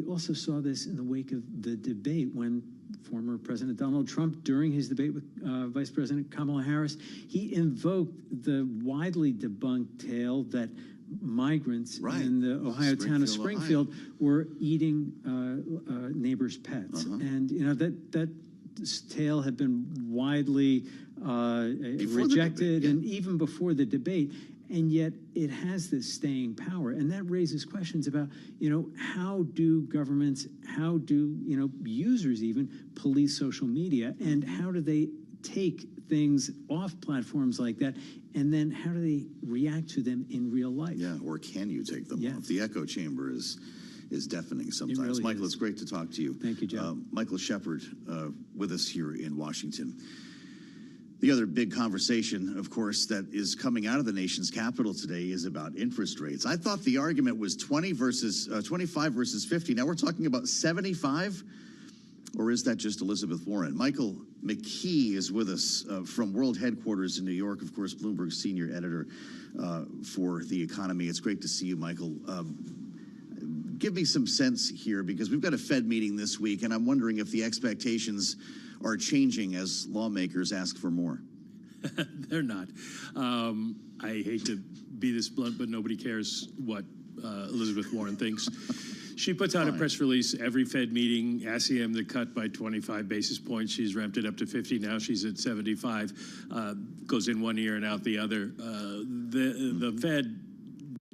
also saw this in the wake of the debate when former President Donald Trump, during his debate with Vice President Kamala Harris, he invoked the widely debunked tale that migrants in the Ohio town of Springfield were eating neighbors' pets. And that tale had been widely rejected, and even before the debate, and yet it has this staying power. And that raises questions about, how do governments, how do, users even police social media, and how do they take things off platforms like that, and then how do they react to them in real life? Yeah, or can you take them off? The echo chamber is deafening sometimes. Really Michael, it's great to talk to you. Thank you, Joe. Michael Shepard with us here in Washington. The other big conversation, of course, that is coming out of the nation's capital today is about interest rates. I thought the argument was 25 versus 50. Now we're talking about 75? Or is that just Elizabeth Warren? Michael McKee is with us from World Headquarters in New York, of course, Bloomberg's senior editor for The Economy. It's great to see you, Michael. Give me some sense here, because we've got a Fed meeting this week, and I'm wondering if the expectations are changing as lawmakers ask for more. They're not. I hate to be this blunt, but nobody cares what Elizabeth Warren thinks. She puts out a press release every Fed meeting asking them to cut by 25 basis points. She's ramped it up to 50. Now she's at 75. Goes in one ear and out the other. The Fed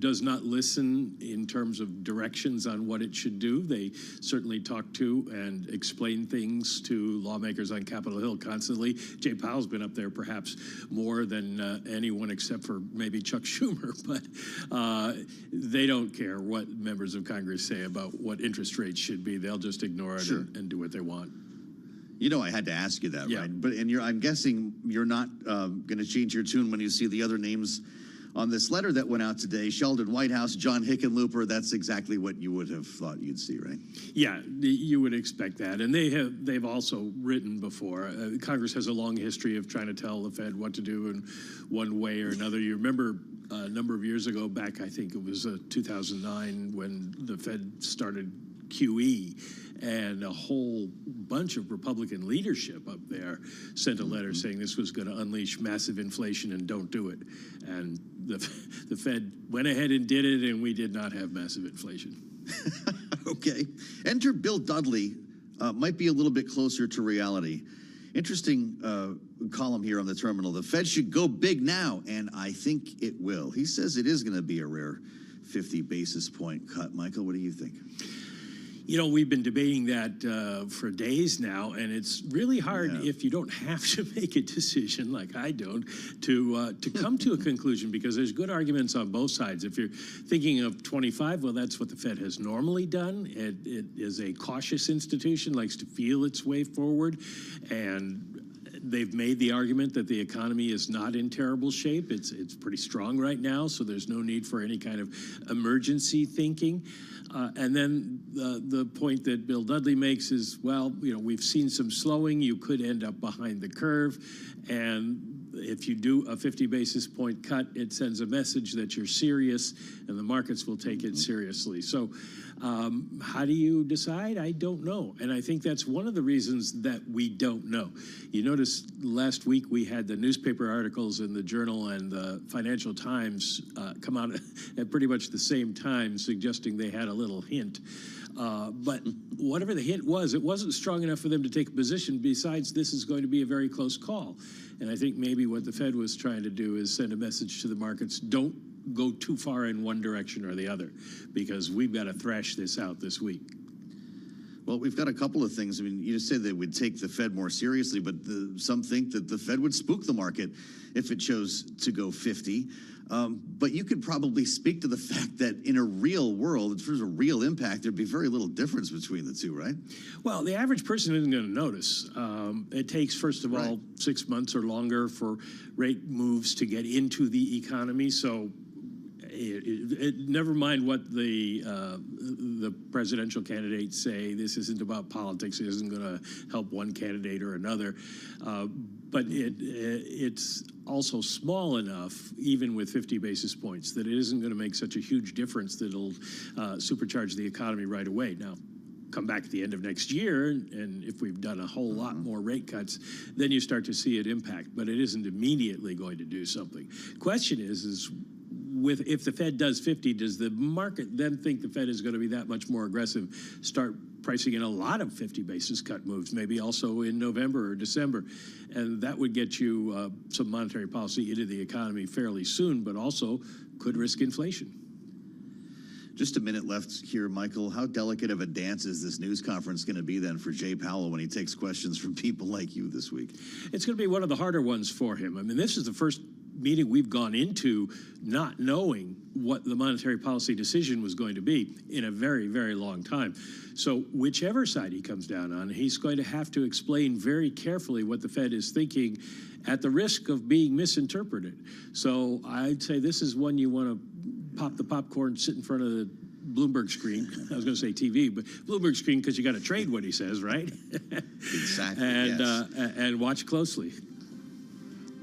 does not listen in terms of directions on what it should do. They certainly talk to and explain things to lawmakers on Capitol Hill constantly. Jay Powell's been up there perhaps more than anyone except for maybe Chuck Schumer, but they don't care what members of Congress say about what interest rates should be. They'll just ignore it and do what they want. I had to ask you that, right? But I'm guessing you're not going to change your tune when you see the other names on this letter that went out today. Sheldon Whitehouse, John Hickenlooper, that's exactly what you would have thought you'd see, right? Yeah, you would expect that. And they've also written before. Congress has a long history of trying to tell the Fed what to do in one way or another. You remember a number of years ago, back I think it was 2009, when the Fed started QE, and a whole bunch of Republican leadership up there sent a letter saying this was going to unleash massive inflation and don't do it. And the Fed went ahead and did it, and we did not have massive inflation. Okay. Enter Bill Dudley. Might be a little bit closer to reality. Interesting column here on the terminal. The Fed should go big now, and I think it will. He says it is going to be a rare 50 basis point cut. Michael, what do you think? You know, we've been debating that for days now, and it's really hard if you don't have to make a decision, like I don't, to come to a conclusion, because there's good arguments on both sides. If you're thinking of 25, well, that's what the Fed has normally done. It is a cautious institution, likes to feel its way forward, and they've made the argument that the economy is not in terrible shape. It's pretty strong right now, so there's no need for any kind of emergency thinking. And then the point that Bill Dudley makes is, well, you know, we've seen some slowing. You could end up behind the curve. And if you do a 50 basis point cut, it sends a message that you're serious, and the markets will take it seriously. So how do you decide? I don't know. And I think that's one of the reasons that we don't know. You notice last week we had the newspaper articles in the Journal and the Financial Times come out at pretty much the same time, suggesting they had a little hint. But whatever the hint was, it wasn't strong enough for them to take a position. Besides, this is going to be a very close call. And I think maybe what the Fed was trying to do is send a message to the markets: don't go too far in one direction or the other, because we've got to thrash this out this week. Well, we've got a couple of things. I mean, you just said they would take the Fed more seriously, but some think that the Fed would spook the market if it chose to go 50. But you could probably speak to the fact that in a real world, if there's a real impact, there'd be very little difference between the two, right? Well, the average person isn't going to notice. It takes, first of all, 6 months or longer for rate moves to get into the economy. So never mind what the presidential candidates say. This isn't about politics. It isn't going to help one candidate or another. But it's also small enough, even with 50 basis points, that it isn't going to make such a huge difference that it'll supercharge the economy right away. Now, come back at the end of next year, and if we've done a whole lot more rate cuts, then you start to see it impact. But it isn't immediately going to do something. Question is if the Fed does 50, does the market then think the Fed is going to be that much more aggressive, start pricing in a lot of 50 basis cut moves, maybe also in November or December? And that would get you some monetary policy into the economy fairly soon, but also could risk inflation. Just a minute left here, Michael. How delicate of a dance is this news conference going to be then for Jay Powell when he takes questions from people like you this week? It's going to be one of the harder ones for him. I mean, this is the first meeting we've gone into not knowing what the monetary policy decision was going to be in a very, very long time. So whichever side he comes down on, he's going to have to explain very carefully what the Fed is thinking at the risk of being misinterpreted. So I'd say this is one you want to pop the popcorn, sit in front of the Bloomberg screen. I was going to say TV, but Bloomberg screen, because you got to trade what he says, right? Exactly. And yes. And watch closely.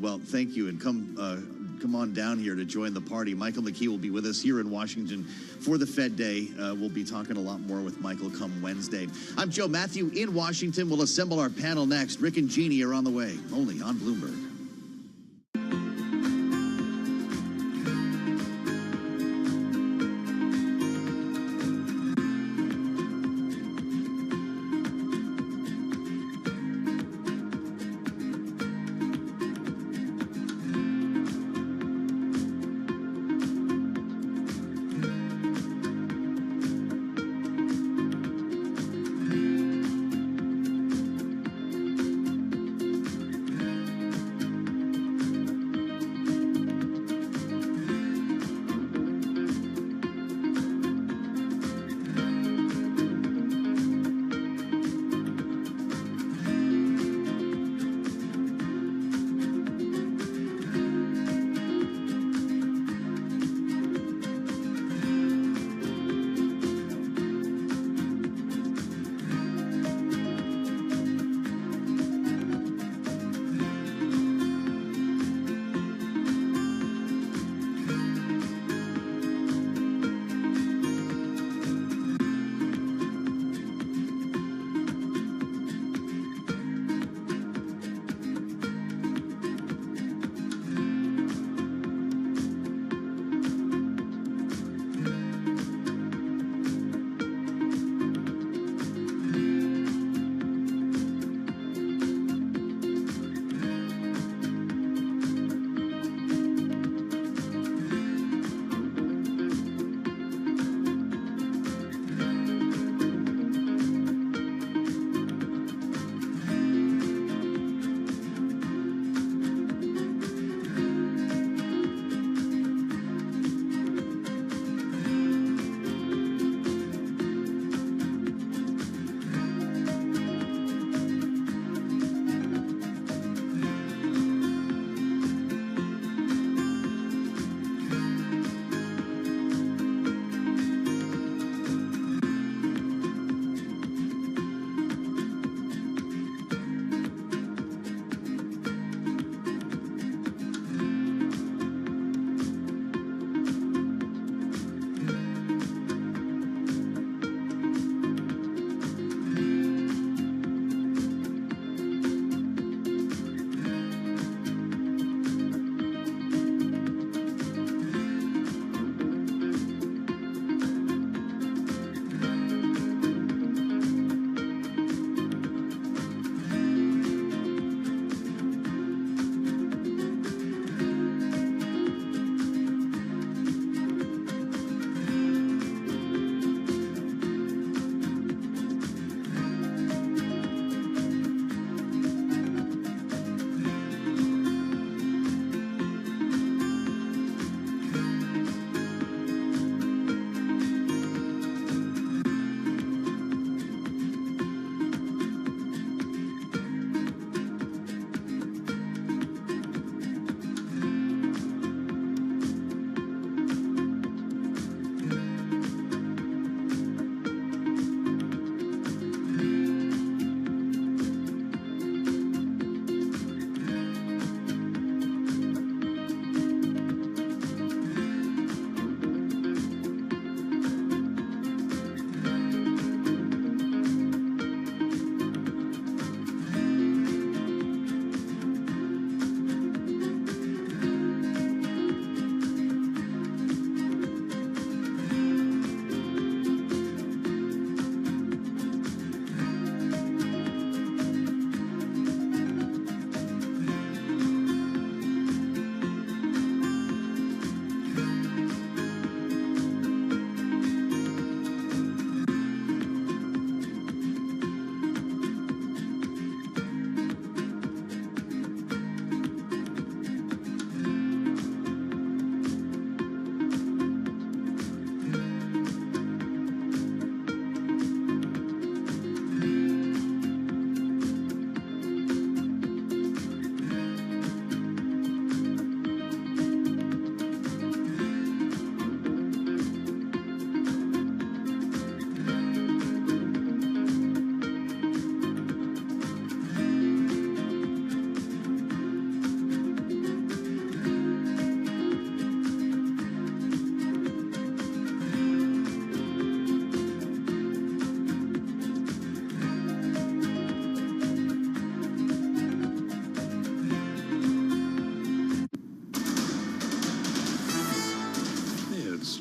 Well, thank you, and come on down here to join the party. Michael McKee will be with us here in Washington for the Fed Day. We'll be talking a lot more with Michael come Wednesday. I'm Joe Matthew in Washington. We'll assemble our panel next. Rick and Jeannie are on the way, only on Bloomberg.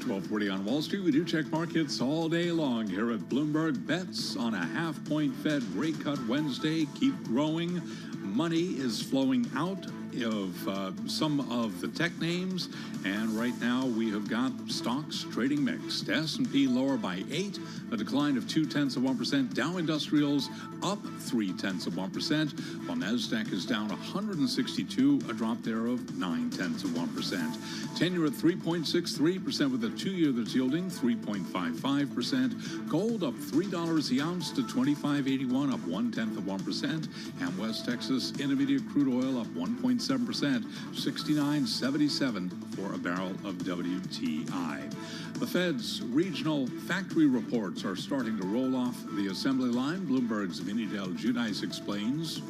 12:40 on Wall Street. We do check markets all day long here at Bloomberg. Bets on a half-point Fed rate cut Wednesday keep growing. Money is flowing out of some of the tech names, and right now we have got stocks trading mixed. S&P lower by 8, a decline of 0.2%. Dow Industrials up 0.3%, while Nasdaq is down 162, a drop there of 0.9%. 10-year at 3.63% with a 2-year that's yielding 3.55%. Gold up $3 the ounce to $25.81, up 0.1%. And West Texas Intermediate crude oil up 1.7%, 69.77 for a barrel of WTI. The Fed's regional factory reports are starting to roll off the assembly line. Bloomberg's Vinny Del Giudice explains.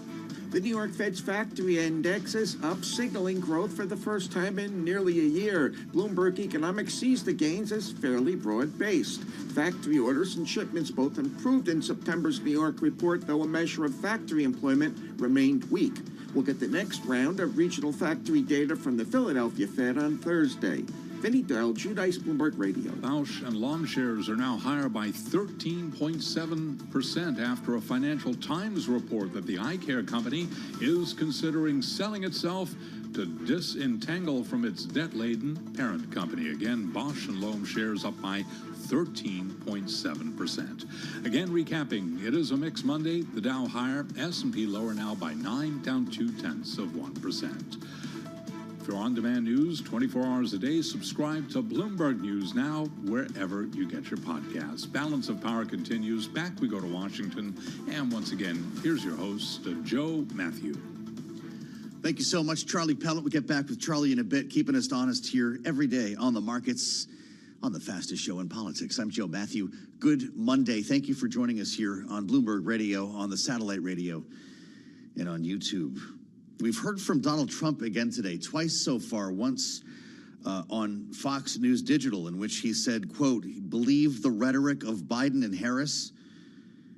The New York Fed's factory index is up, signaling growth for the first time in nearly a year. Bloomberg Economics sees the gains as fairly broad-based. Factory orders and shipments both improved in September's New York report, though a measure of factory employment remained weak. We'll get the next round of regional factory data from the Philadelphia Fed on Thursday. Vinny Del Giudice, Bloomberg Radio. Bausch and Lomb shares are now higher by 13.7% after a Financial Times report that the eye care company is considering selling itself to disentangle from its debt-laden parent company. Again, Bausch and Lomb shares up by 13.7%. Again, recapping, it is a mixed Monday. The Dow higher, S&P lower now by 9, down 0.2%. If you're on-demand news 24 hours a day, subscribe to Bloomberg News Now wherever you get your podcasts. Balance of Power continues. Back we go to Washington. And once again, here's your host, Joe Matthew. Thank you so much, Charlie Pellet. We'll get back with Charlie in a bit, keeping us honest here every day on the markets, on the fastest show in politics. I'm Joe Matthew. Good Monday. Thank you for joining us here on Bloomberg Radio, on the satellite radio, and on YouTube. We've heard from Donald Trump again today, twice so far, once on Fox News Digital, in which he said, quote, believe the rhetoric of Biden and Harris,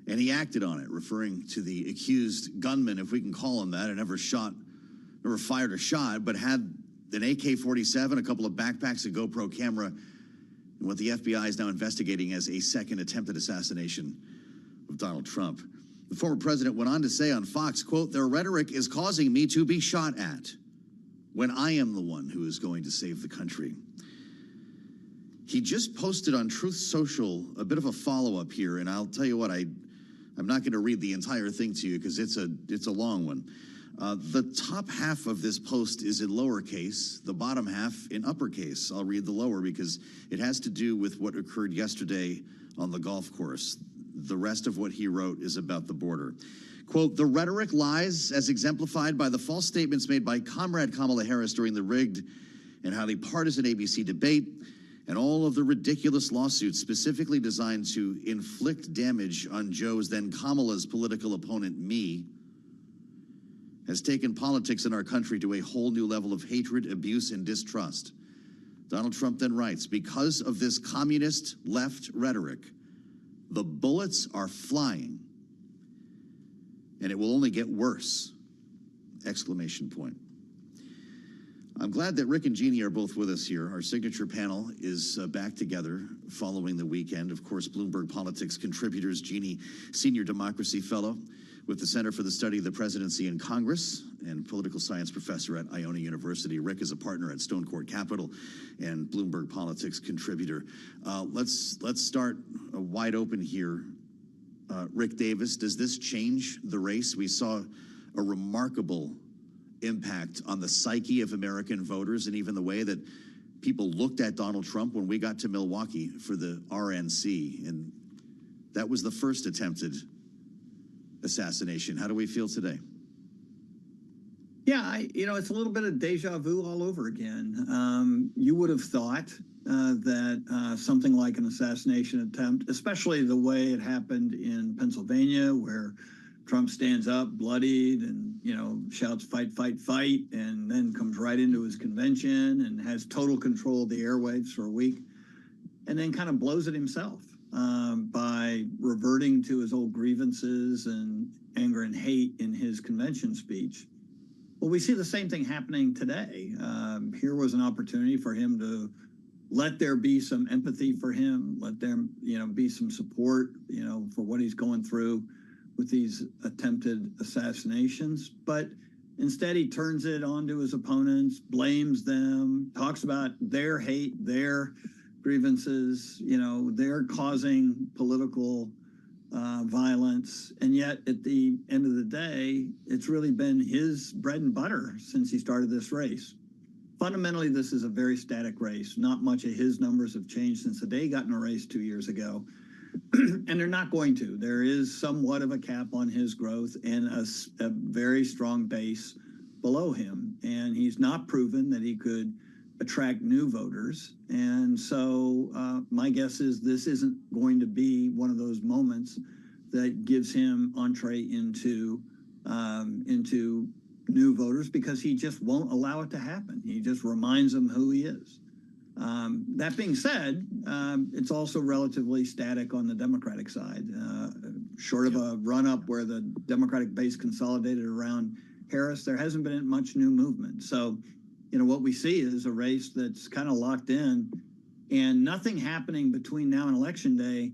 and he acted on it, referring to the accused gunman, if we can call him that, and never fired a shot, but had an AK-47, a couple of backpacks, a GoPro camera, and what the FBI is now investigating as a second attempted assassination of Donald Trump. The former president went on to say on Fox, quote, their rhetoric is causing me to be shot at when I am the one who is going to save the country. He just posted on Truth Social a bit of a follow-up here, and I'll tell you what, I'm not going to read the entire thing to you because it's a long one. The top half of this post is in lowercase, the bottom half in uppercase. I'll read the lower because it has to do with what occurred yesterday on the golf course. The rest of what he wrote is about the border. Quote, the rhetoric lies as exemplified by the false statements made by Comrade Kamala Harris during the rigged and highly partisan ABC debate and all of the ridiculous lawsuits specifically designed to inflict damage on Joe's, then Kamala's political opponent, me, has taken politics in our country to a whole new level of hatred, abuse, and distrust. Donald Trump then writes, because of this communist left rhetoric, the bullets are flying, and it will only get worse! Exclamation point. I'm glad that Rick and Jeannie are both with us here. Our signature panel is back together following the weekend. Of course, Bloomberg Politics contributors, Jeannie, Senior Democracy Fellow with the Center for the Study of the Presidency and Congress and Political Science Professor at Iona University. Rick is a partner at Stone Court Capital and Bloomberg Politics contributor. Let's start wide open here. Rick Davis, does this change the race? We saw a remarkable impact on the psyche of American voters and even the way that people looked at Donald Trump when we got to Milwaukee for the RNC. And that was the first attempted assassination. How do we feel today? Yeah, it's a little bit of deja vu all over again. You would have thought that something like an assassination attempt, especially the way it happened in Pennsylvania, where Trump stands up bloodied and, shouts, fight, fight, fight, and then comes right into his convention and has total control of the airwaves for a week, and then kind of blows it himself by reverting to his old grievances and anger and hate in his convention speech. Well, we see the same thing happening today. Here was an opportunity for him to let there be some empathy for him, let there, be some support, for what he's going through with these attempted assassinations. But instead, he turns it onto his opponents, blames them, talks about their hate, their grievances, they're causing political violence. And yet, at the end of the day, it's really been his bread and butter since he started this race. Fundamentally, this is a very static race. Not much of his numbers have changed since the day he got in a race 2 years ago. And they're not going to. There is somewhat of a cap on his growth and a very strong base below him. And he's not proven that he could attract new voters. And so my guess is this isn't going to be one of those moments that gives him entree into new voters, because he just won't allow it to happen. He just reminds them who he is. That being said, it's also relatively static on the Democratic side. Short of a run-up where the Democratic base consolidated around Harris, there hasn't been much new movement. So, what we see is a race that's kind of locked in, and nothing happening between now and Election Day,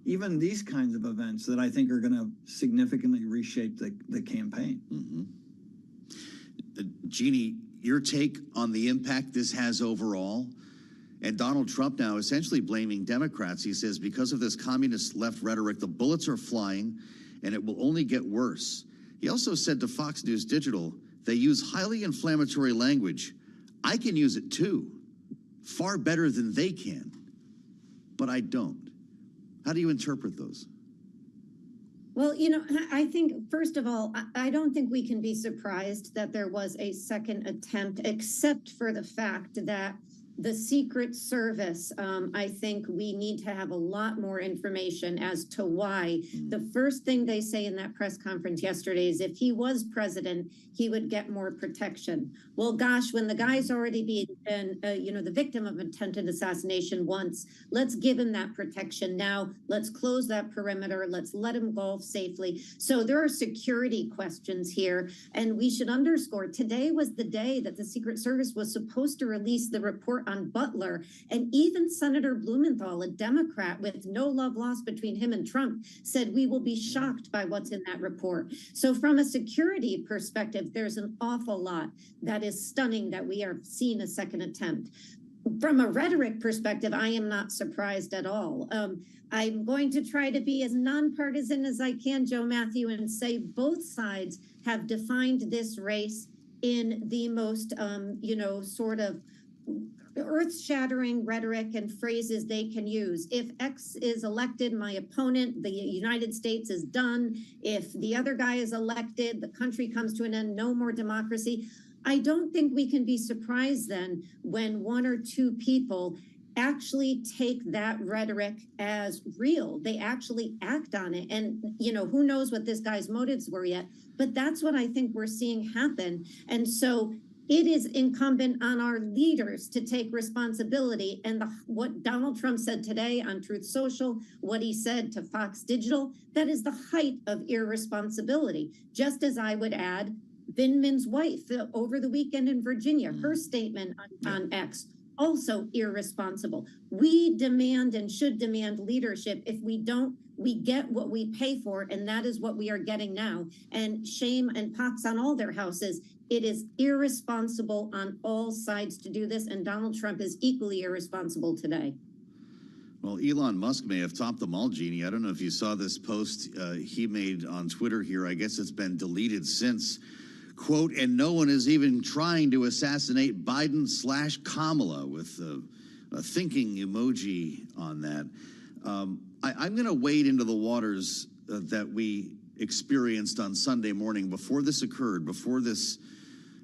even these kinds of events that I think are going to significantly reshape the campaign. Mm-hmm. Jeannie, your take on the impact this has overall? And Donald Trump now essentially blaming Democrats. He says because of this communist left rhetoric, the bullets are flying and it will only get worse. He also said to Fox News Digital, they use highly inflammatory language. I can use it too, far better than they can, but I don't. How do you interpret those? Well, I think, first of all, I don't think we can be surprised that there was a second attempt, except for the fact that the Secret Service, I think we need to have a lot more information as to why. The first thing they say in that press conference yesterday is if he was president, he would get more protection. Well, gosh, when the guy's already been, the victim of attempted assassination once, let's give him that protection now. Let's close that perimeter. Let's let him golf safely. So there are security questions here. And we should underscore, today was the day that the Secret Service was supposed to release the report on Butler. And even Senator Blumenthal, a Democrat with no love lost between him and Trump, said we will be shocked by what's in that report. So from a security perspective, there's an awful lot that is stunning that we are seeing a second attempt. From a rhetoric perspective, I am not surprised at all. I'm going to try to be as nonpartisan as I can, Joe Matthew, and say both sides have defined this race in the most, sort of earth-shattering rhetoric and phrases they can use. If X is elected, my opponent, the United States, is done. If the other guy is elected, the country comes to an end, no more democracy. I don't think we can be surprised then when one or two people actually take that rhetoric as real. They actually act on it. And, who knows what this guy's motives were yet, but that's what I think we're seeing happen. And so it is incumbent on our leaders to take responsibility. And what Donald Trump said today on Truth Social, what he said to Fox Digital, that is the height of irresponsibility. Just as I would add, Vindman's wife over the weekend in Virginia, her statement on X, also irresponsible. We demand and should demand leadership. If we don't, we get what we pay for, and that is what we are getting now. And shame and pox on all their houses. It is irresponsible on all sides to do this, and Donald Trump is equally irresponsible today. Well, Elon Musk may have topped them all, Jeannie. I don't know if you saw this post he made on Twitter here. I guess it's been deleted since. Quote, and no one is even trying to assassinate Biden/Kamala, with a thinking emoji on that. I'm going to wade into the waters that we experienced on Sunday morning. Before this occurred, before this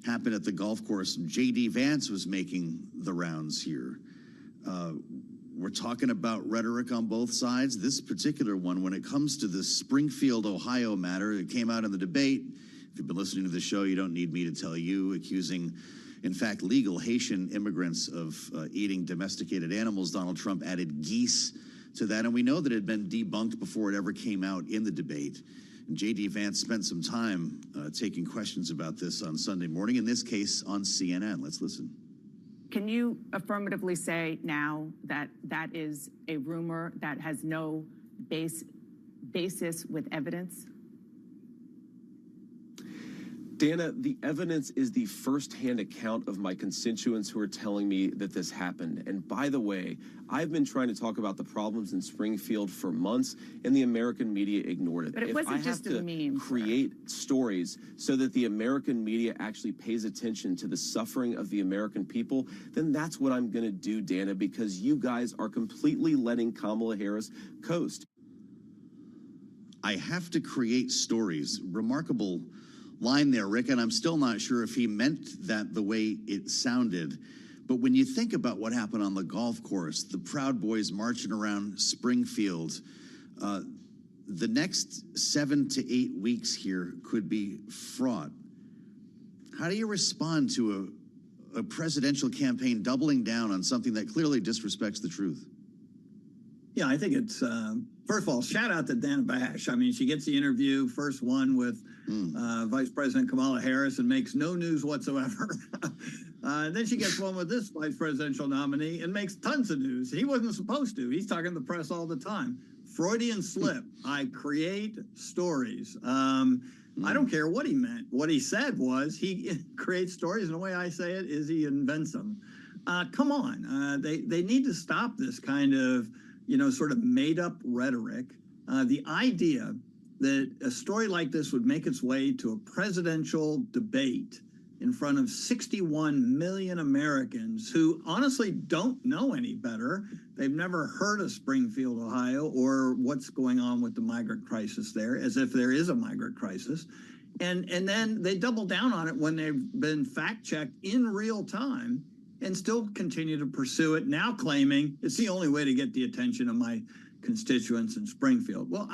happened at the golf course, J.D. Vance was making the rounds here. We're talking about rhetoric on both sides. This particular one, when it comes to the Springfield, Ohio matter, it came out in the debate. If you've been listening to the show, you don't need me to tell you, accusing, in fact, legal Haitian immigrants of eating domesticated animals. Donald Trump added geese to that, and we know that it had been debunked before it ever came out in the debate. And J.D. Vance spent some time taking questions about this on Sunday morning, in this case on CNN. Let's listen. Can you affirmatively say now that that is a rumor that has no basis with evidence? Dana, the evidence is the firsthand account of my constituents who are telling me that this happened. And by the way, I've been trying to talk about the problems in Springfield for months, and the American media ignored it. But it wasn't just a meme, create stories so that the American media actually pays attention to the suffering of the American people, then that's what I'm going to do, Dana, because you guys are completely letting Kamala Harris coast. I have to create stories. Remarkable line there, Rick, and I'm still not sure if he meant that the way it sounded. But when you think about what happened on the golf course, the Proud Boys marching around Springfield, the next 7 to 8 weeks here could be fraught. How do you respond to a presidential campaign doubling down on something that clearly disrespects the truth? Yeah, I think it's, first of all, shout out to Dana Bash. I mean, she gets the interview, first one with Vice President Kamala Harris, and makes no news whatsoever. Then she gets one with this vice presidential nominee and makes tons of news. He wasn't supposed to. He's talking to the press all the time. Freudian slip. I create stories. I don't care what he meant. What he said was he creates stories, and the way I say it is he invents them. Come on. They need to stop this kind of, sort of made-up rhetoric. The idea that a story like this would make its way to a presidential debate in front of 61 million Americans who honestly don't know any better. They've never heard of Springfield, Ohio, or what's going on with the migrant crisis there, as if there is a migrant crisis. And then they double down on it when they've been fact-checked in real time and still continue to pursue it, now claiming it's the only way to get the attention of my constituents in Springfield. Well,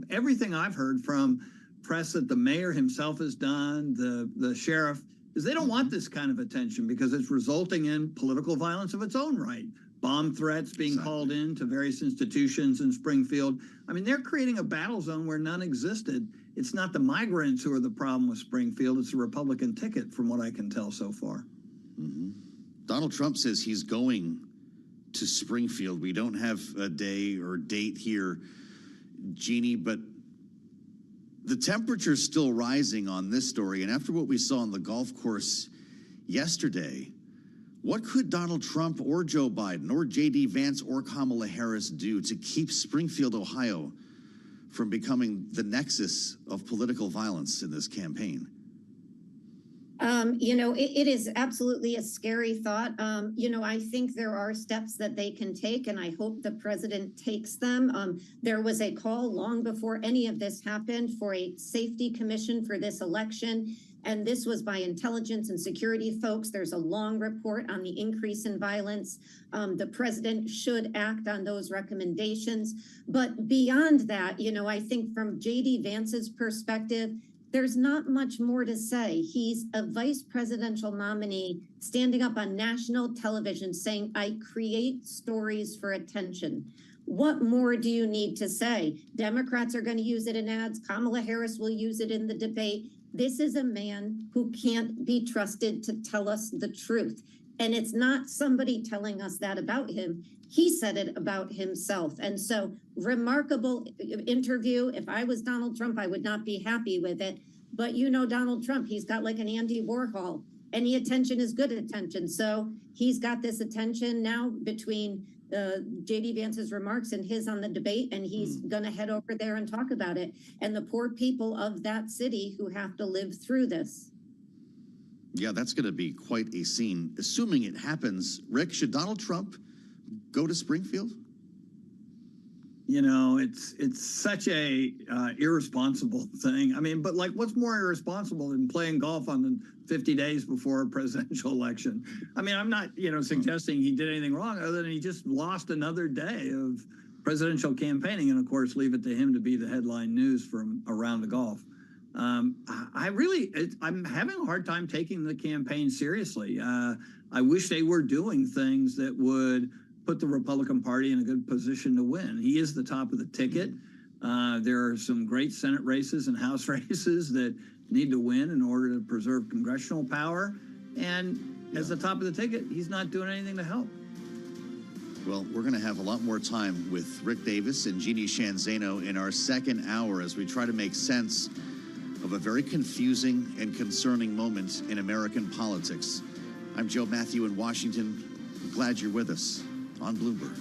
everything I've heard from press that the mayor himself has done, the sheriff, is they don't want this kind of attention because it's resulting in political violence of its own right. Bomb threats being called in to various institutions in Springfield. I mean, they're creating a battle zone where none existed. It's not the migrants who are the problem with Springfield. It's the Republican ticket, from what I can tell so far. Donald Trump says he's going to Springfield. We don't have a day or date here, Jeannie, but the temperature's still rising on this story. And after what we saw on the golf course yesterday, what could Donald Trump or Joe Biden or J.D. Vance or Kamala Harris do to keep Springfield, Ohio, from becoming the nexus of political violence in this campaign? It is absolutely a scary thought. I think there are steps that they can take, and I hope the president takes them. There was a call long before any of this happened for a safety commission for this election, and this was by intelligence and security folks. There's a long report on the increase in violence. The president should act on those recommendations. But beyond that, I think from J.D. Vance's perspective, there's not much more to say. He's a vice presidential nominee standing up on national television saying, I create stories for attention. What more do you need to say? Democrats are going to use it in ads. Kamala Harris will use it in the debate. This is a man who can't be trusted to tell us the truth. And it's not somebody telling us that about him. He said it about himself. And so, remarkable interview. If I was Donald Trump, I would not be happy with it. But Donald Trump, he's got like an Andy Warhol. Any attention is good attention. So he's got this attention now between J.D. Vance's remarks and his on the debate, and he's going to head over there and talk about it. And the poor people of that city who have to live through this. Yeah, that's going to be quite a scene. Assuming it happens, Rick, should Donald Trump go to Springfield? It's such a irresponsible thing. I mean, but what's more irresponsible than playing golf on the 50 days before a presidential election? I mean, I'm not, suggesting he did anything wrong other than he just lost another day of presidential campaigning. And of course, leave it to him to be the headline news from around the golf. I'm having a hard time taking the campaign seriously. I wish they were doing things that would put the Republican Party in a good position to win. He is the top of the ticket. There are some great Senate races and House races that need to win in order to preserve congressional power. And as the top of the ticket, he's not doing anything to help. Well, we're going to have a lot more time with Rick Davis and Jeannie Shanzano in our second hour as we try to make sense of a very confusing and concerning moment in American politics. I'm Joe Matthew in Washington. I'm glad you're with us on Bloomberg.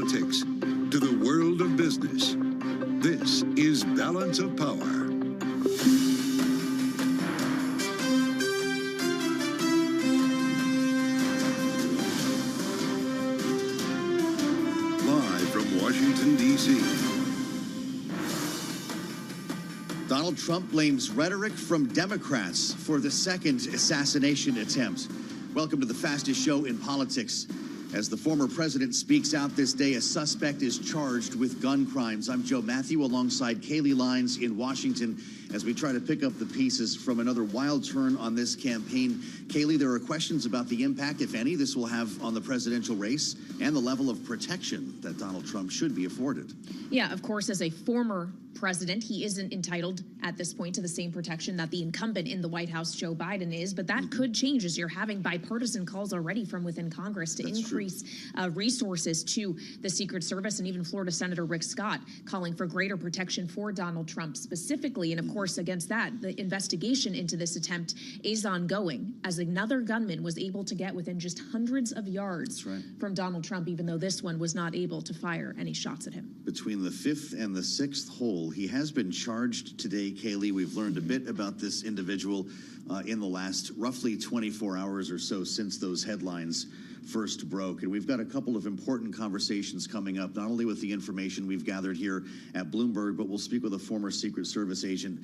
politics to the world of business. This is Balance of Power. Live from Washington, D.C. Donald Trump blames rhetoric from Democrats for the second assassination attempt. Welcome to the fastest show in politics. As the former president speaks out this day, a suspect is charged with gun crimes. I'm Joe Matthew alongside Kaylee Lines in Washington. as we try to pick up the pieces from another wild turn on this campaign. Kaylee, there are questions about the impact, if any, this will have on the presidential race and the level of protection that Donald Trump should be afforded. Yeah, of course, as a former president, he isn't entitled at this point to the same protection that the incumbent in the White House, Joe Biden, is. But that could change as you're having bipartisan calls already from within Congress to increase resources to the Secret Service, and even Florida Senator Rick Scott calling for greater protection for Donald Trump specifically. And of course, against that, the investigation into this attempt is ongoing, as another gunman was able to get within just hundreds of yards from Donald Trump, even though this one was not able to fire any shots at him. Between the 5th and the 6th hole, he has been charged today, Kaylee. We've learned a bit about this individual in the last roughly 24 hours or so since those headlines first broke. And we've got a couple of important conversations coming up, not only with the information we've gathered here at Bloomberg, but we'll speak with a former Secret Service agent.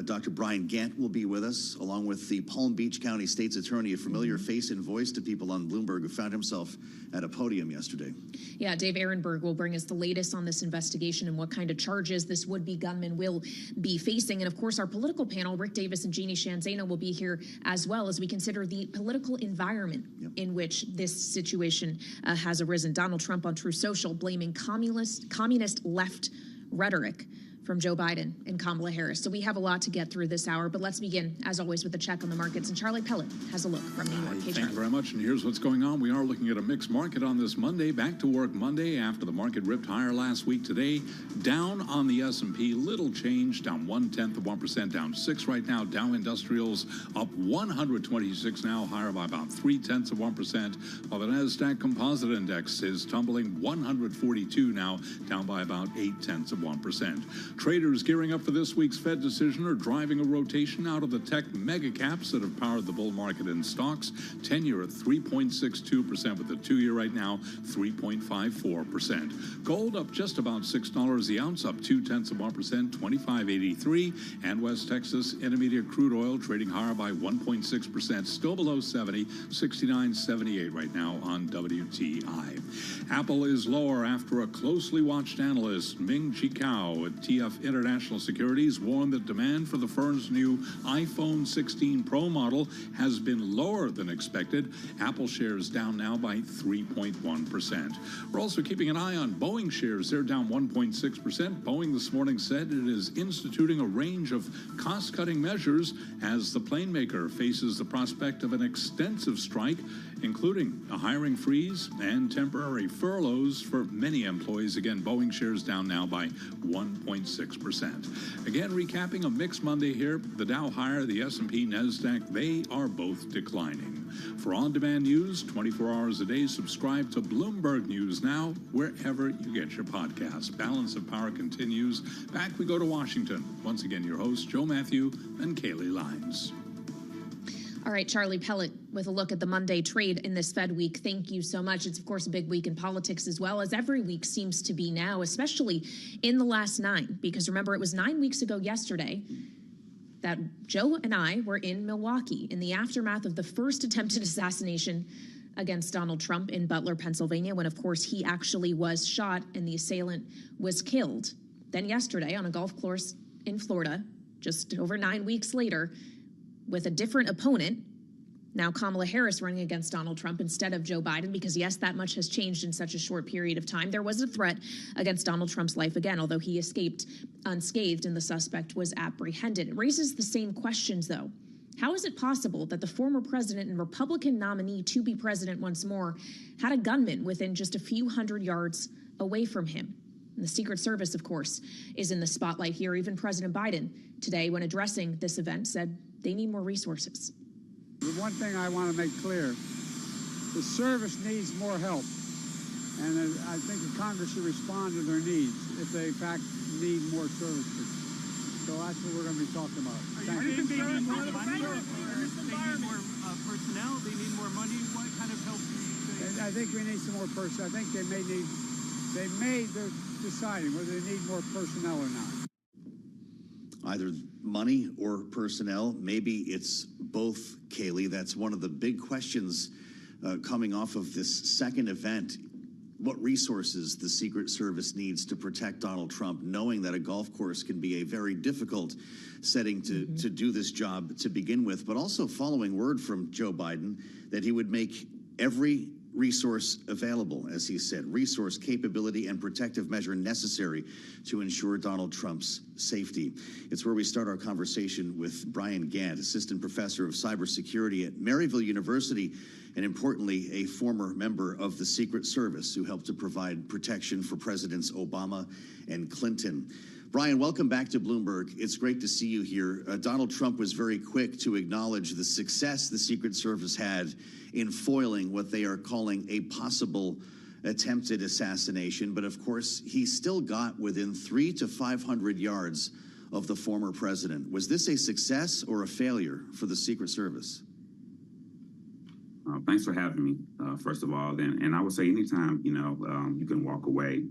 Dr. Brian Gant will be with us, along with the Palm Beach County State's Attorney, a familiar face and voice to people on Bloomberg, who found himself at a podium yesterday. Yeah, Dave Ehrenberg will bring us the latest on this investigation and what kind of charges this would-be gunman will be facing. And of course, our political panel, Rick Davis and Jeannie Shanzano, will be here as well as we consider the political environment in which this situation has arisen. Donald Trump on True Social blaming communist left rhetoric from Joe Biden and Kamala Harris. So we have a lot to get through this hour, but let's begin, as always, with a check on the markets. And Charlie Pellet has a look from New York. Hey, thank you very much. And here's what's going on. We are looking at a mixed market on this Monday. Back to work Monday after the market ripped higher last week. Today, down on the S&P, little change, down 0.1%, down 6 right now. Dow Industrials up 126 now, higher by about 0.3%, while the Nasdaq Composite Index is tumbling 142 now, down by about 0.8%. Traders gearing up for this week's Fed decision are driving a rotation out of the tech mega caps that have powered the bull market in stocks. 10-year at 3.62%, with the 2-year right now 3.54%. Gold up just about $6 the ounce, up 0.2%, 25.83. And West Texas Intermediate crude oil trading higher by 1.6%, still below 70, 69.78 right now on WTI. Apple is lower after a closely watched analyst, Ming Chi Kao at TF International Securities, warned that demand for the firm's new iPhone 16 Pro model has been lower than expected. Apple shares down now by 3.1%. We're also keeping an eye on Boeing shares. They're down 1.6%. Boeing this morning said it is instituting a range of cost-cutting measures as the plane maker faces the prospect of an extensive strike, including a hiring freeze and temporary furloughs for many employees. Again, Boeing shares down now by 1.6%. Again, recapping a mixed Monday here. The Dow higher, the S&P, NASDAQ, they are both declining. For on-demand news, 24 hours a day, subscribe to Bloomberg News Now, wherever you get your podcasts. Balance of Power continues. Back we go to Washington. Once again, your hosts, Joe Matthew and Kaylee Lyons. All right, Charlie Pellet with a look at the Monday trade in this Fed week. Thank you so much. It's, of course, a big week in politics as well, as every week seems to be now, especially in the last 9. Because remember, it was 9 weeks ago yesterday that Joe and I were in Milwaukee in the aftermath of the first attempted assassination against Donald Trump in Butler, Pennsylvania, when, of course, he actually was shot and the assailant was killed. Then yesterday on a golf course in Florida, just over 9 weeks later, with a different opponent, now Kamala Harris running against Donald Trump instead of Joe Biden, because yes, that much has changed in such a short period of time. There was a threat against Donald Trump's life again, although he escaped unscathed and the suspect was apprehended. It raises the same questions, though. How is it possible that the former president and Republican nominee to be president once more had a gunman within just a few hundred yards away from him? And the Secret Service, of course, is in the spotlight here. Even President Biden today, when addressing this event, said they need more resources. The one thing I want to make clear, the service needs more help. And I think the Congress should respond to their needs if they, in fact, need more services. So that's what we're going to be talking about. Thank you. They need more personnel? They need more money? What kind of help do you think? I think we need some more personnel. I think they're deciding whether they need more personnel or not. Either money or personnel. Maybe it's both, Kaylee. That's one of the big questions coming off of this second event. what resources the Secret Service needs to protect Donald Trump, knowing that a golf course can be a very difficult setting to do this job to begin with, but also following word from Joe Biden that he would make every resource available, as he said, resource, capability, and protective measure necessary to ensure Donald Trump's safety. It's where we start our conversation with Brian Gant, assistant professor of cybersecurity at Maryville University, and importantly, a former member of the Secret Service who helped to provide protection for Presidents Obama and Clinton. Brian, welcome back to Bloomberg. It's great to see you here. Donald Trump was very quick to acknowledge the success the Secret Service had in foiling what they are calling a possible attempted assassination. But of course, he still got within 300 to 500 yards of the former president. Was this a success or a failure for the Secret Service? Thanks for having me, first of all. And I would say anytime, you can walk away,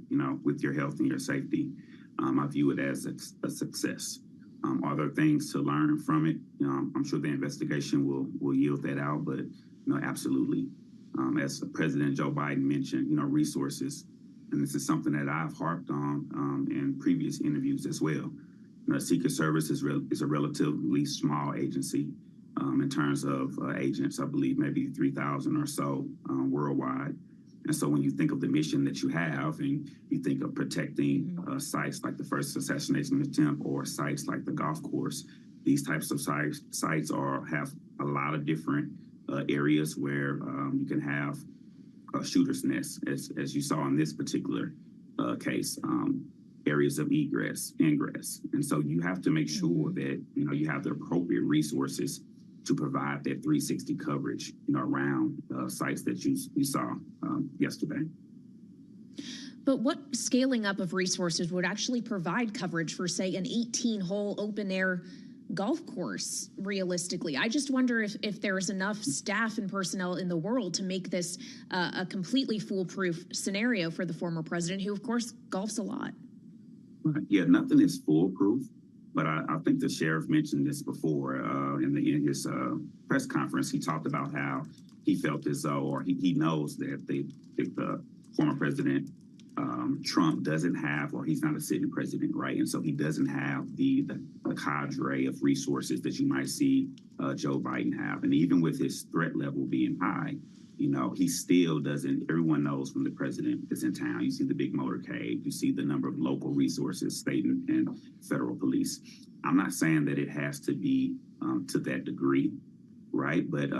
with your health and your safety, I view it as a success. Are there things to learn from it? I'm sure the investigation will yield that out, but, absolutely. As President Joe Biden mentioned, resources, and this is something that I've harped on in previous interviews as well. The Secret Service is a relatively small agency. In terms of agents, I believe maybe 3,000 or so worldwide. And so when you think of the mission that you have and you think of protecting sites like the first assassination attempt or sites like the golf course, these types of sites have a lot of different areas where you can have a shooter's nest, as you saw in this particular case, areas of egress, ingress. And so you have to make sure that, you have the appropriate resources to provide that 360 coverage, around sites that you saw yesterday. But what scaling up of resources would actually provide coverage for, say, an 18-hole open-air golf course, realistically? I just wonder if there's enough staff and personnel in the world to make this a completely foolproof scenario for the former president, who, of course, golfs a lot. Yeah, nothing is foolproof. But I think the sheriff mentioned this before in his press conference. He talked about how he felt as though, or he knows that the former president Trump doesn't have, or he's not a sitting president, right? And so he doesn't have the cadre of resources that you might see Joe Biden have. And even with his threat level being high, he still doesn't. Everyone knows when the president is in town. You see the big motorcade. You see the number of local resources, state and federal police. I'm not saying that it has to be to that degree, right? But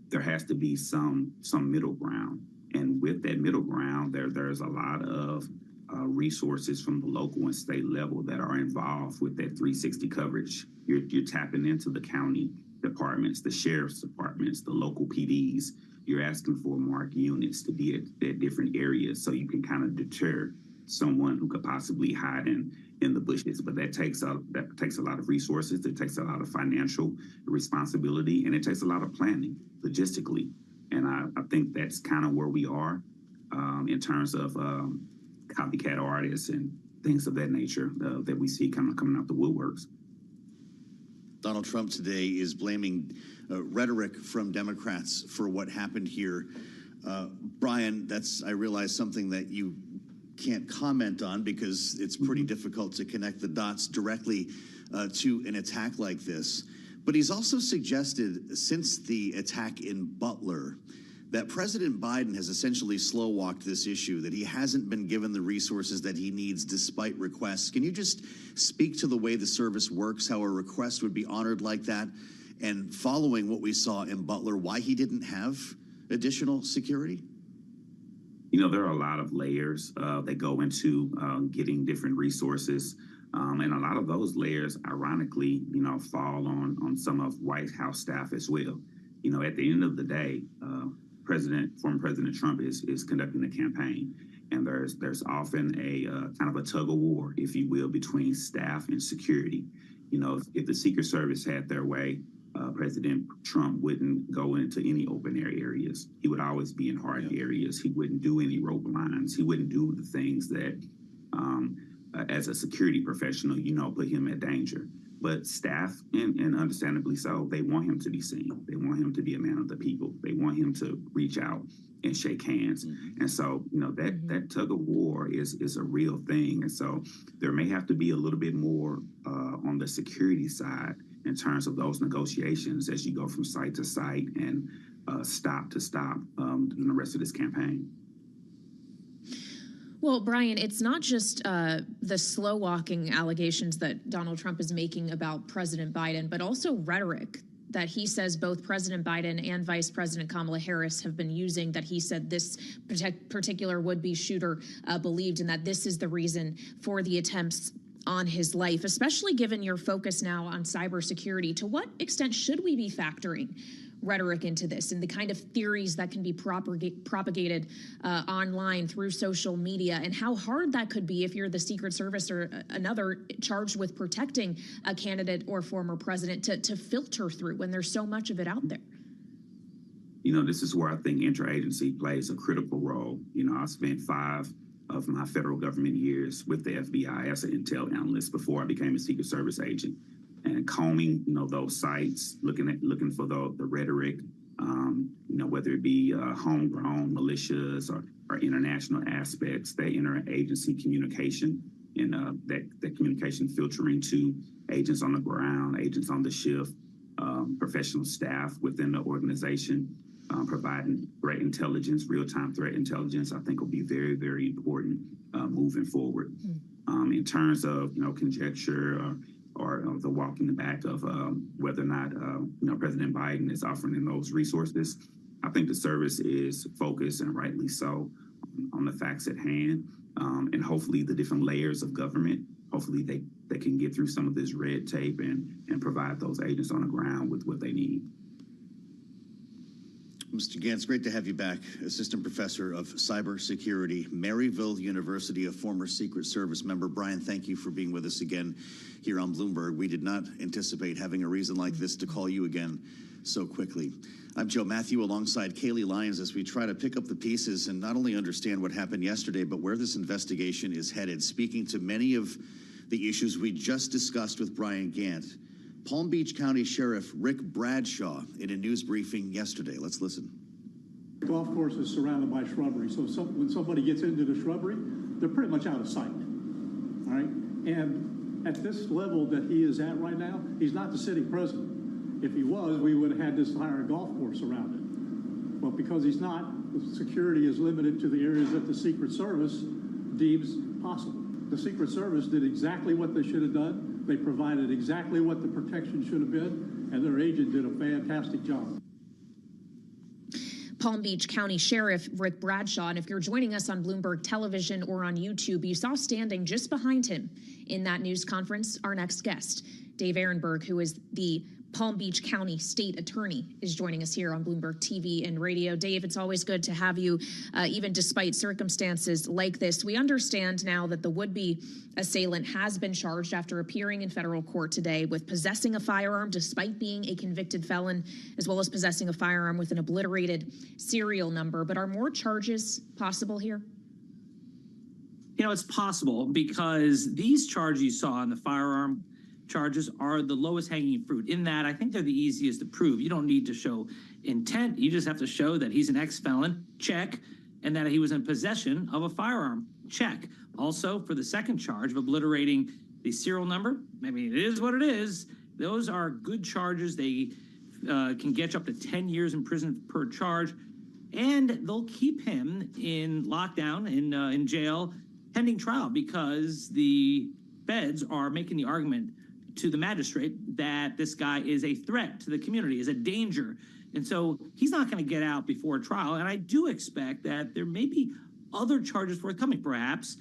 there has to be some middle ground. And with that middle ground, there's a lot of resources from the local and state level that are involved with that 360 coverage. You're tapping into the county departments, the sheriff's departments, the local PDs. You're asking for marked units to be at different areas so you can kind of deter someone who could possibly hide in the bushes. But that takes a lot of resources. It takes a lot of financial responsibility, and it takes a lot of planning logistically. And I think that's kind of where we are in terms of copycat artists and things of that nature that we see kind of coming out the woodworks. Donald Trump today is blaming rhetoric from Democrats for what happened here. Brian, that's, I realize, something that you can't comment on because it's pretty difficult to connect the dots directly to an attack like this. But he's also suggested, since the attack in Butler, that President Biden has essentially slow-walked this issue, that he hasn't been given the resources that he needs despite requests. Can you just speak to the way the service works, how a request would be honored like that, and following what we saw in Butler, why he didn't have additional security? There are a lot of layers that go into getting different resources. And a lot of those layers, ironically, fall on some of White House staff as well. At the end of the day, former President Trump is conducting the campaign, and there's often a kind of a tug of war, if you will, between staff and security. If the Secret Service had their way, President Trump wouldn't go into any open air areas. He would always be in hard areas. He wouldn't do any rope lines. He wouldn't do the things that, as a security professional, put him at danger. But staff, and understandably so, they want him to be seen. They want him to be a man of the people. They want him to reach out and shake hands. And so, that tug of war is a real thing. And so there may have to be a little bit more on the security side in terms of those negotiations as you go from site to site and stop to stop in the rest of this campaign. Well, Brian, it's not just the slow walking allegations that Donald Trump is making about President Biden, but also rhetoric that he says both President Biden and Vice President Kamala Harris have been using, that he said this particular would-be shooter believed, and that this is the reason for the attempts on his life, especially given your focus now on cybersecurity. To what extent should we be factoring rhetoric into this and the kind of theories that can be propagated online through social media, and how hard that could be if you're the Secret Service or another charged with protecting a candidate or former president to filter through when there's so much of it out there? This is where I think interagency plays a critical role. I spent 5 of my federal government years with the FBI as an intel analyst before I became a Secret Service agent. And combing, those sites, looking for the rhetoric, whether it be homegrown militias or international aspects, that interagency communication, and that communication filtering to agents on the ground, agents on the shift, professional staff within the organization, providing threat intelligence, real-time threat intelligence, I think will be very, very important moving forward. In terms of, conjecture or the walking the back of whether or not President Biden is offering those resources, I think the service is focused, and rightly so, on the facts at hand, and hopefully the different layers of government. Hopefully they can get through some of this red tape and provide those agents on the ground with what they need. Mr. Gantz, great to have you back. Assistant Professor of Cybersecurity, Maryville University, a former Secret Service member. Brian, thank you for being with us again here on Bloomberg. We did not anticipate having a reason like this to call you again so quickly. I'm Joe Matthew alongside Kaylee Lyons as we try to pick up the pieces and not only understand what happened yesterday, but where this investigation is headed. Speaking to many of the issues we just discussed with Brian Gant, Palm Beach County Sheriff Rick Bradshaw in a news briefing yesterday. Let's listen. The golf course is surrounded by shrubbery, so when somebody gets into the shrubbery, they're pretty much out of sight. All right? And at this level that he is at right now, he's not the sitting president. If he was, we would have had this entire golf course around it. But because he's not, the security is limited to the areas that the Secret Service deems possible. The Secret Service did exactly what they should have done. They provided exactly what the protection should have been, and their agent did a fantastic job. Palm Beach County Sheriff Rick Bradshaw. And if you're joining us on Bloomberg Television or on YouTube, you saw standing just behind him in that news conference our next guest, Dave Ehrenberg, who is the Palm Beach County State Attorney, is joining us here on Bloomberg TV and radio. Dave, it's always good to have you, even despite circumstances like this. We understand now that the would-be assailant has been charged after appearing in federal court today with possessing a firearm despite being a convicted felon, as well as possessing a firearm with an obliterated serial number. But are more charges possible here? It's possible because these charges you saw on the firearm charges are the lowest hanging fruit. In that, I think they're the easiest to prove. You don't need to show intent. You just have to show that he's an ex-felon, check, and that he was in possession of a firearm, check. Also, for the second charge of obliterating the serial number, I mean, it is what it is. Those are good charges. They can get you up to 10 years in prison per charge, and they'll keep him in lockdown, in jail, pending trial, because the feds are making the argument to the magistrate that this guy is a threat to the community, is a danger. And so he's not going to get out before trial. And I do expect that there may be other charges forthcoming, perhaps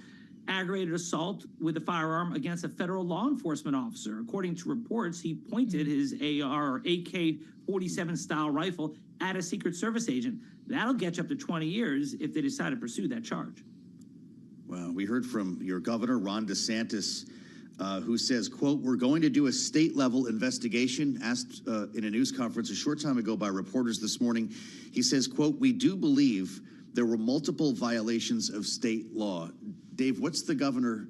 aggravated assault with a firearm against a federal law enforcement officer. According to reports, he pointed his AR or AK-47 style rifle at a Secret Service agent. That'll get you up to 20 years if they decide to pursue that charge. Well, we heard from your governor, Ron DeSantis, who says, quote, "We're going to do a state-level investigation," asked in a news conference a short time ago by reporters this morning. He says, quote, "We do believe there were multiple violations of state law." Dave, what's the governor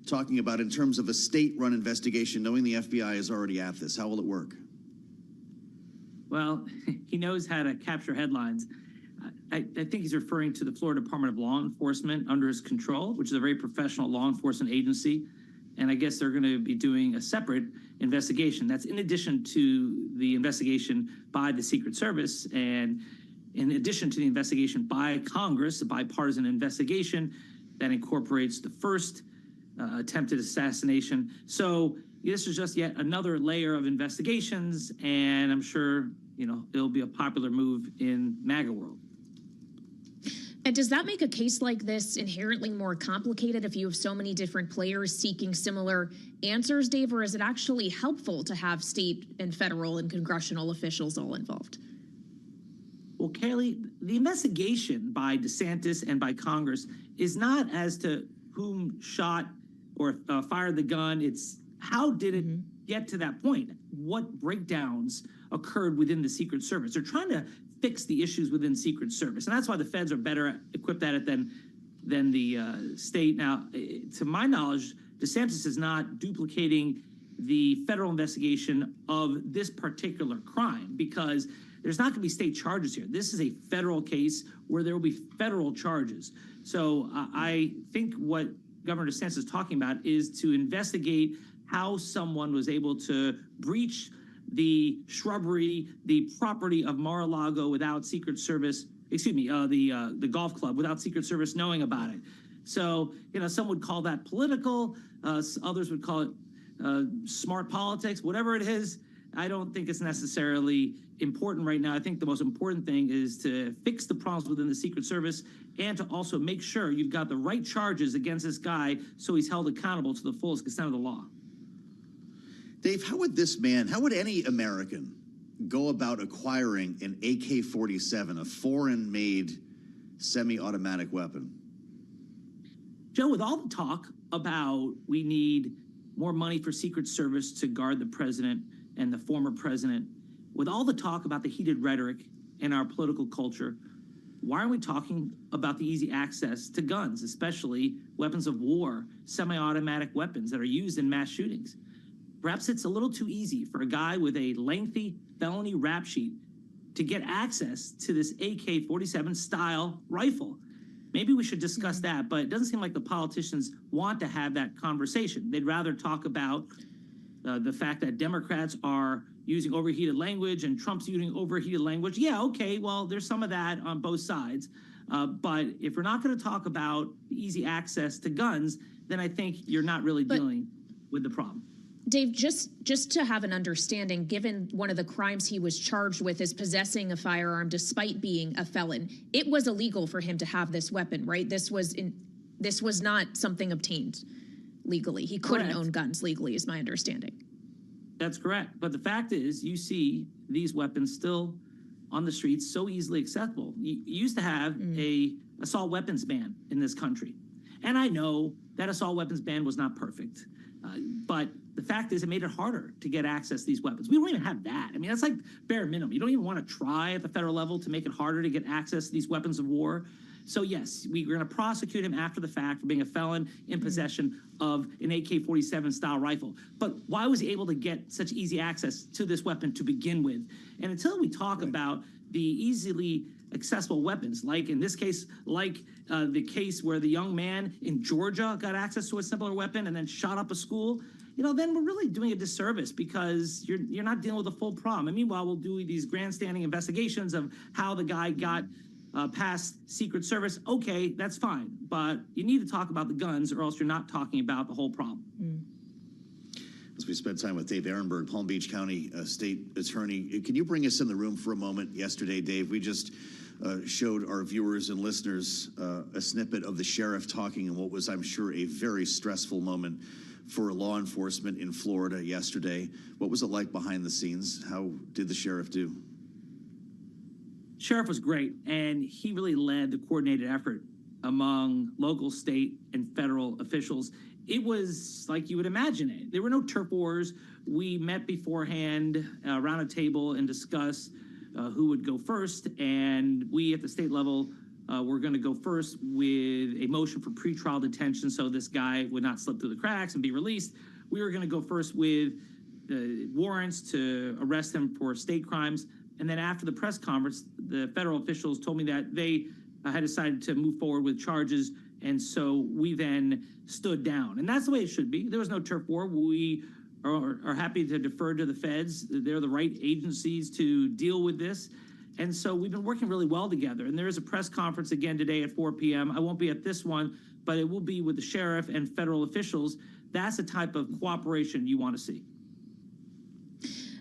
talking about in terms of a state-run investigation, knowing the FBI is already at this? How will it work? Well, he knows how to capture headlines. I think he's referring to the Florida Department of Law Enforcement under his control, which is a very professional law enforcement agency. And I guess they're going to be doing a separate investigation. That's in addition to the investigation by the Secret Service and in addition to the investigation by Congress, a bipartisan investigation that incorporates the first attempted assassination. So this is just yet another layer of investigations, and I'm sure, it'll be a popular move in MAGA world. And does that make a case like this inherently more complicated if you have so many different players seeking similar answers, Dave, or is it actually helpful to have state and federal and congressional officials all involved? Well, Kaylee, the investigation by DeSantis and by Congress is not as to whom shot or fired the gun. It's how did it get to that point? What breakdowns occurred within the Secret Service? They're trying to fix the issues within Secret Service. And that's why the feds are better equipped at it than the state. Now, to my knowledge, DeSantis is not duplicating the federal investigation of this particular crime because there's not going to be state charges here. This is a federal case where there will be federal charges. So I think what Governor DeSantis is talking about is to investigate how someone was able to breach the shrubbery, the property of Mar-a-Lago without Secret Service, the golf club without Secret Service knowing about it. So, some would call that political, others would call it smart politics, whatever it is. I don't think it's necessarily important right now. I think the most important thing is to fix the problems within the Secret Service and to also make sure you've got the right charges against this guy so he's held accountable to the fullest extent of the law. Dave, how would any American go about acquiring an AK-47, a foreign-made semi-automatic weapon? Joe, with all the talk about we need more money for Secret Service to guard the president and the former president, with all the talk about the heated rhetoric in our political culture, why aren't we talking about the easy access to guns, especially weapons of war, semi-automatic weapons that are used in mass shootings? Perhaps it's a little too easy for a guy with a lengthy felony rap sheet to get access to this AK-47 style rifle. Maybe we should discuss that, but it doesn't seem like the politicians want to have that conversation. They'd rather talk about the fact that Democrats are using overheated language and Trump's using overheated language. Yeah, okay, well, there's some of that on both sides. But if we're not going to talk about the easy access to guns, then I think you're not really dealing with the problem. Dave, just to have an understanding, given one of the crimes he was charged with is possessing a firearm despite being a felon, it was illegal for him to have this weapon, right? This was not something obtained legally. He couldn't own guns legally, is my understanding. That's correct. But the fact is, you see these weapons still on the streets so easily accessible. You used to have a assault weapons ban in this country. And I know that assault weapons ban was not perfect. But the fact is it made it harder to get access to these weapons. We don't even have that. I mean, that's like bare minimum. You don't even want to try at the federal level to make it harder to get access to these weapons of war. So, yes, we're going to prosecute him after the fact for being a felon in possession of an AK-47 style rifle. But why was he able to get such easy access to this weapon to begin with? And until we talk about the easily accessible weapons, like in this case, like the case where the young man in Georgia got access to a similar weapon and then shot up a school, then we're really doing a disservice because you're not dealing with the full problem. And meanwhile, we'll do these grandstanding investigations of how the guy got past Secret Service. Okay, that's fine. But you need to talk about the guns or else you're not talking about the whole problem. As we spent time with Dave Ehrenberg, Palm Beach County State Attorney, can you bring us in the room for a moment? Yesterday, Dave, we just showed our viewers and listeners a snippet of the sheriff talking in what was, I'm sure, a very stressful moment for law enforcement in Florida yesterday. What was it like behind the scenes? How did the sheriff do? Sheriff was great, and he really led the coordinated effort among local, state, and federal officials. It was like you would imagine it. There were no turf wars. We met beforehand around a table and discussed who would go first, and we at the state level we're going to go first with a motion for pretrial detention so this guy would not slip through the cracks and be released. We were going to go first with warrants to arrest him for state crimes. And then after the press conference, the federal officials told me that they had decided to move forward with charges. And so we then stood down. And that's the way it should be. There was no turf war. We are happy to defer to the feds. They're the right agencies to deal with this. And so we've been working really well together. And there is a press conference again today at 4 p.m. I won't be at this one, but it will be with the sheriff and federal officials. That's the type of cooperation you want to see.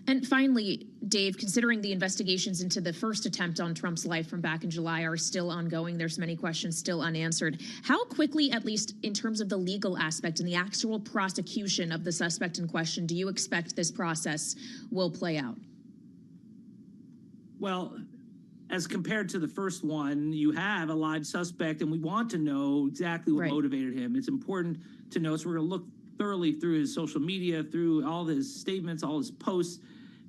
And finally, Dave, considering the investigations into the first attempt on Trump's life from back in July are still ongoing, there's many questions still unanswered. How quickly, at least in terms of the legal aspect and the actual prosecution of the suspect in question, do you expect this process will play out? Well, as compared to the first one, you have a live suspect, and we want to know exactly what motivated him. It's important to know, so we're going to look thoroughly through his social media, through all his statements, all his posts.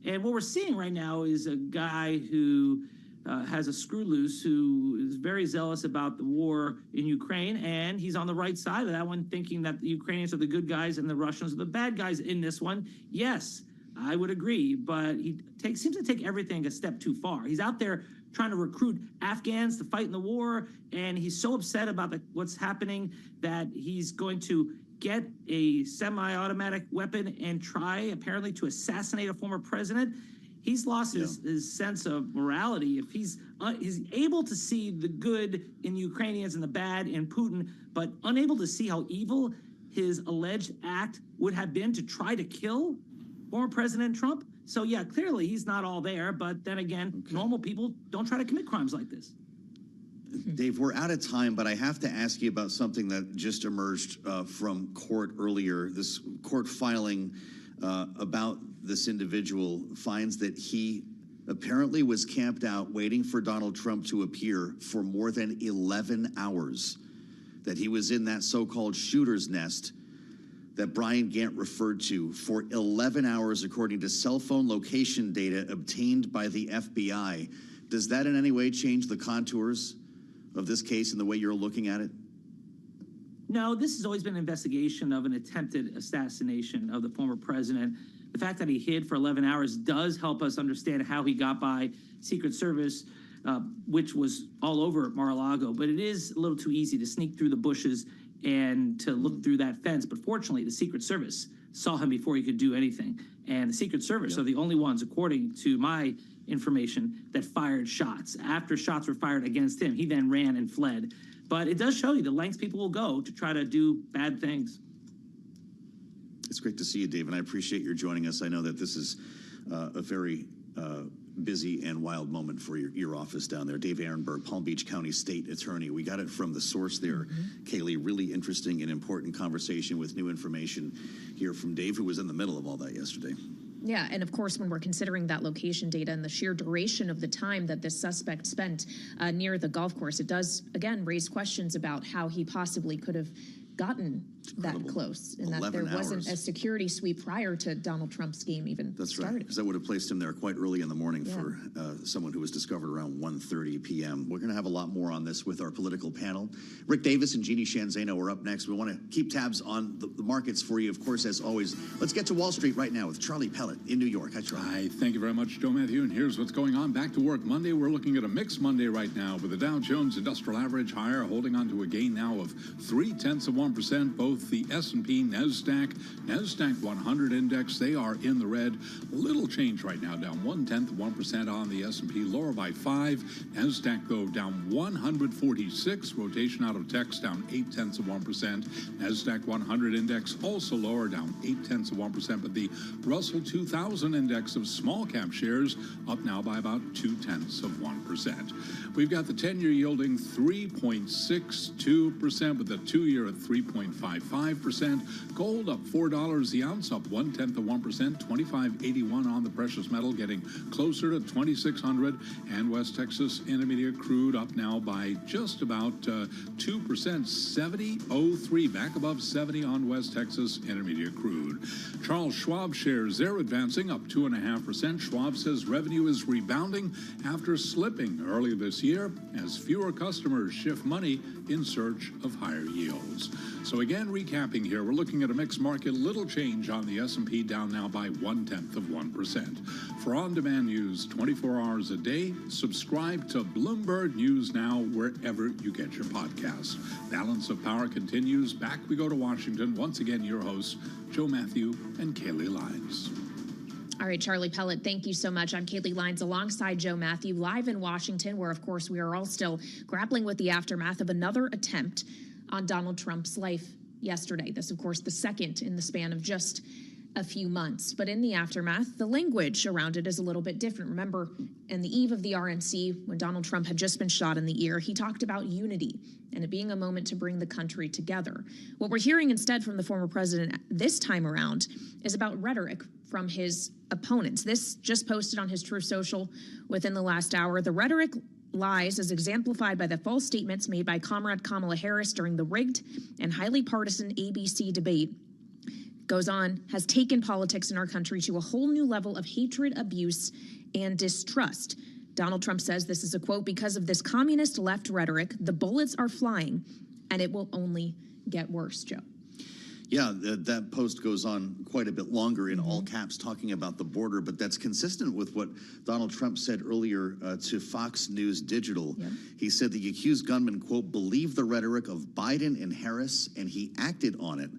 And what we're seeing right now is a guy who has a screw loose, who is very zealous about the war in Ukraine, and he's on the right side of that one, thinking that the Ukrainians are the good guys and the Russians are the bad guys in this one. Yes, I would agree, but he seems to take everything a step too far. He's out there trying to recruit Afghans to fight in the war, and he's so upset about what's happening that he's going to get a semi-automatic weapon and try, apparently, to assassinate a former president. He's lost his sense of morality. If he's able to see the good in the Ukrainians and the bad in Putin, but unable to see how evil his alleged act would have been to try to kill former President Trump. So, yeah, clearly he's not all there. But then again, normal people don't try to commit crimes like this. Dave, we're out of time, but I have to ask you about something that just emerged from court earlier. This court filing about this individual finds that he apparently was camped out waiting for Donald Trump to appear for more than 11 hours, that he was in that so-called shooter's nest that Brian Gant referred to for 11 hours, according to cell phone location data obtained by the FBI. Does that in any way change the contours of this case and the way you're looking at it? No, this has always been an investigation of an attempted assassination of the former president. The fact that he hid for 11 hours does help us understand how he got by Secret Service, which was all over Mar-a-Lago. But it is a little too easy to sneak through the bushes and to look through that fence. But fortunately, the Secret Service saw him before he could do anything. And the Secret Service are the only ones, according to my information, that fired shots. After shots were fired against him, he then ran and fled. But it does show you the lengths people will go to try to do bad things. It's great to see you, Dave, and I appreciate your joining us. I know that this is a very busy and wild moment for your office down there. Dave Ehrenberg, Palm Beach County State Attorney. We got it from the source there, Kaylee. Really interesting and important conversation with new information here from Dave, who was in the middle of all that yesterday. Yeah, and of course, when we're considering that location data and the sheer duration of the time that this suspect spent near the golf course, it does, again, raise questions about how he possibly could have gotten that close, and that there wasn't a security sweep prior to Donald Trump's game even That's started. right, because that would have placed him there quite early in the morning for someone who was discovered around 1:30 p.m. We're going to have a lot more on this with our political panel. Rick Davis and Jeannie Shanzano are up next. We want to keep tabs on the markets for you, of course, as always. Let's get to Wall Street right now with Charlie Pellet in New York. Hi, Charlie. Hi, thank you very much, Joe Matthew. And here's what's going on. Back to work Monday. We're looking at a mixed Monday right now with the Dow Jones Industrial Average higher, holding on to a gain now of 0.3%. Both the S&P, NASDAQ 100 index, they are in the red. Little change right now, down 0.1% on the S&P, lower by 5. NASDAQ, though, down 146. Rotation out of techs down 0.8%. NASDAQ 100 index also lower, down 0.8%. But the Russell 2000 index of small cap shares up now by about 0.2%. We've got the 10-year yielding 3.62%, with the 2-year at 3. 3.55%. Gold up $4 the ounce, up 0.1%, 25.81 on the precious metal, getting closer to 2,600. And West Texas Intermediate crude up now by just about 2%, 70.03, back above 70 on West Texas Intermediate crude. Charles Schwab shares, they're advancing up 2.5%. Schwab says revenue is rebounding after slipping early this year as fewer customers shift money in search of higher yields. So again, recapping here, we're looking at a mixed market, little change on the S&P, down now by 0.1%. For on-demand news 24 hours a day, subscribe to Bloomberg News Now wherever you get your podcasts. Balance of Power continues. Back we go to Washington. Once again, your hosts, Joe Matthew and Kaylee Lyons. All right, Charlie Pellet, thank you so much. I'm Kaylee Lyons alongside Joe Matthew, live in Washington, where, of course, we are all still grappling with the aftermath of another attempt on Donald Trump's life yesterday. This, of course, the second in the span of just a few months. But in the aftermath, the language around it is a little bit different. Remember, in the eve of the RNC, when Donald Trump had just been shot in the ear, he talked about unity and it being a moment to bring the country together. What we're hearing instead from the former president this time around is about rhetoric from his opponents. This just posted on his Truth Social within the last hour. The rhetoric lies as exemplified by the false statements made by Comrade Kamala Harris during the rigged and highly partisan ABC debate. Goes on, has taken politics in our country to a whole new level of hatred, abuse, and distrust. Donald Trump says, this is a quote, because of this communist left rhetoric, the bullets are flying, and it will only get worse, Joe. Yeah, that post goes on quite a bit longer in all caps talking about the border, but that's consistent with what Donald Trump said earlier to Fox News Digital. Yep. He said the accused gunman, quote, believed the rhetoric of Biden and Harris, and he acted on it.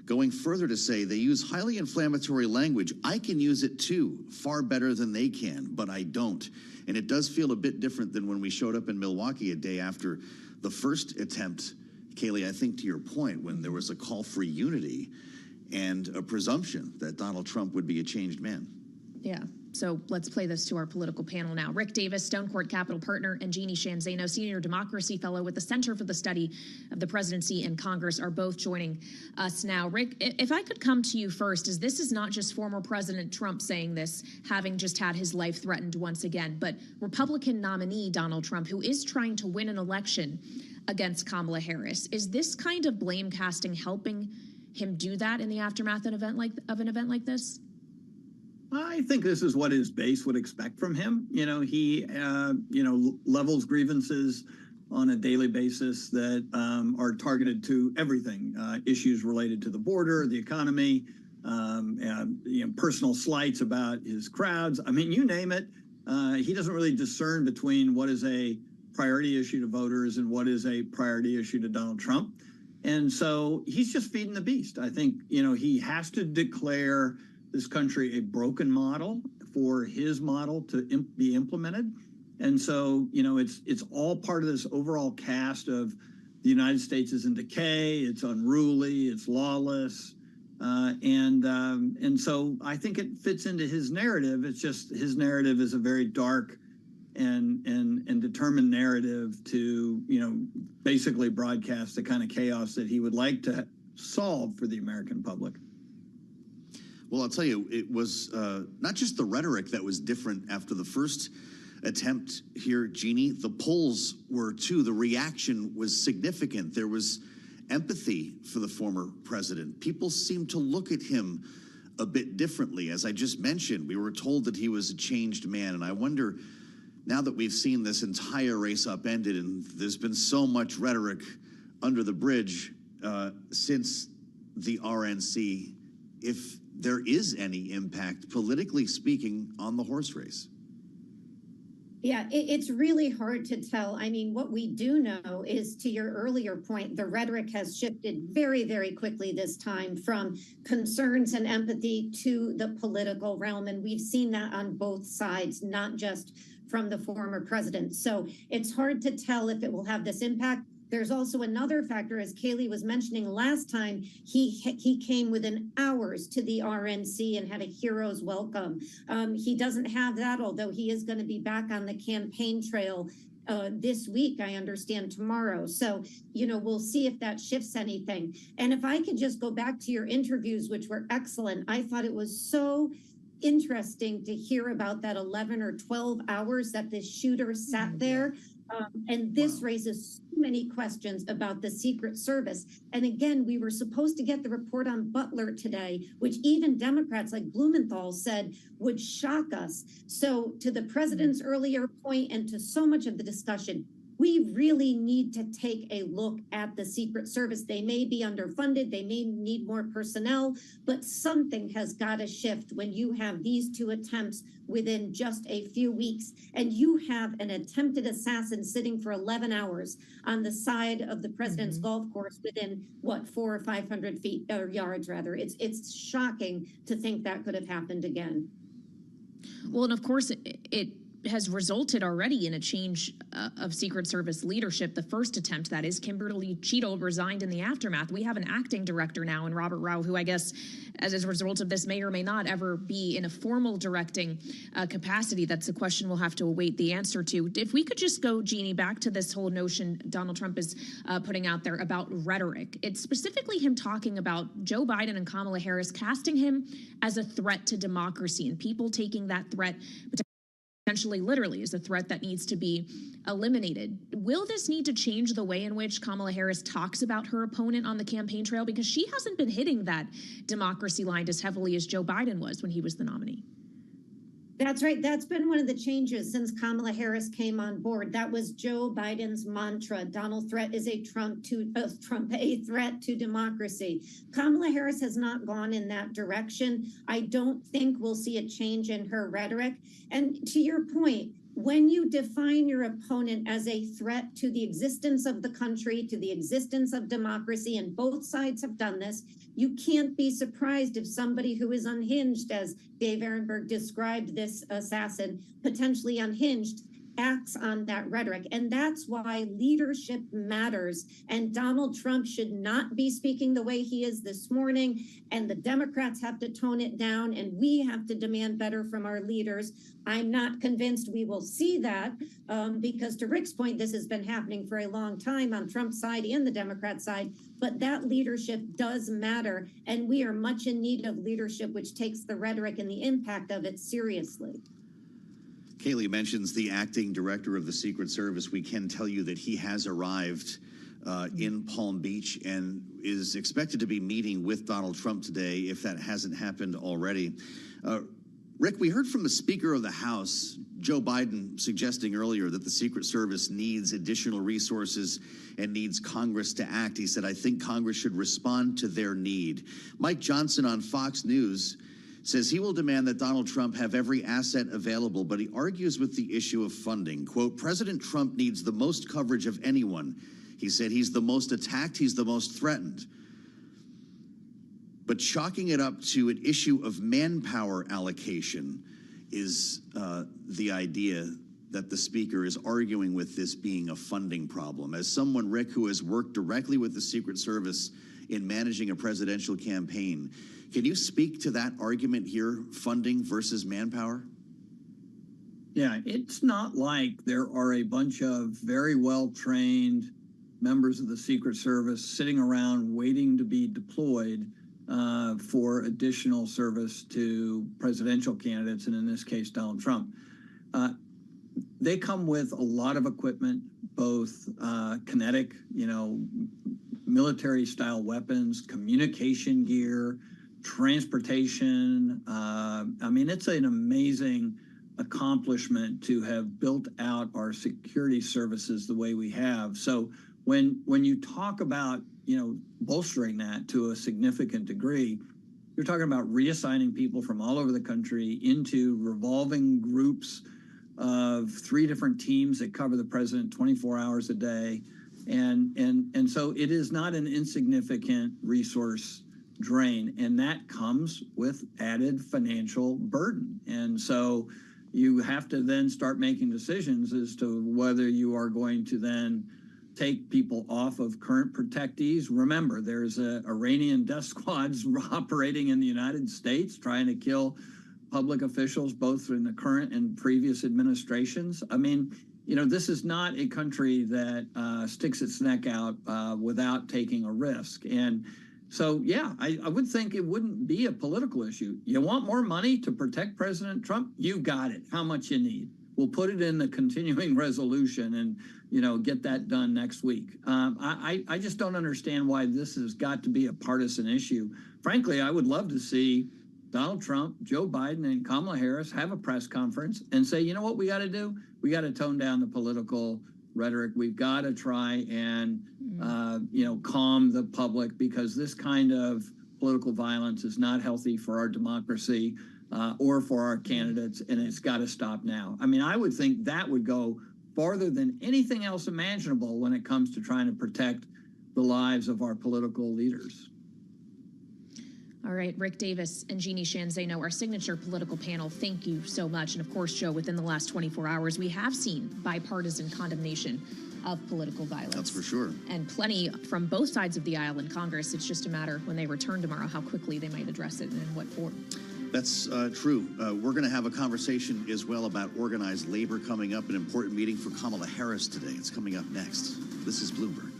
Going further to say they use highly inflammatory language. I can use it too, far better than they can, but I don't. And it does feel a bit different than when we showed up in Milwaukee a day after the first attempt, Kaylee, I think to your point, when there was a call for unity and a presumption that Donald Trump would be a changed man. Yeah. So let's play this to our political panel now. Rick Davis, Stone Court Capital Partner, and Jeannie Shanzano, Senior Democracy Fellow with the Center for the Study of the Presidency and Congress, are both joining us now. Rick, if I could come to you first, as this is not just former President Trump saying this, having just had his life threatened once again, but Republican nominee Donald Trump, who is trying to win an election against Kamala Harris. Is this kind of blame casting helping him do that in the aftermath of an event like this? I think this is what his base would expect from him. He, levels grievances on a daily basis that are targeted to everything, issues related to the border, the economy, personal slights about his crowds. I mean, you name it. He doesn't really discern between what is a priority issue to voters and what is a priority issue to Donald Trump. And so he's just feeding the beast. I think, he has to declare this country a broken model for his model to be implemented. And so, it's all part of this overall cast of the United States is in decay, it's unruly, it's lawless. And so I think it fits into his narrative. It's just his narrative is a very dark and determined narrative to, basically broadcast the kind of chaos that he would like to solve for the American public. Well, I'll tell you, it was not just the rhetoric that was different after the first attempt here, Jeannie. The polls were, too. The reaction was significant. There was empathy for the former president. People seemed to look at him a bit differently. As I just mentioned, we were told that he was a changed man. And I wonder, now that we've seen this entire race upended and there's been so much rhetoric under the bridge since the RNC, if there is any impact, politically speaking, on the horse race. Yeah, it's really hard to tell. I mean, what we do know is, to your earlier point, the rhetoric has shifted very, very quickly this time from concerns and empathy to the political realm. And we've seen that on both sides, not just from the former president. So it's hard to tell if it will have this impact. There's also another factor, as Kaylee was mentioning last time, he came within hours to the RNC and had a hero's welcome. He doesn't have that, although he is going to be back on the campaign trail this week, I understand tomorrow. So, we'll see if that shifts anything. And if I could just go back to your interviews, which were excellent, I thought it was so interesting to hear about that 11 or 12 hours that this shooter sat there. And this raises so many questions about the Secret Service. And again, we were supposed to get the report on Butler today, which even Democrats like Blumenthal said would shock us. So to the president's earlier point and to so much of the discussion, we really need to take a look at the Secret Service. They may be underfunded, they may need more personnel, but something has got to shift when you have these two attempts within just a few weeks, and you have an attempted assassin sitting for 11 hours on the side of the president's golf course within, 400 or 500 feet, or yards rather. It's shocking to think that could have happened again. Well, and of course, it has resulted already in a change of Secret Service leadership. The first attempt, that is, Kimberly Cheadle resigned in the aftermath. We have an acting director now in Robert Rao, who I guess, as a result of this, may or may not ever be in a formal directing capacity. That's a question we'll have to await the answer to. If we could just go, Jeannie, back to this whole notion Donald Trump is putting out there about rhetoric. It's specifically him talking about Joe Biden and Kamala Harris casting him as a threat to democracy, and people taking that threat potentially literally is a threat that needs to be eliminated. Will this need to change the way in which Kamala Harris talks about her opponent on the campaign trail? Because she hasn't been hitting that democracy line as heavily as Joe Biden was when he was the nominee. That's right. That's been one of the changes since Kamala Harris came on board. That was Joe Biden's mantra. Donald threat is a Trump a threat to democracy. Kamala Harris has not gone in that direction. I don't think we'll see a change in her rhetoric. And to your point, when you define your opponent as a threat to the existence of the country, to the existence of democracy, and both sides have done this, you can't be surprised if somebody who is unhinged, as Dave Ehrenberg described this assassin, potentially unhinged, acts on that rhetoric. And that's why leadership matters. And Donald Trump should not be speaking the way he is this morning. And the Democrats have to tone it down. And we have to demand better from our leaders. I'm not convinced we will see that because, to Rick's point, this has been happening for a long time on Trump's side and the Democrat side. But that leadership does matter. And we are much in need of leadership which takes the rhetoric and the impact of it seriously. Kayleigh mentions the acting director of the Secret Service. We can tell you that he has arrived in Palm Beach and is expected to be meeting with Donald Trump today, if that hasn't happened already. Rick, we heard from the Speaker of the House, Joe Biden, suggesting earlier that the Secret Service needs additional resources and needs Congress to act. He said, I think Congress should respond to their need. Mike Johnson on Fox News says he will demand that Donald Trump have every asset available, but he argues with the issue of funding. Quote, President Trump needs the most coverage of anyone. He said he's the most attacked, he's the most threatened. But chalking it up to an issue of manpower allocation is the idea that the speaker is arguing with this being a funding problem. As someone, Rick, who has worked directly with the Secret Service in managing a presidential campaign, can you speak to that argument here, funding versus manpower? Yeah, it's not like there are a bunch of very well-trained members of the Secret Service sitting around waiting to be deployed for additional service to presidential candidates, and in this case, Donald Trump. They come with a lot of equipment, both kinetic, military-style weapons, communication gear, transportation. I mean, it's an amazing accomplishment to have built out our security services the way we have. So when you talk about, bolstering that to a significant degree, you're talking about reassigning people from all over the country into revolving groups of 3 different teams that cover the president 24 hours a day. And so it is not an insignificant resource drain, and that comes with added financial burden. And so you have to then start making decisions as to whether you are going to then take people off of current protectees. Remember, there's Iranian death squads operating in the United States trying to kill public officials, both in the current and previous administrations. I mean, this is not a country that sticks its neck out without taking a risk. And so, yeah, I would think it wouldn't be a political issue. You want more money to protect President Trump? You got it. How much you need? We'll put it in the continuing resolution and, get that done next week. I just don't understand why this has got to be a partisan issue. Frankly, I would love to see Donald Trump, Joe Biden, and Kamala Harris have a press conference and say, you know what we got to do? We got to tone down the political rhetoric. We've got to try and, calm the public, because this kind of political violence is not healthy for our democracy or for our candidates, and it's got to stop now. I mean, I would think that would go farther than anything else imaginable when it comes to trying to protect the lives of our political leaders. All right, Rick Davis and Jeannie Shanzano, our signature political panel, thank you so much. And of course, Joe, within the last 24 hours, we have seen bipartisan condemnation of political violence. That's for sure. And plenty from both sides of the aisle in Congress. It's just a matter when they return tomorrow how quickly they might address it and in what form. That's true. We're going to have a conversation as well about organized labor coming up, an important meeting for Kamala Harris today. It's coming up next. This is Bloomberg.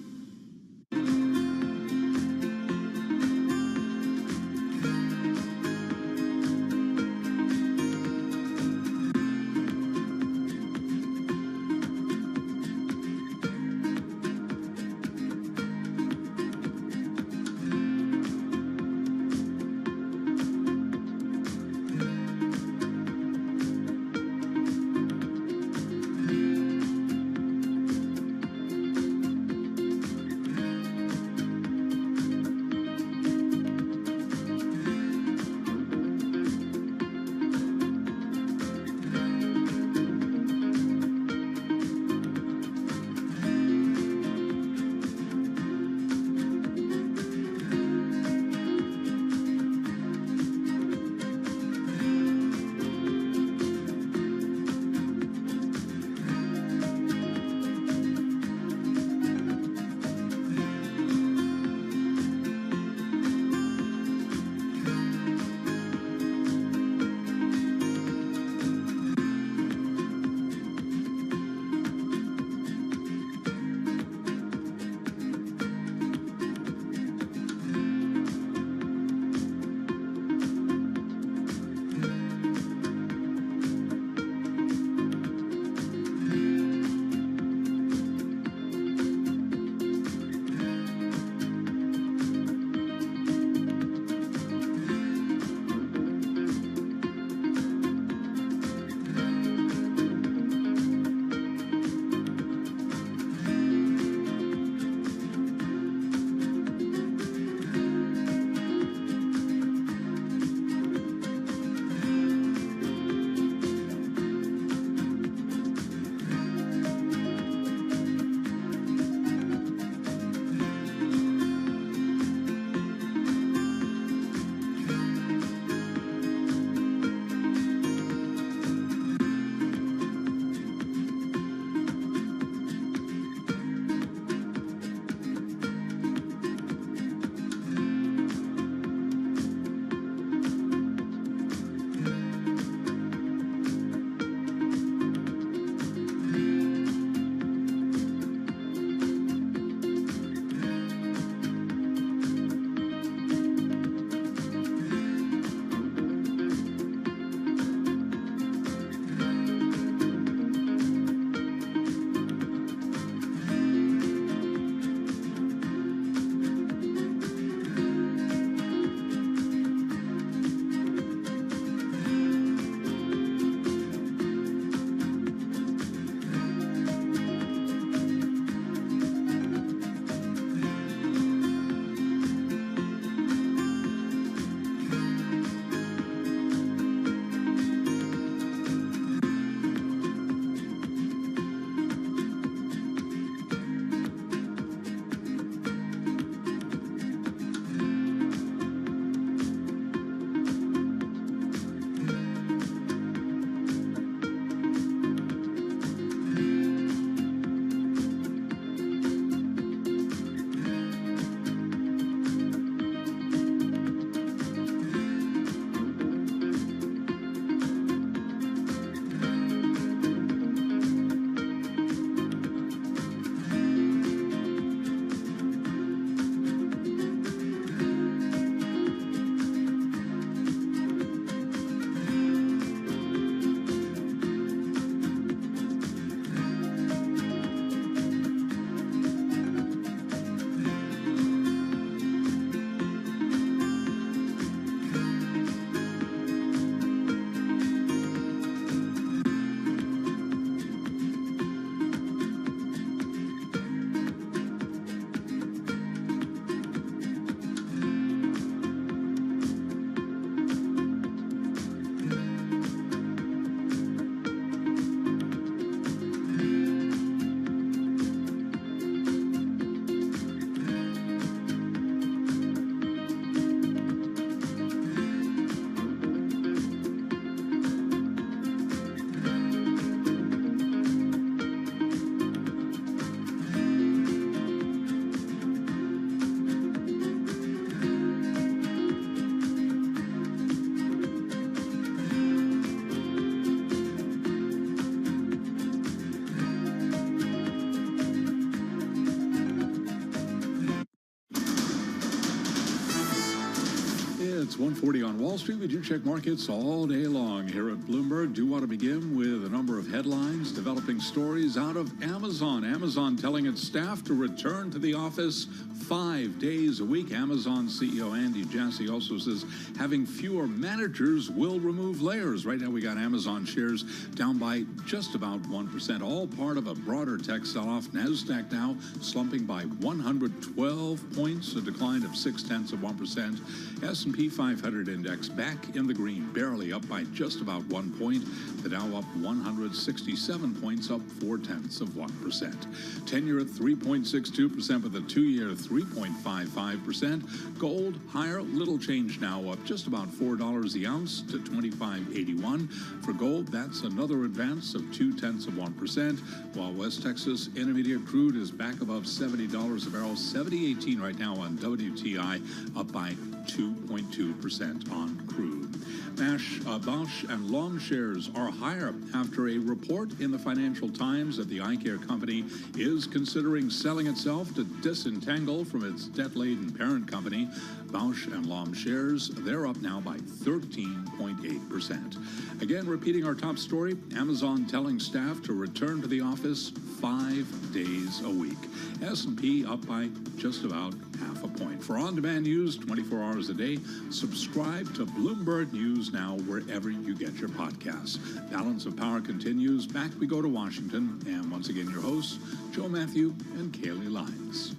It's 1:40 on Wall Street. We do check markets all day long here at Bloomberg. Do want to begin with a number of headlines, developing stories out of Amazon. Amazon telling its staff to return to the office 5 days a week. Amazon CEO Andy Jassy also says having fewer managers will remove layers. Right now we got Amazon shares down by just about 1%, all part of a broader tech sell-off. NASDAQ now slumping by 112 points, a decline of 0.6%. S&P 500 index back in the green, barely up by just about 1 point. The Dow up 167 points, up 0.4%. 10-year at 3.62%, with the 2-year 3.55%. Gold higher, little change now, up just about $4 the ounce to $25.81. For gold, that's another advance of 0.2%, while West Texas Intermediate crude is back above $70 a barrel, 70.18 right now on WTI, up by 2.2% on crude. Bausch and Lomb shares are higher after a report in the Financial Times that the eye care company is considering selling itself to disentangle from its debt-laden parent company. Bausch and Lomb shares, they're up now by 13.8%. Again, repeating our top story, Amazon telling staff to return to the office 5 days a week. S&P up by just about half a point. For on-demand news 24 hours a day, subscribe to Bloomberg News Now wherever you get your podcasts. Balance of Power continues. Back we go to Washington. And once again, your hosts, Joe Matthew and Kaylee Lyons.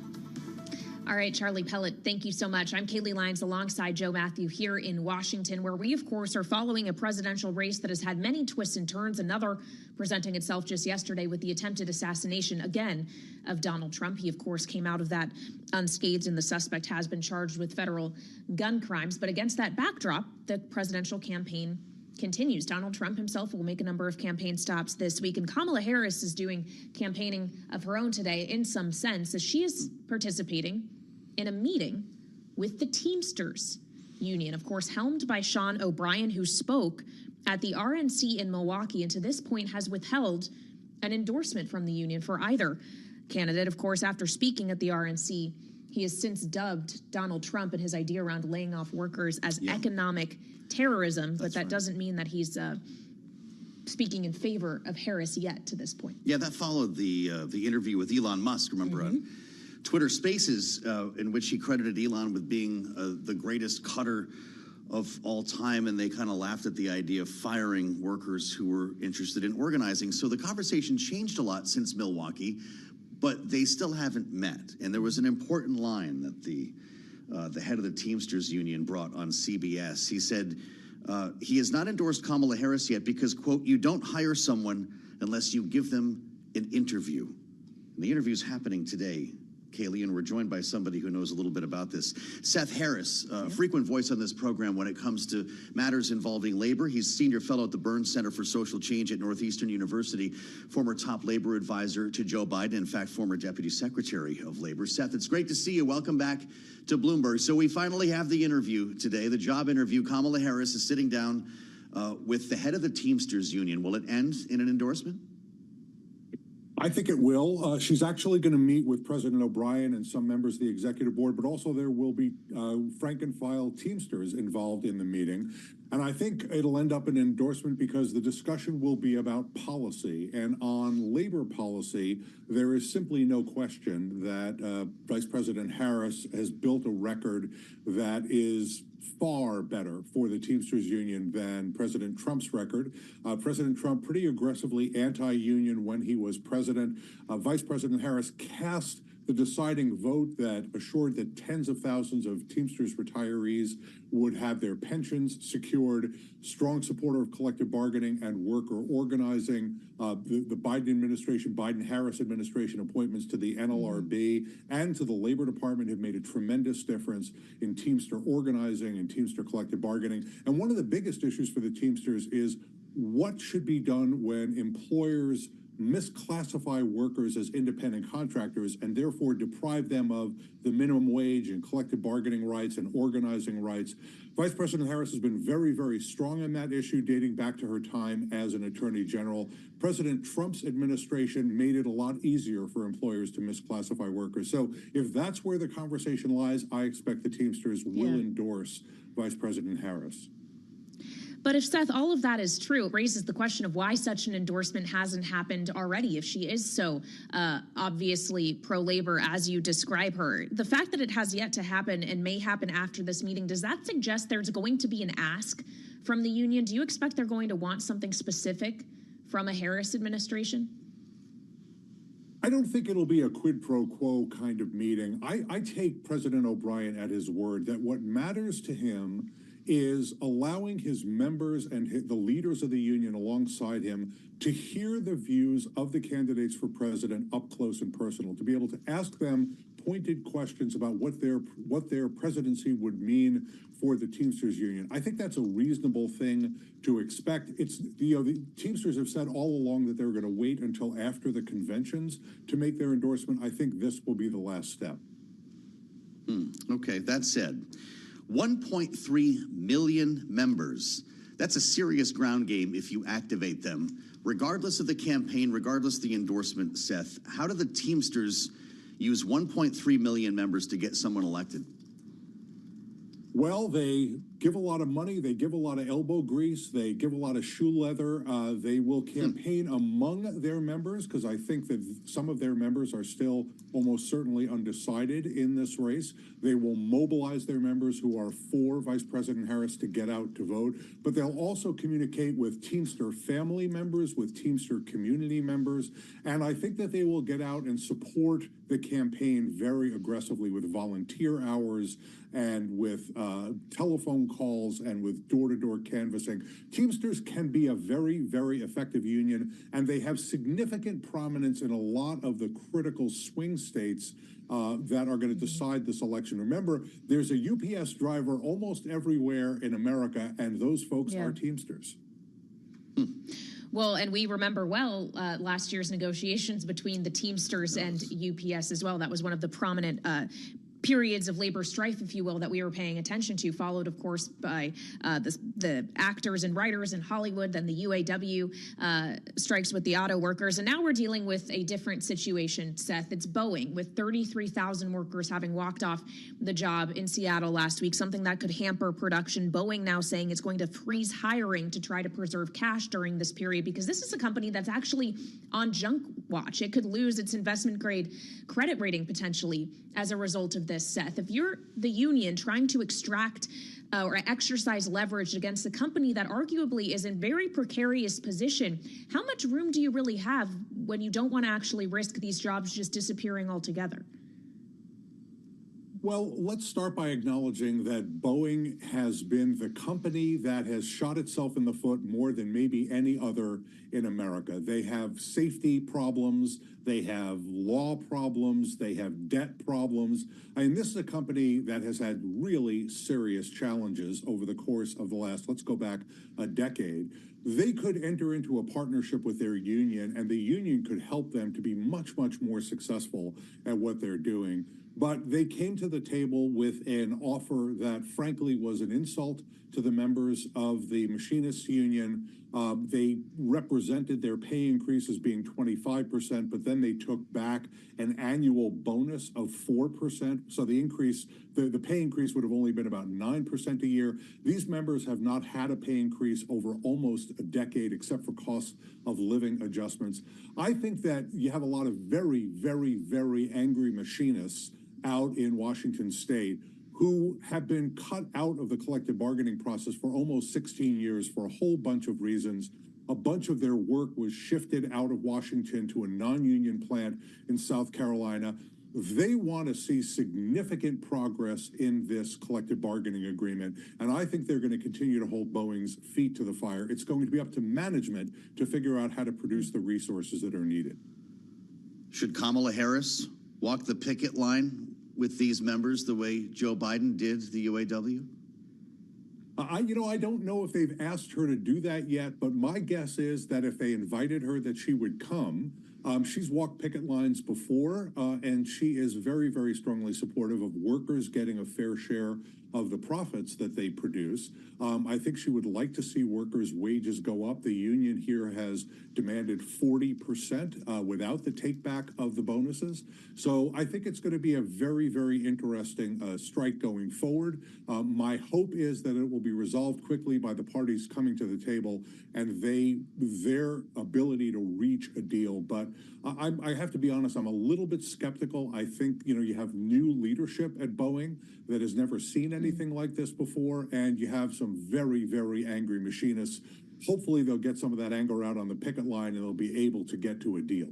All right, Charlie Pellet, thank you so much. I'm Kaylee Lyons alongside Joe Matthew here in Washington, where we, of course, are following a presidential race that has had many twists and turns, another presenting itself just yesterday with the attempted assassination, again, of Donald Trump. He, of course, came out of that unscathed, and the suspect has been charged with federal gun crimes. But against that backdrop, the presidential campaign continues. Donald Trump himself will make a number of campaign stops this week, and Kamala Harris is doing campaigning of her own today in some sense, as she is participating in a meeting with the Teamsters Union, of course, helmed by Sean O'Brien, who spoke at the RNC in Milwaukee, and to this point has withheld an endorsement from the union for either candidate. Of course, after speaking at the RNC, he has since dubbed Donald Trump and his idea around laying off workers as economic terrorism, but that doesn't mean that he's speaking in favor of Harris yet to this point. Yeah, that followed the interview with Elon Musk, remember, on Twitter Spaces, in which he credited Elon with being the greatest cutter of all time, and they kind of laughed at the idea of firing workers who were interested in organizing. So the conversation changed a lot since Milwaukee, but they still haven't met. And there was an important line that the head of the Teamsters Union brought on CBS. He said, he has not endorsed Kamala Harris yet because, quote, you don't hire someone unless you give them an interview. And the interview is happening today, Kaylee, and we're joined by somebody who knows a little bit about this. Seth Harris, frequent voice on this program when it comes to matters involving labor. He's senior fellow at the Burns Center for Social Change at Northeastern University, former top labor advisor to Joe Biden, in fact, former deputy secretary of labor. Seth, it's great to see you. Welcome back to Bloomberg. So we finally have the interview today, the job interview. Kamala Harris is sitting down with the head of the Teamsters Union. Will it end in an endorsement? I think it will. She's actually going to meet with President O'Brien and some members of the executive board, but also there will be rank and file Teamsters involved in the meeting. And I think it'll end up an endorsement because the discussion will be about policy. And on labor policy, there is simply no question that Vice President Harris has built a record that is far better for the Teamsters Union than President Trump's record. President Trump pretty aggressively anti-union when he was president. Vice President Harris cast the deciding vote that assured that tens of thousands of Teamsters retirees would have their pensions secured, strong supporter of collective bargaining and worker organizing. The Biden administration, Biden-Harris administration appointments to the NLRB and to the Labor Department have made a tremendous difference in Teamster organizing and Teamster collective bargaining. And one of the biggest issues for the Teamsters is what should be done when employers misclassify workers as independent contractors and therefore deprive them of the minimum wage and collective bargaining rights and organizing rights. Vice President Harris has been very, very strong on that issue dating back to her time as an attorney general. President Trump's administration made it a lot easier for employers to misclassify workers. So if that's where the conversation lies, I expect the Teamsters will endorse Vice President Harris. But if, Seth, all of that is true, it raises the question of why such an endorsement hasn't happened already if she is so obviously pro-labor as you describe her. The fact that it has yet to happen and may happen after this meeting, does that suggest there's going to be an ask from the union? Do you expect they're going to want something specific from a Harris administration? I don't think it'll be a quid pro quo kind of meeting. I take President O'Brien at his word that what matters to him is allowing his members and the leaders of the union alongside him to hear the views of the candidates for president up close and personal, to be able to ask them pointed questions about what their presidency would mean for the Teamsters union. I think that's a reasonable thing to expect. It's, the Teamsters have said all along that they're going to wait until after the conventions to make their endorsement. I think this will be the last step. Okay, that said, 1.3 million members. That's a serious ground game if you activate them. Regardless of the campaign, regardless of the endorsement, Seth, how do the Teamsters use 1.3 million members to get someone elected? Well, they give a lot of money, they give a lot of elbow grease, they give a lot of shoe leather. They will campaign among their members, because I think that some of their members are still almost certainly undecided in this race. They will mobilize their members who are for Vice President Harris to get out to vote, but they'll also communicate with Teamster family members, with Teamster community members, and I think that they will get out and support the campaign very aggressively with volunteer hours and with telephone calls and with door-to-door canvassing. Teamsters can be a very, very effective union, and they have significant prominence in a lot of the critical swing states that are going to decide this election. Remember, there's a UPS driver almost everywhere in America, and those folks are Teamsters. Well, and we remember well last year's negotiations between the Teamsters and UPS as well. That was one of the prominent periods of labor strife, if you will, that we were paying attention to, followed, of course, by the actors and writers in Hollywood, then the UAW strikes with the auto workers. And now we're dealing with a different situation, Seth. It's Boeing, with 33,000 workers having walked off the job in Seattle last week, something that could hamper production. Boeing now saying it's going to freeze hiring to try to preserve cash during this period, because this is a company that's actually on junk watch. It could lose its investment grade credit rating potentially as a result of this, Seth. If you're the union trying to extract or exercise leverage against a company that arguably is in very precarious position, how much room do you really have when you don't want to actually risk these jobs just disappearing altogether? Well, let's start by acknowledging that Boeing has been the company that has shot itself in the foot more than maybe any other in America. They have safety problems, they have law problems, they have debt problems. I mean, this is a company that has had really serious challenges over the course of the last, let's go back a decade. They could enter into a partnership with their union, and the union could help them to be much, much more successful at what they're doing. But they came to the table with an offer that, frankly, was an insult to the members of the machinists union. They represented their pay increase as being 25%, but then they took back an annual bonus of 4%. So the increase, the pay increase would have only been about 9% a year. These members have not had a pay increase over almost a decade, except for cost of living adjustments. I think that you have a lot of very, very, very angry machinists out in Washington state who have been cut out of the collective bargaining process for almost 16 years for a whole bunch of reasons. A bunch of their work was shifted out of Washington to a non-union plant in South Carolina. They want to see significant progress in this collective bargaining agreement, and I think they're going to continue to hold Boeing's feet to the fire. It's going to be up to management to figure out how to produce the resources that are needed. Should Kamala Harris walk the picket line with these members the way Joe Biden did the UAW? I don't know if they've asked her to do that yet, but my guess is that if they invited her, that she would come. She's walked picket lines before, and she is very, very strongly supportive of workers getting a fair share of the profits that they produce. I think she would like to see workers' wages go up. The union here has demanded 40% without the take back of the bonuses. So I think it's going to be a very, very interesting strike going forward. My hope is that it will be resolved quickly by the parties coming to the table and their ability to reach a deal. But I have to be honest, I'm a little bit skeptical. I think, you have new leadership at Boeing that has never seen anything like this before, and you have some very, very angry machinists. Hopefully they'll get some of that anger out on the picket line and they'll be able to get to a deal.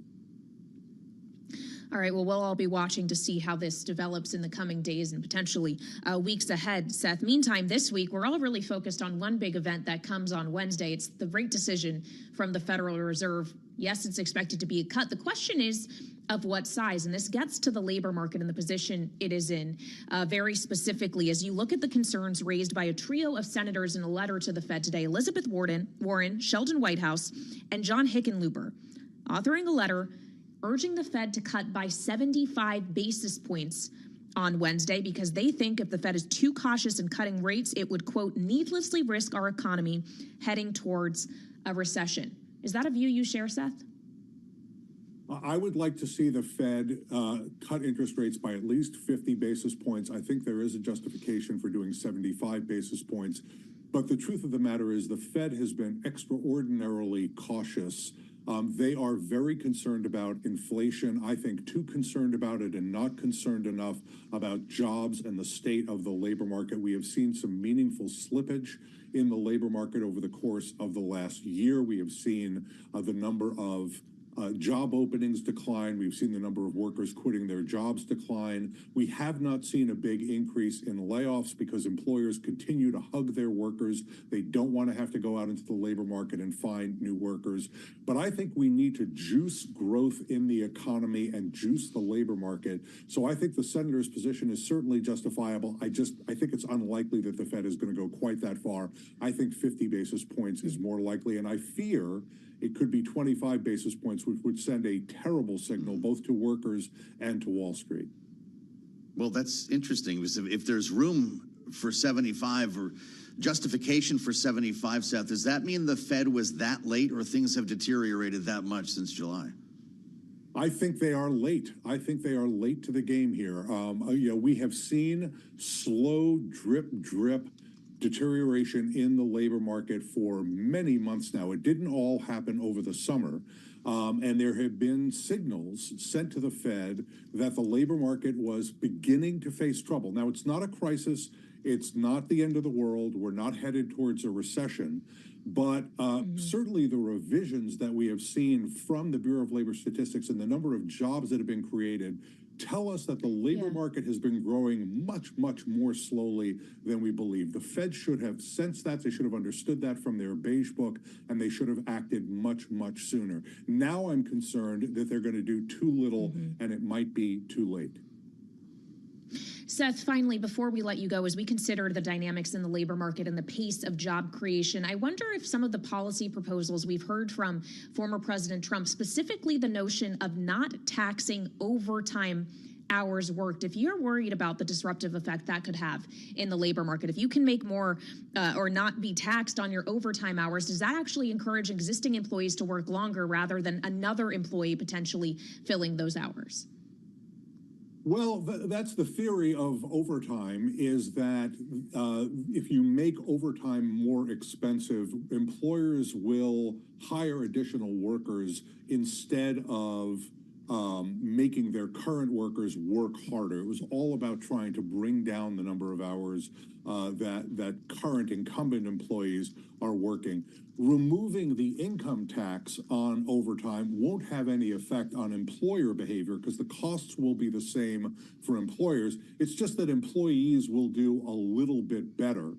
All right, well, we'll all be watching to see how this develops in the coming days and potentially weeks ahead, Seth. Meantime, this week, we're all really focused on one big event that comes on Wednesday. It's the rate decision from the Federal Reserve. Yes, it's expected to be a cut. The question is of what size, and this gets to the labor market and the position it is in very specifically. As you look at the concerns raised by a trio of senators in a letter to the Fed today, Elizabeth Warren, Sheldon Whitehouse, and John Hickenlooper, authoring a letter urging the Fed to cut by 75 basis points on Wednesday because they think if the Fed is too cautious in cutting rates, it would, quote, needlessly risk our economy heading towards a recession. Is that a view you share, Seth? I would like to see the Fed cut interest rates by at least 50 basis points. I think there is a justification for doing 75 basis points. But the truth of the matter is the Fed has been extraordinarily cautious. They are very concerned about inflation, I think too concerned about it and not concerned enough about jobs and the state of the labor market. We have seen some meaningful slippage in the labor market over the course of the last year. We have seen the number of job openings decline. We've seen the number of workers quitting their jobs decline. We have not seen a big increase in layoffs because employers continue to hug their workers. They don't want to have to go out into the labor market and find new workers. But I think we need to juice growth in the economy and juice the labor market. So I think the senator's position is certainly justifiable. I think it's unlikely that the Fed is going to go quite that far. I think 50 basis points is more likely, and I fear it could be 25 basis points, which would send a terrible signal both to workers and to Wall Street. Well, that's interesting. If there's room for 75 or justification for 75, Seth, does that mean the Fed was that late or things have deteriorated that much since July? I think they are late. I think they are late to the game here. We have seen slow drip deterioration in the labor market for many months now. It didn't all happen over the summer. And there have been signals sent to the Fed that the labor market was beginning to face trouble. Now, it's not a crisis. It's not the end of the world. We're not headed towards a recession. But certainly the revisions that we have seen from the Bureau of Labor Statistics and the number of jobs that have been created tell us that the labor market has been growing much, much more slowly than we believe. The Fed should have sensed that. They should have understood that from their beige book, and they should have acted much, much sooner. Now I'm concerned that they're going to do too little, and it might be too late. Seth, finally, before we let you go, as we consider the dynamics in the labor market and the pace of job creation, I wonder if some of the policy proposals we've heard from former President Trump, specifically the notion of not taxing overtime hours worked, if you're worried about the disruptive effect that could have in the labor market, if you can make more or not be taxed on your overtime hours, does that actually encourage existing employees to work longer rather than another employee potentially filling those hours? Well, that's the theory of overtime, is that if you make overtime more expensive, employers will hire additional workers instead of making their current workers work harder. It was all about trying to bring down the number of hours that current incumbent employees are working. Removing the income tax on overtime won't have any effect on employer behavior because the costs will be the same for employers. It's just that employees will do a little bit better.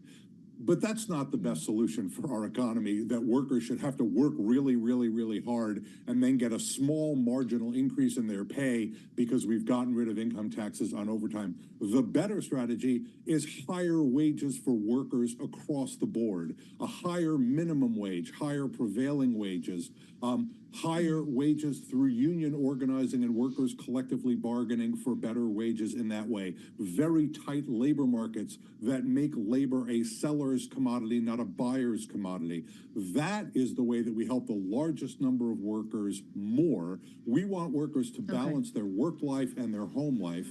But that's not the best solution for our economy, that workers should have to work really, really, really hard and then get a small marginal increase in their pay because we've gotten rid of income taxes on overtime. The better strategy is higher wages for workers across the board, a higher minimum wage, higher prevailing wages, higher wages through union organizing and workers collectively bargaining for better wages in that way. Very tight labor markets that make labor a seller's commodity, not a buyer's commodity. That is the way that we help the largest number of workers more. We want workers to balance their work life and their home life.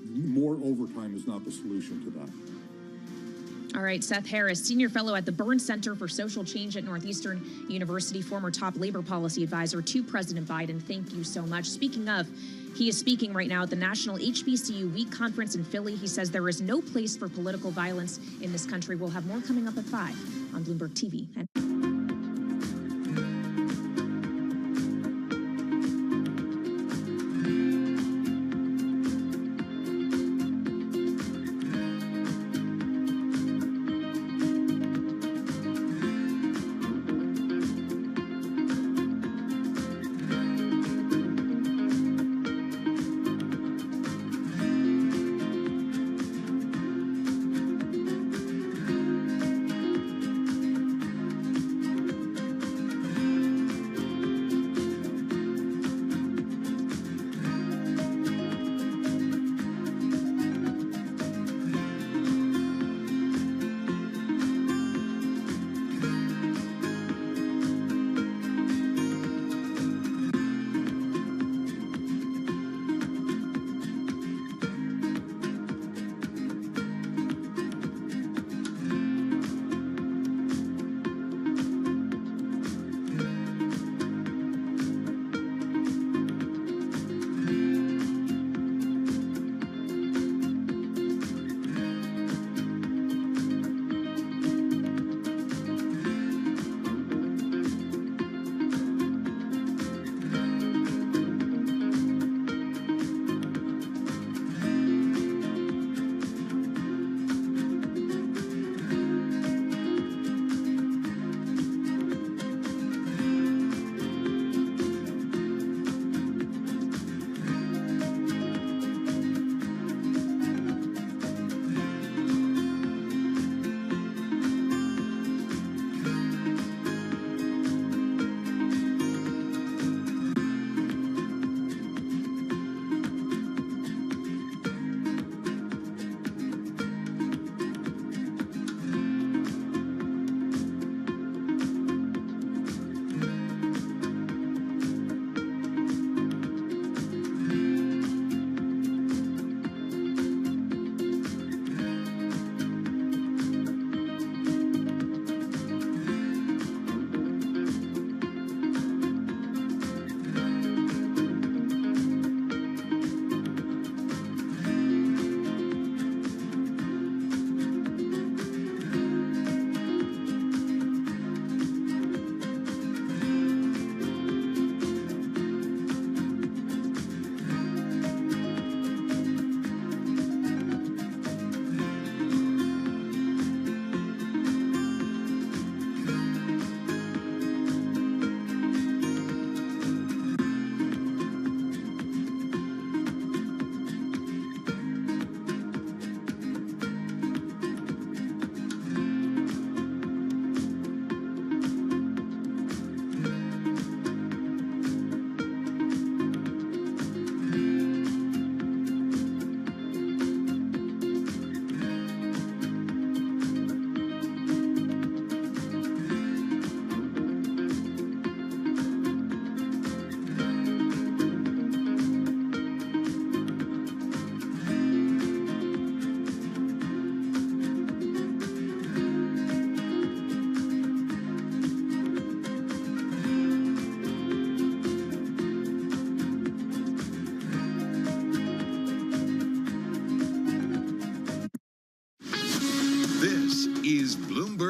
More overtime is not the solution to that. All right, Seth Harris, Senior Fellow at the Burns Center for Social Change at Northeastern University, former top labor policy advisor to President Biden. Thank you so much. Speaking of, he is speaking right now at the National HBCU Week Conference in Philly. He says there is no place for political violence in this country. We'll have more coming up at 5 on Bloomberg TV.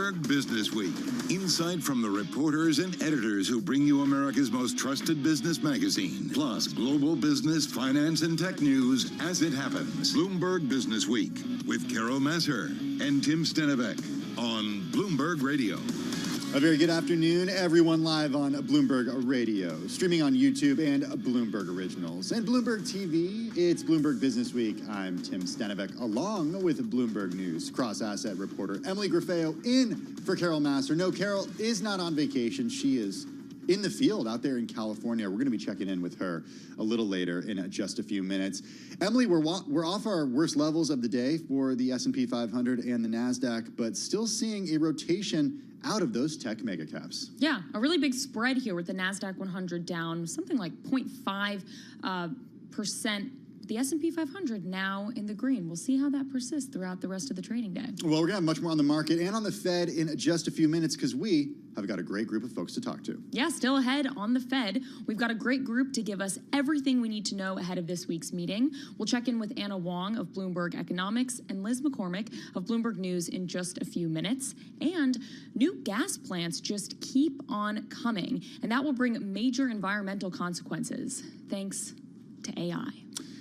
Bloomberg Business Week. Insight from the reporters and editors who bring you America's most trusted business magazine. Plus, global business, finance, and tech news as it happens. Bloomberg Business Week with Carol Masser and Tim Stenevec. on Bloomberg Radio. A very good afternoon, everyone, live on Bloomberg Radio, streaming on YouTube and Bloomberg Originals. And Bloomberg TV, it's Bloomberg Business Week. I'm Tim Stenevec, along with Bloomberg News cross-asset reporter Emily Griffeo in for Carol Master. No, Carol is not on vacation. She is in the field out there in California. We're going to be checking in with her a little later in just a few minutes. Emily, we're off our worst levels of the day for the S&P 500 and the NASDAQ, but still seeing a rotation out of those tech mega caps. Yeah, a really big spread here with the NASDAQ 100 down something like 0.5%. The S&P 500 now in the green. We'll see how that persists throughout the rest of the trading day. Well, we're going to have much more on the market and on the Fed in just a few minutes because we have got a great group of folks to talk to. Yeah, still ahead on the Fed. We've got a great group to give us everything we need to know ahead of this week's meeting. We'll check in with Anna Wong of Bloomberg Economics and Liz McCormick of Bloomberg News in just a few minutes. And new gas plants just keep on coming, and that will bring major environmental consequences thanks to AI.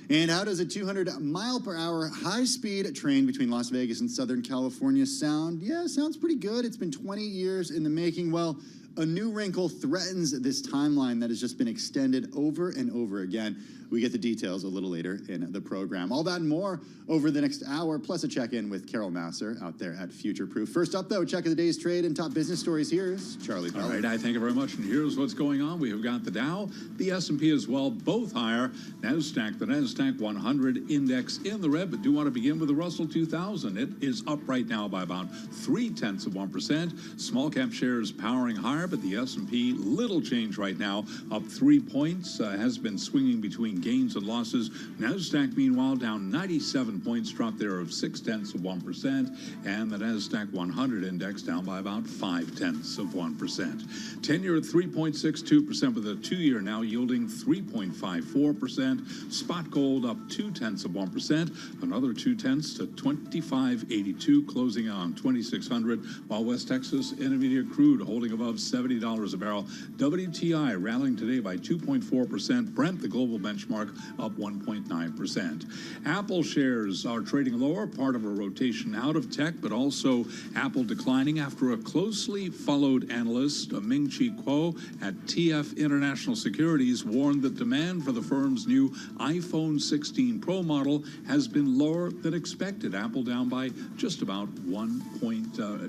And how does a 200-mile-per-hour high-speed train between Las Vegas and Southern California sound? Yeah, sounds pretty good. It's been 20 years in the making. Well, a new wrinkle threatens this timeline that has just been extended over and over again. We get the details a little later in the program. All that and more over the next hour, plus a check-in with Carol Master out there at Future Proof. First up, though, check of the day's trade and top business stories. Here's Charlie Pellet. All right, I thank you very much. And here's what's going on. We have got the Dow, the S&P as well, both higher. NASDAQ, the NASDAQ 100 index in the red, but do want to begin with the Russell 2000. It is up right now by about 0.3%. Small cap shares powering higher, but the S&P, little change right now, up 3 points, has been swinging between gains and losses. NASDAQ, meanwhile, down 97 points, drop there of 0.6%, and the NASDAQ 100 index down by about 0.5%. 10-year at 3.62%, with a 2-year now yielding 3.54%. Spot gold up 0.2%, another 0.2 to 25.82, closing on 2,600, while West Texas Intermediate crude holding above $70 a barrel. WTI rallying today by 2.4%. Brent, the global benchmark, up 1.9%. Apple shares are trading lower, part of a rotation out of tech, but also Apple declining after a closely followed analyst, Ming-Chi Kuo at TF International Securities, warned that demand for the firm's new iPhone 16 Pro model has been lower than expected. Apple down by just about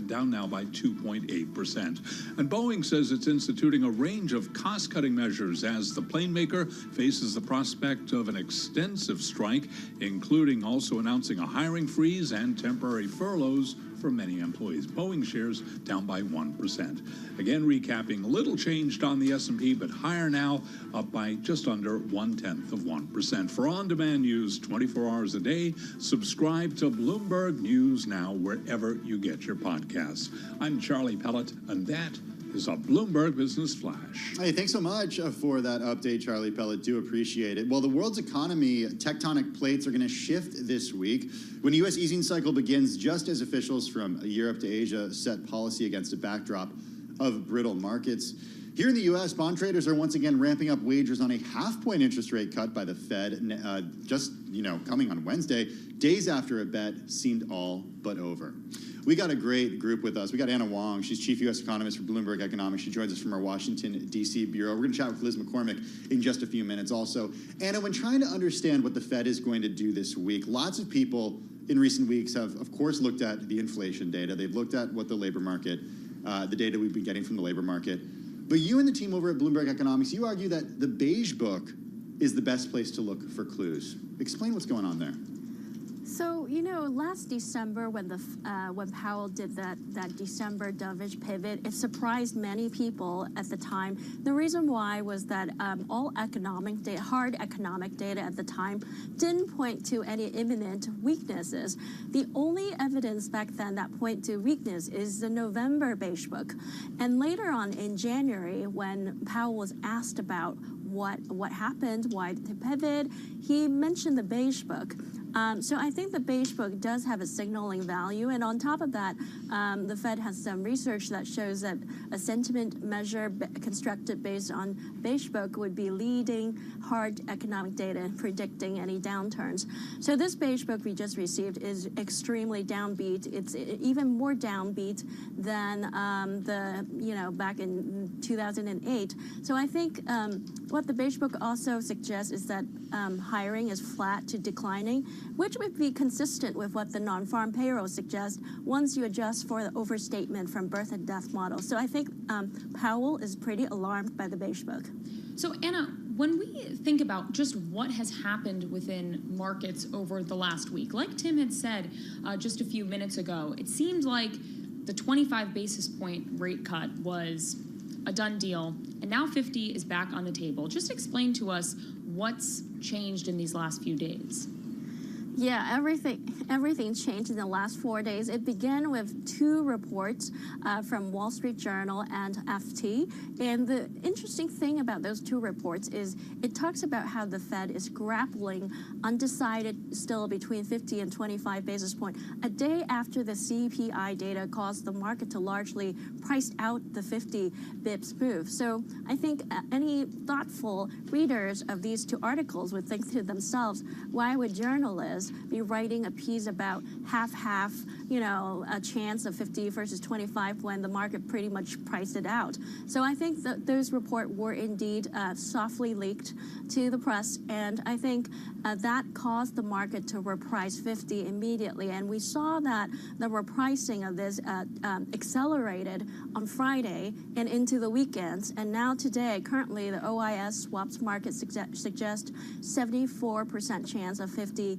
down now by 2.8%. And Boeing says it's instituting a range of cost-cutting measures as the plane maker faces the prospect of an extensive strike, including also announcing a hiring freeze and temporary furloughs for many employees. Boeing shares down by 1%. Again, recapping, a little changed on the S&P, but higher now, up by just under 0.1%. For on-demand news 24 hours a day, subscribe to Bloomberg News Now wherever you get your podcasts. I'm Charlie Pellet, and that is a Bloomberg Business Flash. Hey, thanks so much for that update, Charlie Pellet. Do appreciate it. Well, the world's economy, tectonic plates are going to shift this week when the U.S. easing cycle begins, just as officials from Europe to Asia set policy against a backdrop of brittle markets. Here in the U.S., bond traders are once again ramping up wagers on a half-point interest rate cut by the Fed, coming on Wednesday, days after a bet seemed all but over. We got a great group with us. We got Anna Wong. She's chief U.S. economist for Bloomberg Economics. She joins us from our Washington, D.C. bureau. We're going to chat with Liz McCormick in just a few minutes also. Anna, when trying to understand what the Fed is going to do this week, lots of people in recent weeks have, of course, looked at the inflation data. They've looked at what the labor market, the data we've been getting from the labor market. But you and the team over at Bloomberg Economics, you argue that the beige book is the best place to look for clues. Explain what's going on there. So, last December when Powell did that December dovish pivot, it surprised many people at the time. The reason why was that all economic data, hard economic data at the time, didn't point to any imminent weaknesses. The only evidence back then that point to weakness is the November beige book. And later on in January, when Powell was asked about what happened, why to pivot, he mentioned the beige book. So I think the beige book does have a signaling value. And on top of that, the Fed has some research that shows that a sentiment measure constructed based on beige book would be leading hard economic data in predicting any downturns. So this beige book we just received is extremely downbeat. It's even more downbeat than back in 2008. So I think what the beige book also suggests is that hiring is flat to declining, which would be consistent with what the non-farm payroll suggests once you adjust for the overstatement from birth and death model. So I think Powell is pretty alarmed by the beige book. So Anna, when we think about just what has happened within markets over the last week, like Tim had said just a few minutes ago, it seemed like the 25 basis point rate cut was a done deal, and now 50 is back on the table. Just explain to us what's changed in these last few days. Yeah, everything changed in the last 4 days. It began with two reports from Wall Street Journal and FT. And the interesting thing about those two reports is it talks about how the Fed is grappling undecided still between 50 and 25 basis points a day after the CPI data caused the market to largely price out the 50 bips move. So I think any thoughtful readers of these two articles would think to themselves, why would journalists be writing a piece about half-half, a chance of 50 versus 25 when the market pretty much priced it out. So I think that those reports were indeed softly leaked to the press, and I think that caused the market to reprice 50 immediately. And we saw that the repricing of this accelerated on Friday and into the weekends. And now today, currently, the OIS swaps market suggests 74% chance of 50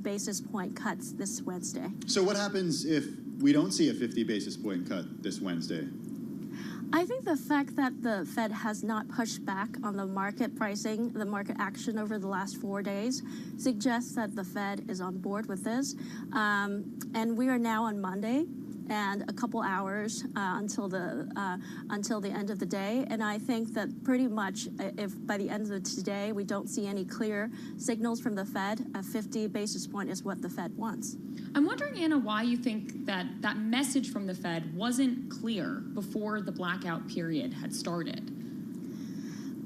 basis point cuts this Wednesday. So what happens if we don't see a 50 basis point cut this Wednesday? I think the fact that the Fed has not pushed back on the market pricing, the market action over the last 4 days, suggests that the Fed is on board with this. And we are now on Monday, and a couple hours until the end of the day. And I think that pretty much if by the end of today we don't see any clear signals from the Fed, a 50 basis point is what the Fed wants. I'm wondering, Anna, why you think that that message from the Fed wasn't clear before the blackout period had started.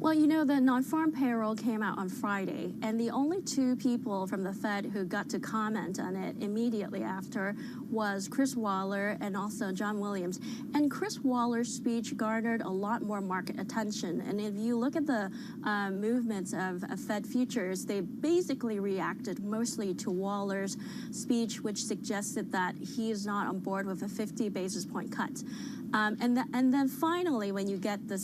Well, the non-farm payroll came out on Friday, and the only two people from the Fed who got to comment on it immediately after was Chris Waller and also John Williams. And Chris Waller's speech garnered a lot more market attention. And if you look at the movements of Fed futures, they basically reacted mostly to Waller's speech, which suggested that he is not on board with a 50 basis point cut. And then finally, when you get this